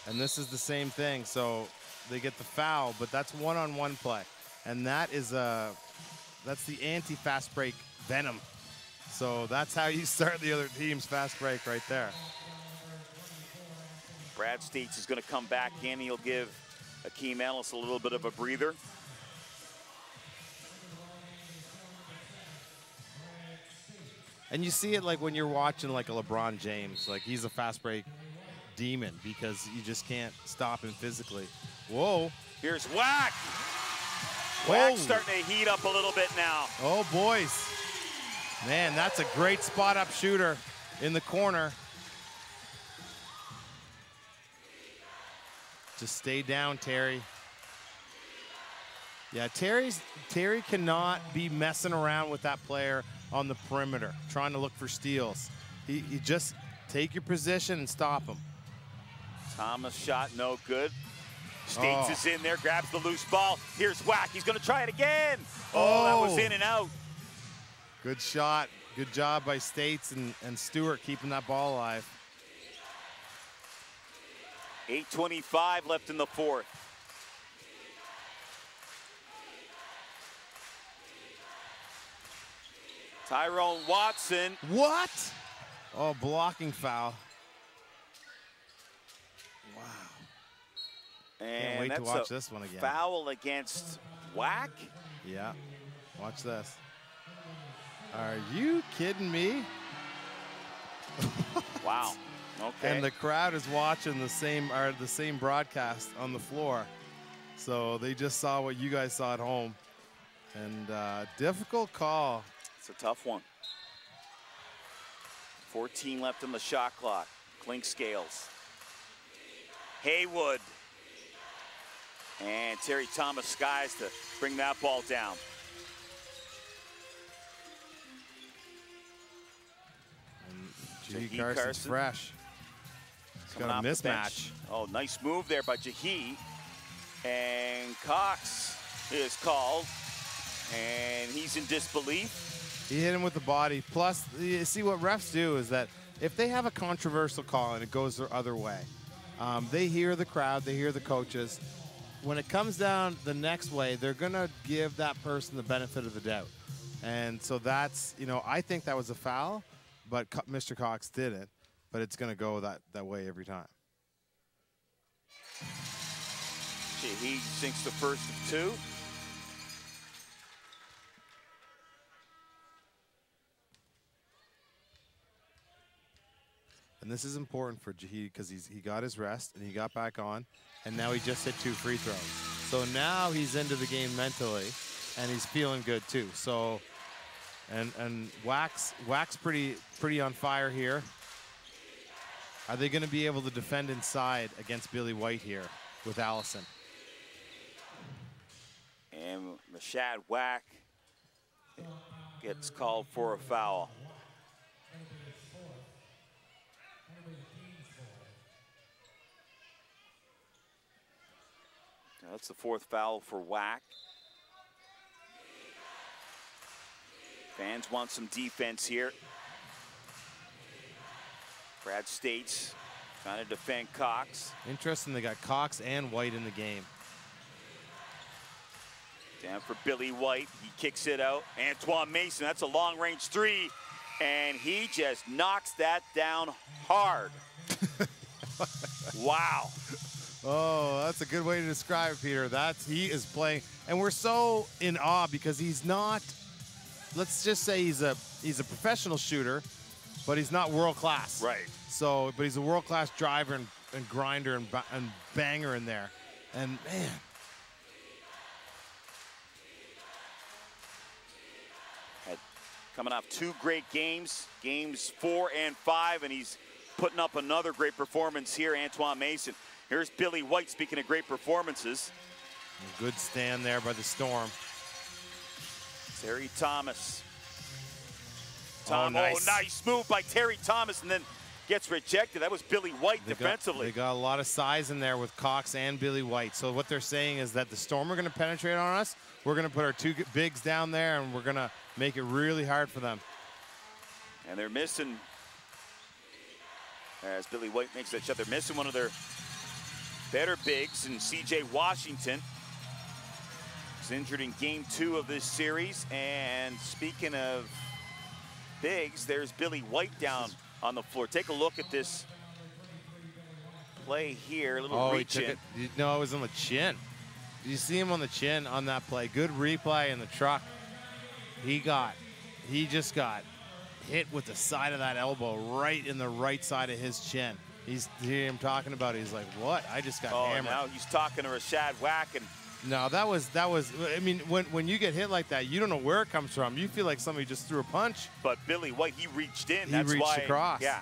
And this is the same thing. So they get the foul, but that's one-on-one play. And that is that's the anti-fast break venom. So that's how you start the other team's fast break right there. Brad States is going to come back in. He'll give Akeem Ellis a little bit of a breather. And you see it like when you're watching like a LeBron James. Like he's a fast break demon because you just can't stop him physically. Whoa. Here's Whack. Whack starting to heat up a little bit now. Oh, boys. Man, that's a great spot-up shooter in the corner. Just stay down, Terry. Yeah, Terry cannot be messing around with that player on the perimeter, trying to look for steals. He just take your position and stop him. Thomas shot no good. States is in there, grabs the loose ball. Here's Whack, he's gonna try it again. Oh, that was in and out. Good shot, good job by States and Stewart keeping that ball alive. 8:25 left in the fourth. Tyrone Watson. What? Oh, blocking foul. Wow. And can't wait that's to watch this one again. Foul against Whack. Yeah, watch this. Are you kidding me? Wow. Okay. And the crowd is watching the same broadcast on the floor. So they just saw what you guys saw at home. And difficult call. It's a tough one. 14 left on the shot clock. Clink Scales. Haywood. And Terry Thomas skies to bring that ball down. Jahi Carson's fresh. He's got a mismatch. Oh, nice move there by Jahi. And Cox is called. And he's in disbelief. He hit him with the body. Plus, you see what refs do is that if they have a controversial call and it goes the other way, they hear the crowd, they hear the coaches. When it comes down the next way, they're going to give that person the benefit of the doubt. And so that's, you know, I think that was a foul, but Mr. Cox didn't. But it's going to go that way every time. He sinks the first of two. And this is important for Jahi because he got his rest and he got back on, and now he just hit 2 free throws. So now he's into the game mentally, and he's feeling good too. So, and Wax pretty on fire here. Are they going to be able to defend inside against Billy White here with Allison? And Rashad Wack gets called for a foul. That's the 4th foul for Wack. Fans want some defense here. Brad States trying to defend Cox. Interesting, they got Cox and White in the game. Down for Billy White, he kicks it out. Antoine Mason, that's a long-range 3, and he just knocks that down hard. Wow. Oh, that's a good way to describe it, Peter. He is playing, and we're so in awe because he's not. Let's just say he's a professional shooter, but he's not world class. Right. So, but he's a world class driver and grinder and banger in there, and man. Coming off 2 great games, games 4 and 5, and he's putting up another great performance here, Antoine Mason. Here's Billy White, speaking of great performances. Good stand there by the Storm. Terry Thomas. Oh, nice. Oh, nice move by Terry Thomas, and then gets rejected. That was Billy White defensively. They got a lot of size in there with Cox and Billy White. So what they're saying is that the Storm are going to penetrate on us. We're going to put our 2 bigs down there, and we're going to make it really hard for them. And they're missing, as Billy White makes that shot, they're missing one of their better bigs in C.J. Washington. He's injured in game 2 of this series. And speaking of bigs, there's Billy White down on the floor. Take a look at this play here. A little reach in. No, it was on the chin. Did you see him on the chin on that play? Good replay in the truck. He just got hit with the side of that elbow right in the right side of his chin. He's hearing him talking about it. He's like, what? I just got hammered. Now he's talking to Rashad Wack. And no, that was, I mean, when you get hit like that, you don't know where it comes from. You feel like somebody just threw a punch. But Billy White, he reached in. He reached across. Yeah.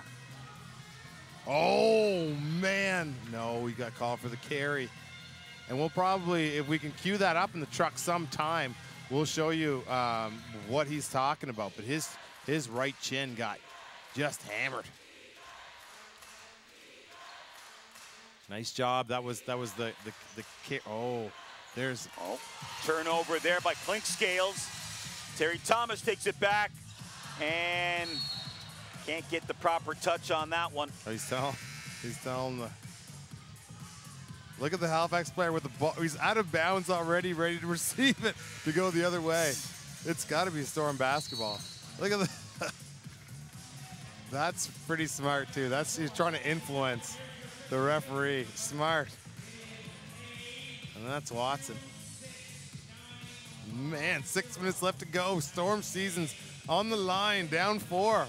Oh, man. No, we got called for the carry. And we'll probably, if we can cue that up in the truck sometime, we'll show you what he's talking about. But his right chin got just hammered. Nice job. That was the kick. Oh, there's turnover there by Clinkscales. Terry Thomas takes it back and can't get the proper touch on that one. Oh, he's telling the. Look at the Halifax player with the ball. He's out of bounds already, ready to receive it to go the other way. It's got to be Storm basketball. Look at the. That's pretty smart too. He's trying to influence the referee. Smart. And that's Watson. Man, 6 minutes left to go. Storm season's on the line, down 4.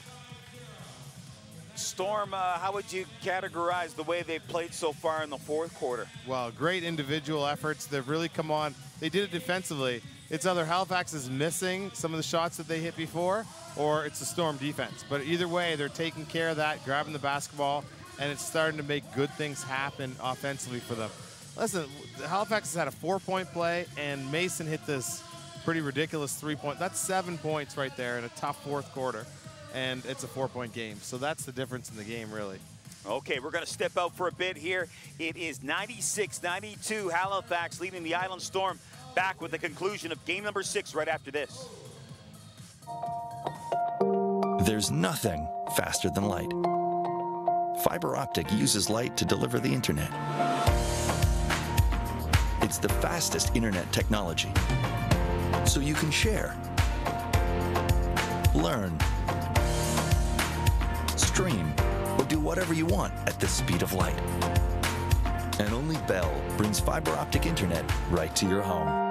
Storm, how would you categorize the way they've played so far in the fourth quarter? Well, great individual efforts. They've really come on. They did it defensively. It's either Halifax is missing some of the shots that they hit before, or it's the Storm defense. But either way, they're taking care of that, grabbing the basketball, and it's starting to make good things happen offensively for them. Listen, Halifax has had a 4-point play, and Mason hit this pretty ridiculous 3-point. That's 7 points right there in a tough fourth quarter. And it's a 4-point game. So that's the difference in the game, really. Okay, we're going to step out for a bit here. It is 96-92, Halifax leading the Island Storm. Back with the conclusion of game number 6 right after this. There's nothing faster than light. Fiber optic uses light to deliver the internet. It's the fastest internet technology. So you can share, learn, stream, or do whatever you want at the speed of light. And only Bell brings fiber optic internet right to your home.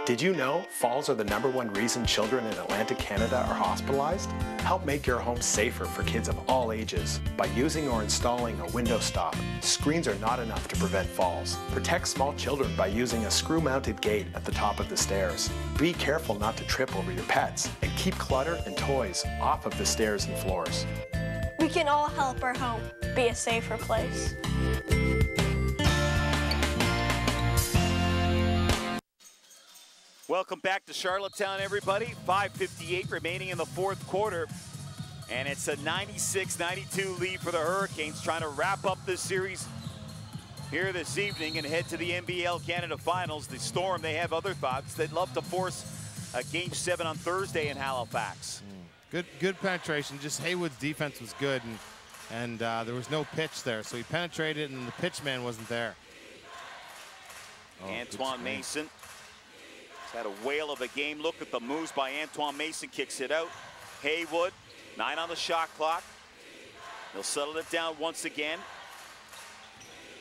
Did you know falls are the #1 reason children in Atlantic Canada are hospitalized? Help make your home safer for kids of all ages by using or installing a window stop. Screens are not enough to prevent falls. Protect small children by using a screw-mounted gate at the top of the stairs. Be careful not to trip over your pets, and keep clutter and toys off of the stairs and floors. We can all help our home be a safer place. Welcome back to Charlottetown, everybody. 5:58 remaining in the fourth quarter. And it's a 96-92 lead for the Hurricanes, trying to wrap up this series here this evening and head to the NBL Canada Finals. The Storm, they have other thoughts. They'd love to force a Game 7 on Thursday in Halifax. Good penetration. Just Haywood's defense was good, and there was no pitch there. So he penetrated, and the pitch man wasn't there. Antoine Mason had a whale of a game. Look at the moves by Antoine Mason. Kicks it out. Haywood, 9 on the shot clock. They'll settle it down once again.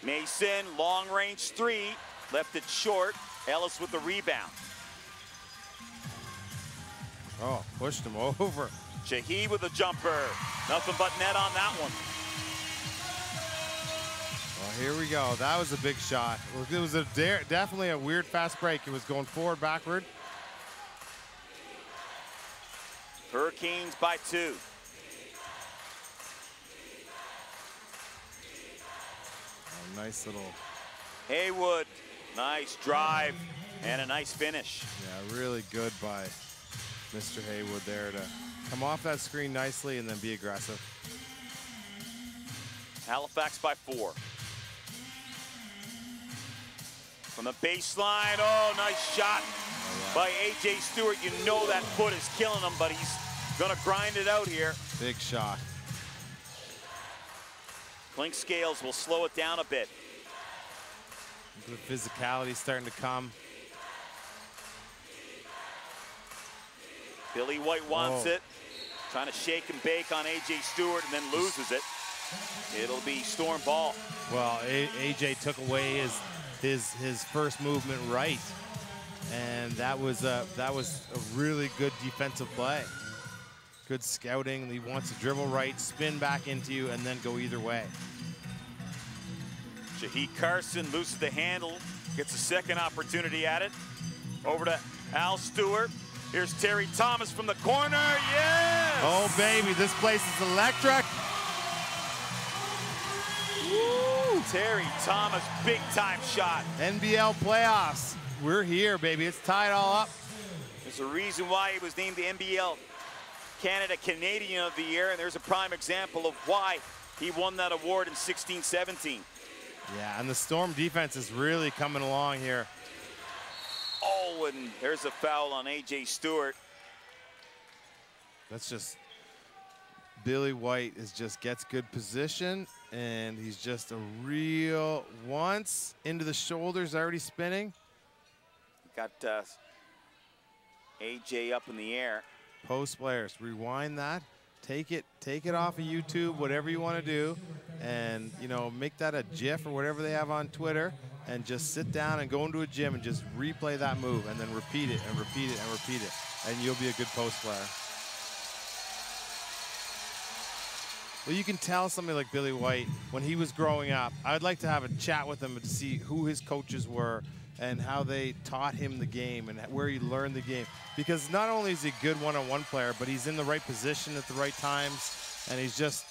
Mason, long range 3, left it short. Ellis with the rebound. Oh, pushed him over. Shahi with a jumper. Nothing but net on that one. Well, here we go. That was a big shot. It was definitely a weird fast break. It was going forward, backward. Hurricanes by 2. Oh, nice little. Haywood, nice drive and a nice finish. Yeah, really good by Mr. Haywood there to come off that screen nicely and then be aggressive. Halifax by 4. From the baseline, oh, nice shot by A.J. Stewart. You know that foot is killing him, but he's gonna grind it out here. Big shot. Clinkscales will slow it down a bit. The physicality starting to come. Billy White wants it. Trying to shake and bake on A.J. Stewart and then loses it. It'll be Storm ball. Well, A.J. took away his first movement right. And that was a really good defensive play. Good scouting. He wants to dribble right, spin back into you, and then go either way. Shaheed Carson loses the handle, gets a second opportunity at it. Over to Al Stewart. Here's Terry Thomas from the corner. Yes! Oh, baby, this place is electric. Woo! Terry Thomas, big time shot. NBL playoffs. We're here, baby. It's tied all up. There's a reason why he was named the NBL Canada Canadian of the Year, and there's a prime example of why he won that award in 16-17. Yeah, and the Storm defense is really coming along here. Oh, and there's a foul on A.J. Stewart. That's just, Billy White gets good position, and he's just a real, once into the shoulders, already spinning. Got A.J. up in the air. Post players, rewind that. Take it off of YouTube, whatever you want to do, and make that a GIF or whatever they have on Twitter, and just sit down and go into a gym and just replay that move, and then repeat it and repeat it and repeat it, and you'll be a good post player. Well, you can tell somebody like Billy White, when he was growing up, I'd like to have a chat with him to see who his coaches were and how they taught him the game and where he learned the game. Because not only is he a good one-on-one player, but he's in the right position at the right times, and he's just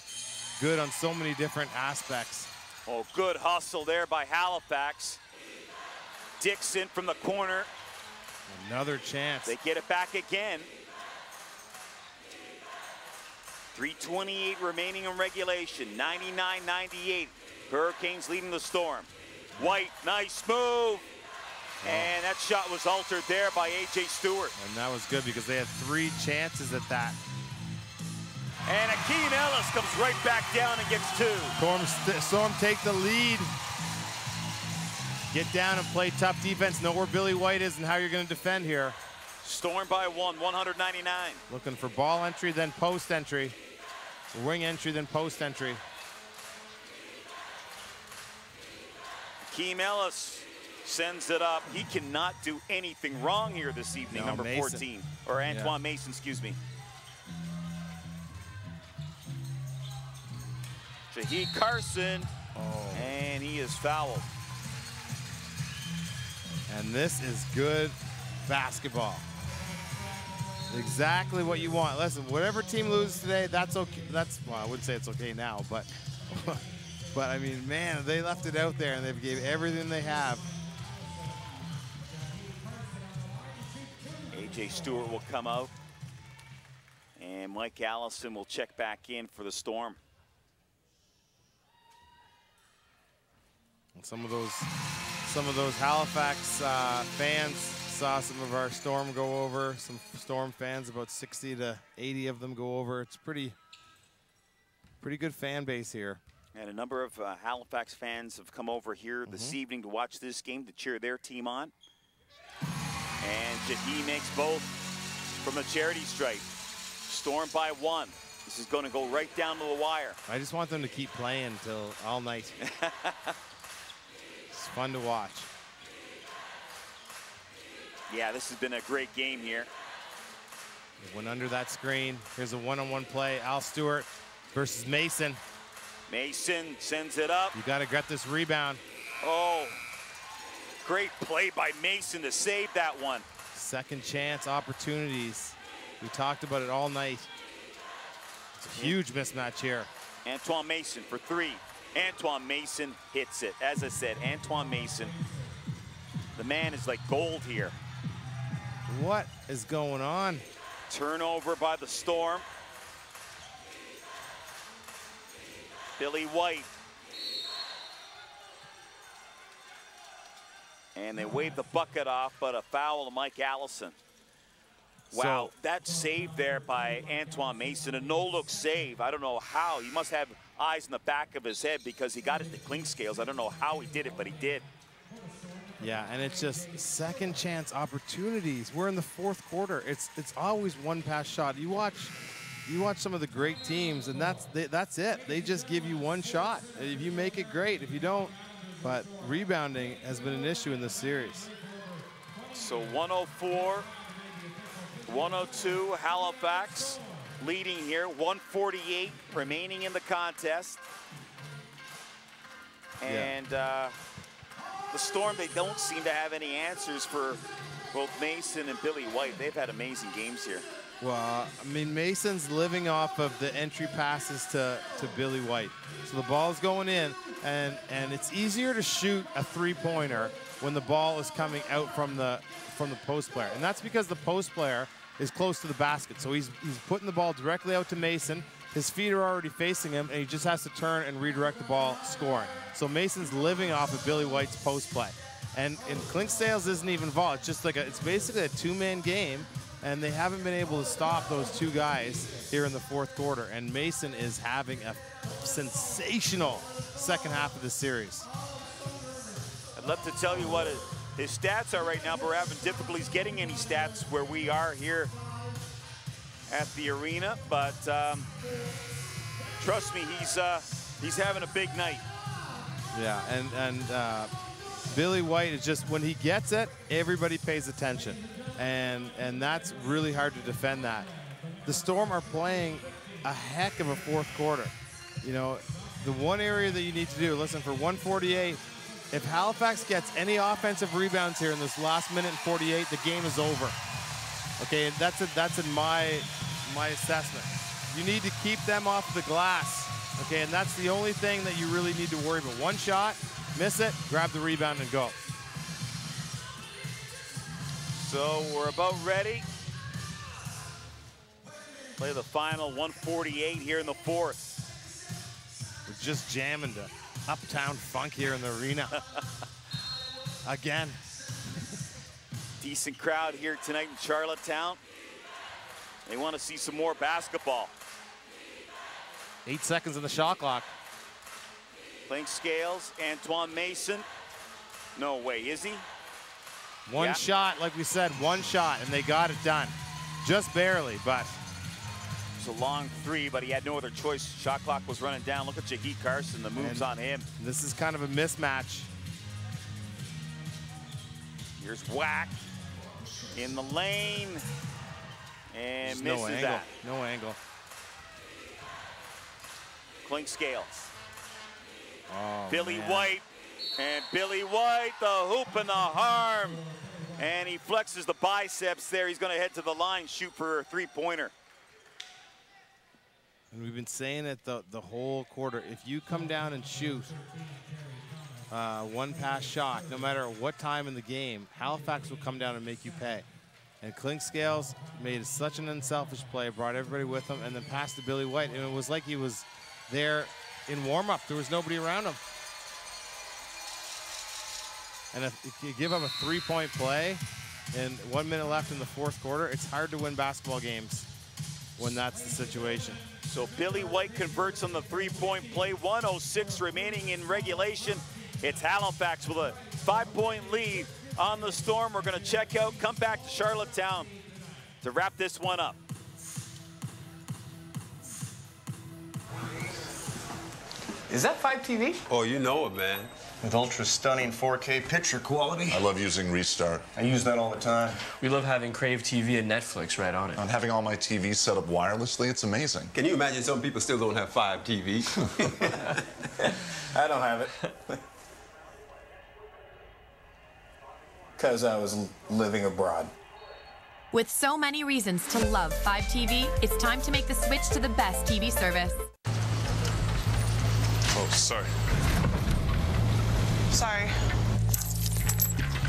good on so many different aspects. Oh, good hustle there by Halifax. Dixon from the corner. Another chance. They get it back again. 3:28 remaining in regulation. 99-98. Hurricanes leading the Storm. White, nice move. And that shot was altered there by A.J. Stewart. And that was good because they had 3 chances at that. And Akeem Ellis comes right back down and gets 2. Storm take the lead. Get down and play tough defense. Know where Billy White is and how you're going to defend here. Storm by 1, 199. Looking for ball entry, then post entry. Wing entry, then post entry. Akeem Ellis sends it up. He cannot do anything wrong here this evening, number Mason. 14. Or Antoine Mason, excuse me. Shaheed Carson, and he is fouled. And this is good basketball. Exactly what you want. Listen, whatever team loses today, that's okay. Well, I wouldn't say it's okay now, but I mean, man, they left it out there and they gave everything they have. A.J. Stewart will come out, and Mike Allison will check back in for the Storm. And some of those Halifax fans saw some of our Storm go over. Some Storm fans, about 60 to 80 of them go over. It's pretty good fan base here. And a number of Halifax fans have come over here this evening to watch this game, to cheer their team on. And Shaheed makes both from the charity stripe. Storm by 1. This is going to go right down to the wire. I just want them to keep playing till all night. It's fun to watch. Yeah, this has been a great game here. They went under that screen. Here's a one-on-one play. Al Stewart versus Mason. Mason sends it up. You got to get this rebound. Oh, great play by Mason to save that one. Second chance opportunities. We talked about it all night. It's a huge mismatch here. Antoine Mason for 3. Antoine Mason hits it. As I said, Antoine Mason, the man is like gold here. What is going on? Turnover by the Storm. Billy White. And they wave the bucket off, but a foul to Mike Allison. Wow, that save there by Antoine Mason, a no-look save. I don't know how. He must have eyes in the back of his head because he got it to clink scales. I don't know how he did it, but he did. Yeah, and it's just second chance opportunities. We're in the fourth quarter. It's always one pass shot. You watch some of the great teams, and that's it. They just give you one shot. If you make it, great. If you don't, but rebounding has been an issue in this series. So 104-102, Halifax leading here. 148 remaining in the contest. And the Storm, they don't seem to have any answers for both Mason and Billy White. They've had amazing games here. Well, I mean, Mason's living off of the entry passes to Billy White. So the ball's going in, and it's easier to shoot a three-pointer when the ball is coming out from the post player. And that's because the post player is close to the basket. So he's putting the ball directly out to Mason. His feet are already facing him, and he just has to turn and redirect the ball, scoring. So Mason's living off of Billy White's post play. And Clinksdale's isn't even involved. It's just like it's basically a two-man game, and they haven't been able to stop those two guys here in the fourth quarter. And Mason is having a sensational second half of the series. I'd love to tell you what his stats are right now, but we're having difficulties getting any stats where we are here at the arena. But trust me, he's having a big night. Yeah, and Billy White is just, when he gets it, everybody pays attention. And that's really hard to defend that. The Storm are playing a heck of a fourth quarter. You know, the one area that you need to do, listen, for 148, if Halifax gets any offensive rebounds here in this last minute and 48, the game is over. Okay, and that's in my assessment. You need to keep them off the glass. Okay, and that's the only thing that you really need to worry about. One shot, miss it, grab the rebound and go. So we're about ready. Play the final 148 here in the fourth. We're just jamming to Uptown Funk here in the arena. Again. Decent crowd here tonight in Charlottetown. They want to see some more basketball. 8 seconds in the shot clock. Playing scales, Antoine Mason. No way, is he? One shot, like we said, one shot, and they got it done. Just barely, but. It was a long three, but he had no other choice. Shot clock was running down. Look at Shaheed Carson, the moves on him. This is kind of a mismatch. Here's Whack in the lane, and misses no angle. that. No angle. Clink Scales. Oh, Billy man. White, and Billy White, the hoop and the harm. And he flexes the biceps there. He's going to head to the line, shoot for a three-pointer. And we've been saying it the whole quarter. If you come down and shoot one pass shot, no matter what time in the game, Halifax will come down and make you pay. And Clink Scales made such an unselfish play, brought everybody with him, and then passed to Billy White. And it was like he was there in warm-up. There was nobody around him. And if you give up a three-point play and 1 minute left in the fourth quarter, it's hard to win basketball games when that's the situation. So Billy White converts on the three-point play. 1:06 remaining in regulation. It's Halifax with a 5-point lead on the Storm. We're going to check out, come back to Charlottetown to wrap this one up. Is that 5TV? Oh, you know it, man. With ultra-stunning 4K picture quality. I love using Restart. I use that all the time. We love having Crave TV and Netflix right on it. And having all my TVs set up wirelessly, it's amazing. Can you imagine some people still don't have 5 TVs? I don't have it. Because I was living abroad. With so many reasons to love 5TV, it's time to make the switch to the best TV service. Oh, sorry. Sorry.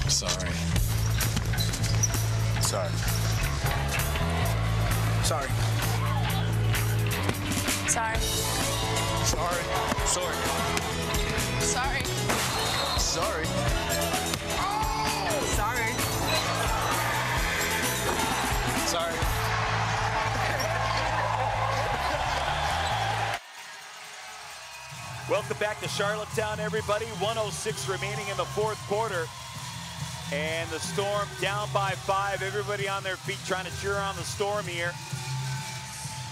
Sorry. Sorry. Sorry. Sorry. Sorry. Sorry. Sorry. Sorry. Sorry. Sorry. Welcome back to Charlottetown, everybody. 1:06 remaining in the fourth quarter. And the Storm down by 5. Everybody on their feet trying to cheer on the Storm here.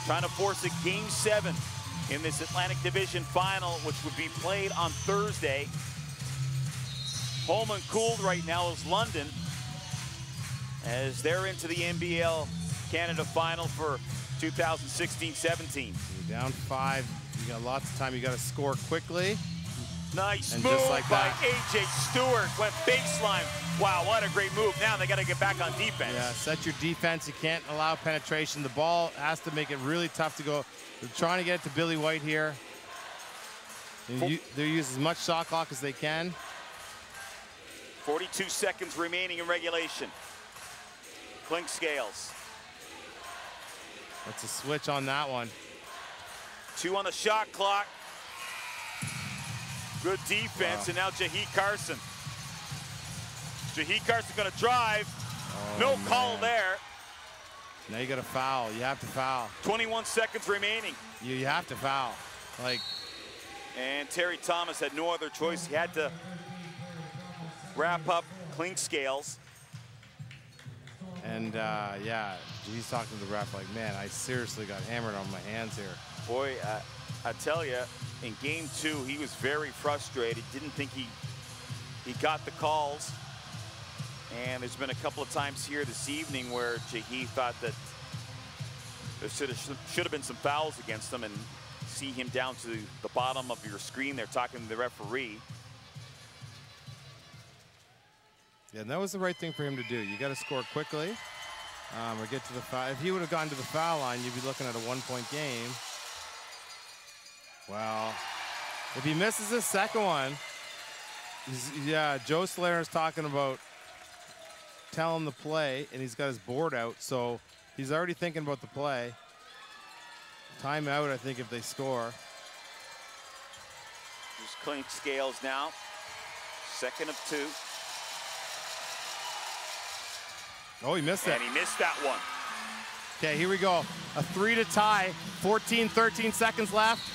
Trying to force a Game 7 in this Atlantic Division Final, which would be played on Thursday. Home and cooled right now is London, as they're into the NBL Canada Final for 2016-17. You're down 5. You got lots of time. You got to score quickly. Nice and move just like by that. A.J. Stewart. Went baseline. Wow, what a great move. Now they got to get back on defense. Yeah, set your defense. You can't allow penetration. The ball has to make it really tough to go. They're trying to get it to Billy White here. They use as much shot clock as they can. 42 seconds remaining in regulation. Clink Scales. That's a switch on that one. 2 on the shot clock. Good defense, and now Jahi Carson. Jahi Carson gonna drive. No call there. Now you got to foul. You have to foul. 21 seconds remaining. You have to foul. Like. And Terry Thomas had no other choice. He had to wrap up Clink Scales. And yeah, he's talking to the ref like, man, I seriously got hammered on my hands here. Boy, I tell you, in Game 2, he was very frustrated. Didn't think he got the calls. And there's been a couple of times here this evening where Jahi thought that there should have been some fouls against him, and see him down to the bottom of your screen there talking to the referee. Yeah, and that was the right thing for him to do. You got to score quickly or get to the foul. If he would have gone to the foul line, you'd be looking at a 1-point game. Well, if he misses his second one, yeah, Joe Slater is talking about telling the play, and he's got his board out, so he's already thinking about the play. Timeout, I think, if they score. There's Clink Scales now. 2nd of 2. Oh, he missed it. And he missed that one. Okay, here we go. A 3 to tie. 13 seconds left.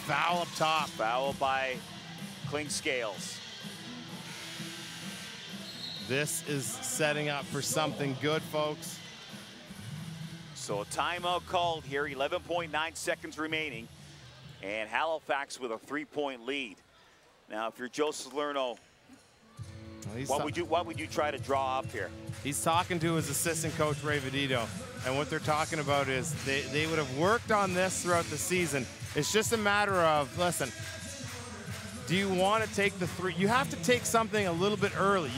Foul up top. Foul by Clink Scales. This is setting up for something good, folks. So a timeout called here, 11.9 seconds remaining, and Halifax with a 3-point lead. Now, if you're Joe Salerno, what would you try to draw up here? He's talking to his assistant coach, Ray Vedito, and what they're talking about is they would have worked on this throughout the season. It's just a matter of, listen, do you want to take the 3? You have to take something a little bit early.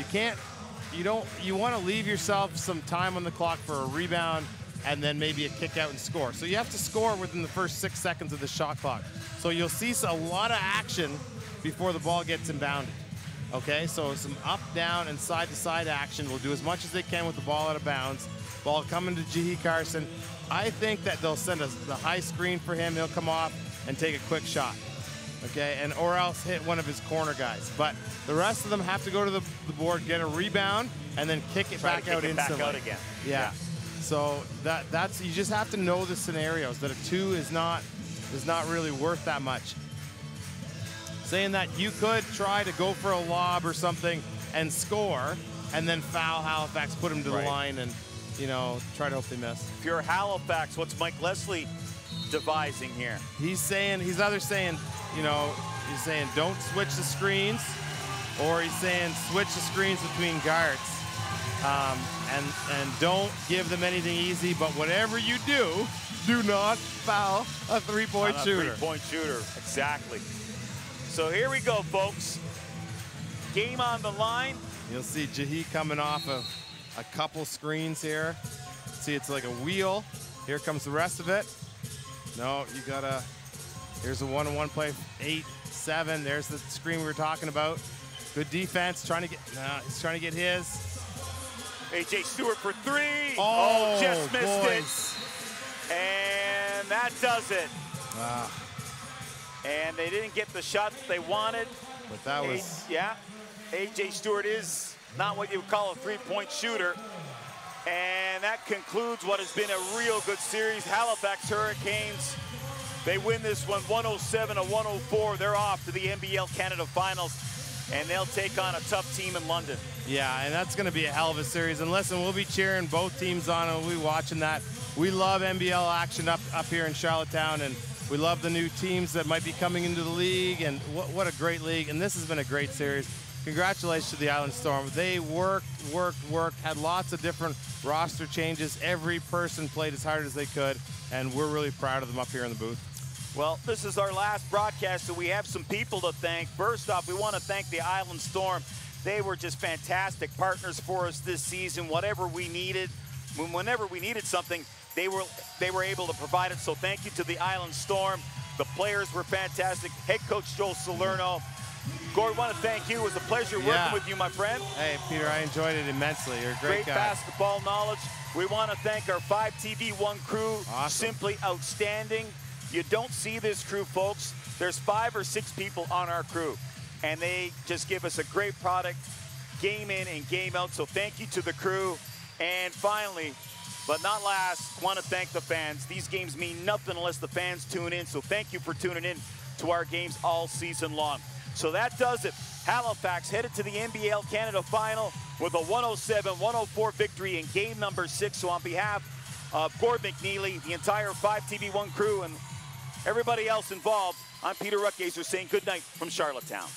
You want to leave yourself some time on the clock for a rebound and then maybe a kick out and score. So you have to score within the first 6 seconds of the shot clock. So you'll see a lot of action before the ball gets inbounded. Okay, so some up, down, and side-to-side action. We'll do as much as they can with the ball out of bounds. Ball coming to Jahi Carson. I think that they'll send the high screen for him. He'll come off and take a quick shot. Okay, or else hit one of his corner guys. But the rest of them have to go to the board, get a rebound, and then kick it back out instantly. Back out again. Yeah. So that's you just have to know the scenarios that a 2 is not really worth that much. Saying that you could try to go for a lob or something and score, and then foul Halifax, put him to the line, and try to hope they miss. If you're Halifax, what's Mike Leslie devising here? He's either saying don't switch the screens, or he's saying switch the screens between guards. And don't give them anything easy, but whatever you do not foul a 3-point shooter. 3-point shooter, exactly. So here we go, folks. Game on the line. You'll see Jahi coming off of a couple screens here. See, it's like a wheel. Here comes the rest of it. No, you gotta, here's a 1-on-1 play, 8-7. There's the screen we were talking about. Good defense, he's trying to get his. A.J. Stewart for 3. Oh, just missed it. And that does it. And they didn't get the shot that they wanted. But that was... Yeah, A.J. Stewart is not what you would call a 3-point shooter. And that concludes what has been a real good series. Halifax Hurricanes, they win this one 107-104. They're off to the NBL Canada Finals. and they'll take on a tough team in London. Yeah, and that's going to be a hell of a series. And listen, we'll be cheering both teams on, and we'll be watching that. We love NBL action up here in Charlottetown, and we love the new teams that might be coming into the league, and what a great league. And this has been a great series. Congratulations to the Island Storm. They worked, had lots of different roster changes. Every person played as hard as they could, and we're really proud of them up here in the booth. Well, this is our last broadcast, so we have some people to thank. First off, we want to thank the Island Storm. They were just fantastic partners for us this season. Whatever we needed, whenever we needed something, they were able to provide it. So thank you to the Island Storm. The players were fantastic. Head coach Joel Salerno. Gord, want to thank you. It was a pleasure working with you, my friend. Hey, Peter, I enjoyed it immensely. You're a great guy. Basketball knowledge. We want to thank our 5TV1 crew. Awesome. Simply outstanding. You don't see this crew, folks. There's 5 or 6 people on our crew, and they just give us a great product, game in and game out. So thank you to the crew. And finally, but not last, want to thank the fans. These games mean nothing unless the fans tune in. So thank you for tuning in to our games all season long. So that does it. Halifax headed to the NBL Canada Final with a 107-104 victory in game number 6. So on behalf of Gord McNeely, the entire 5TV1 crew, and everybody else involved, I'm Peter Ruckgazer saying good night from Charlottetown.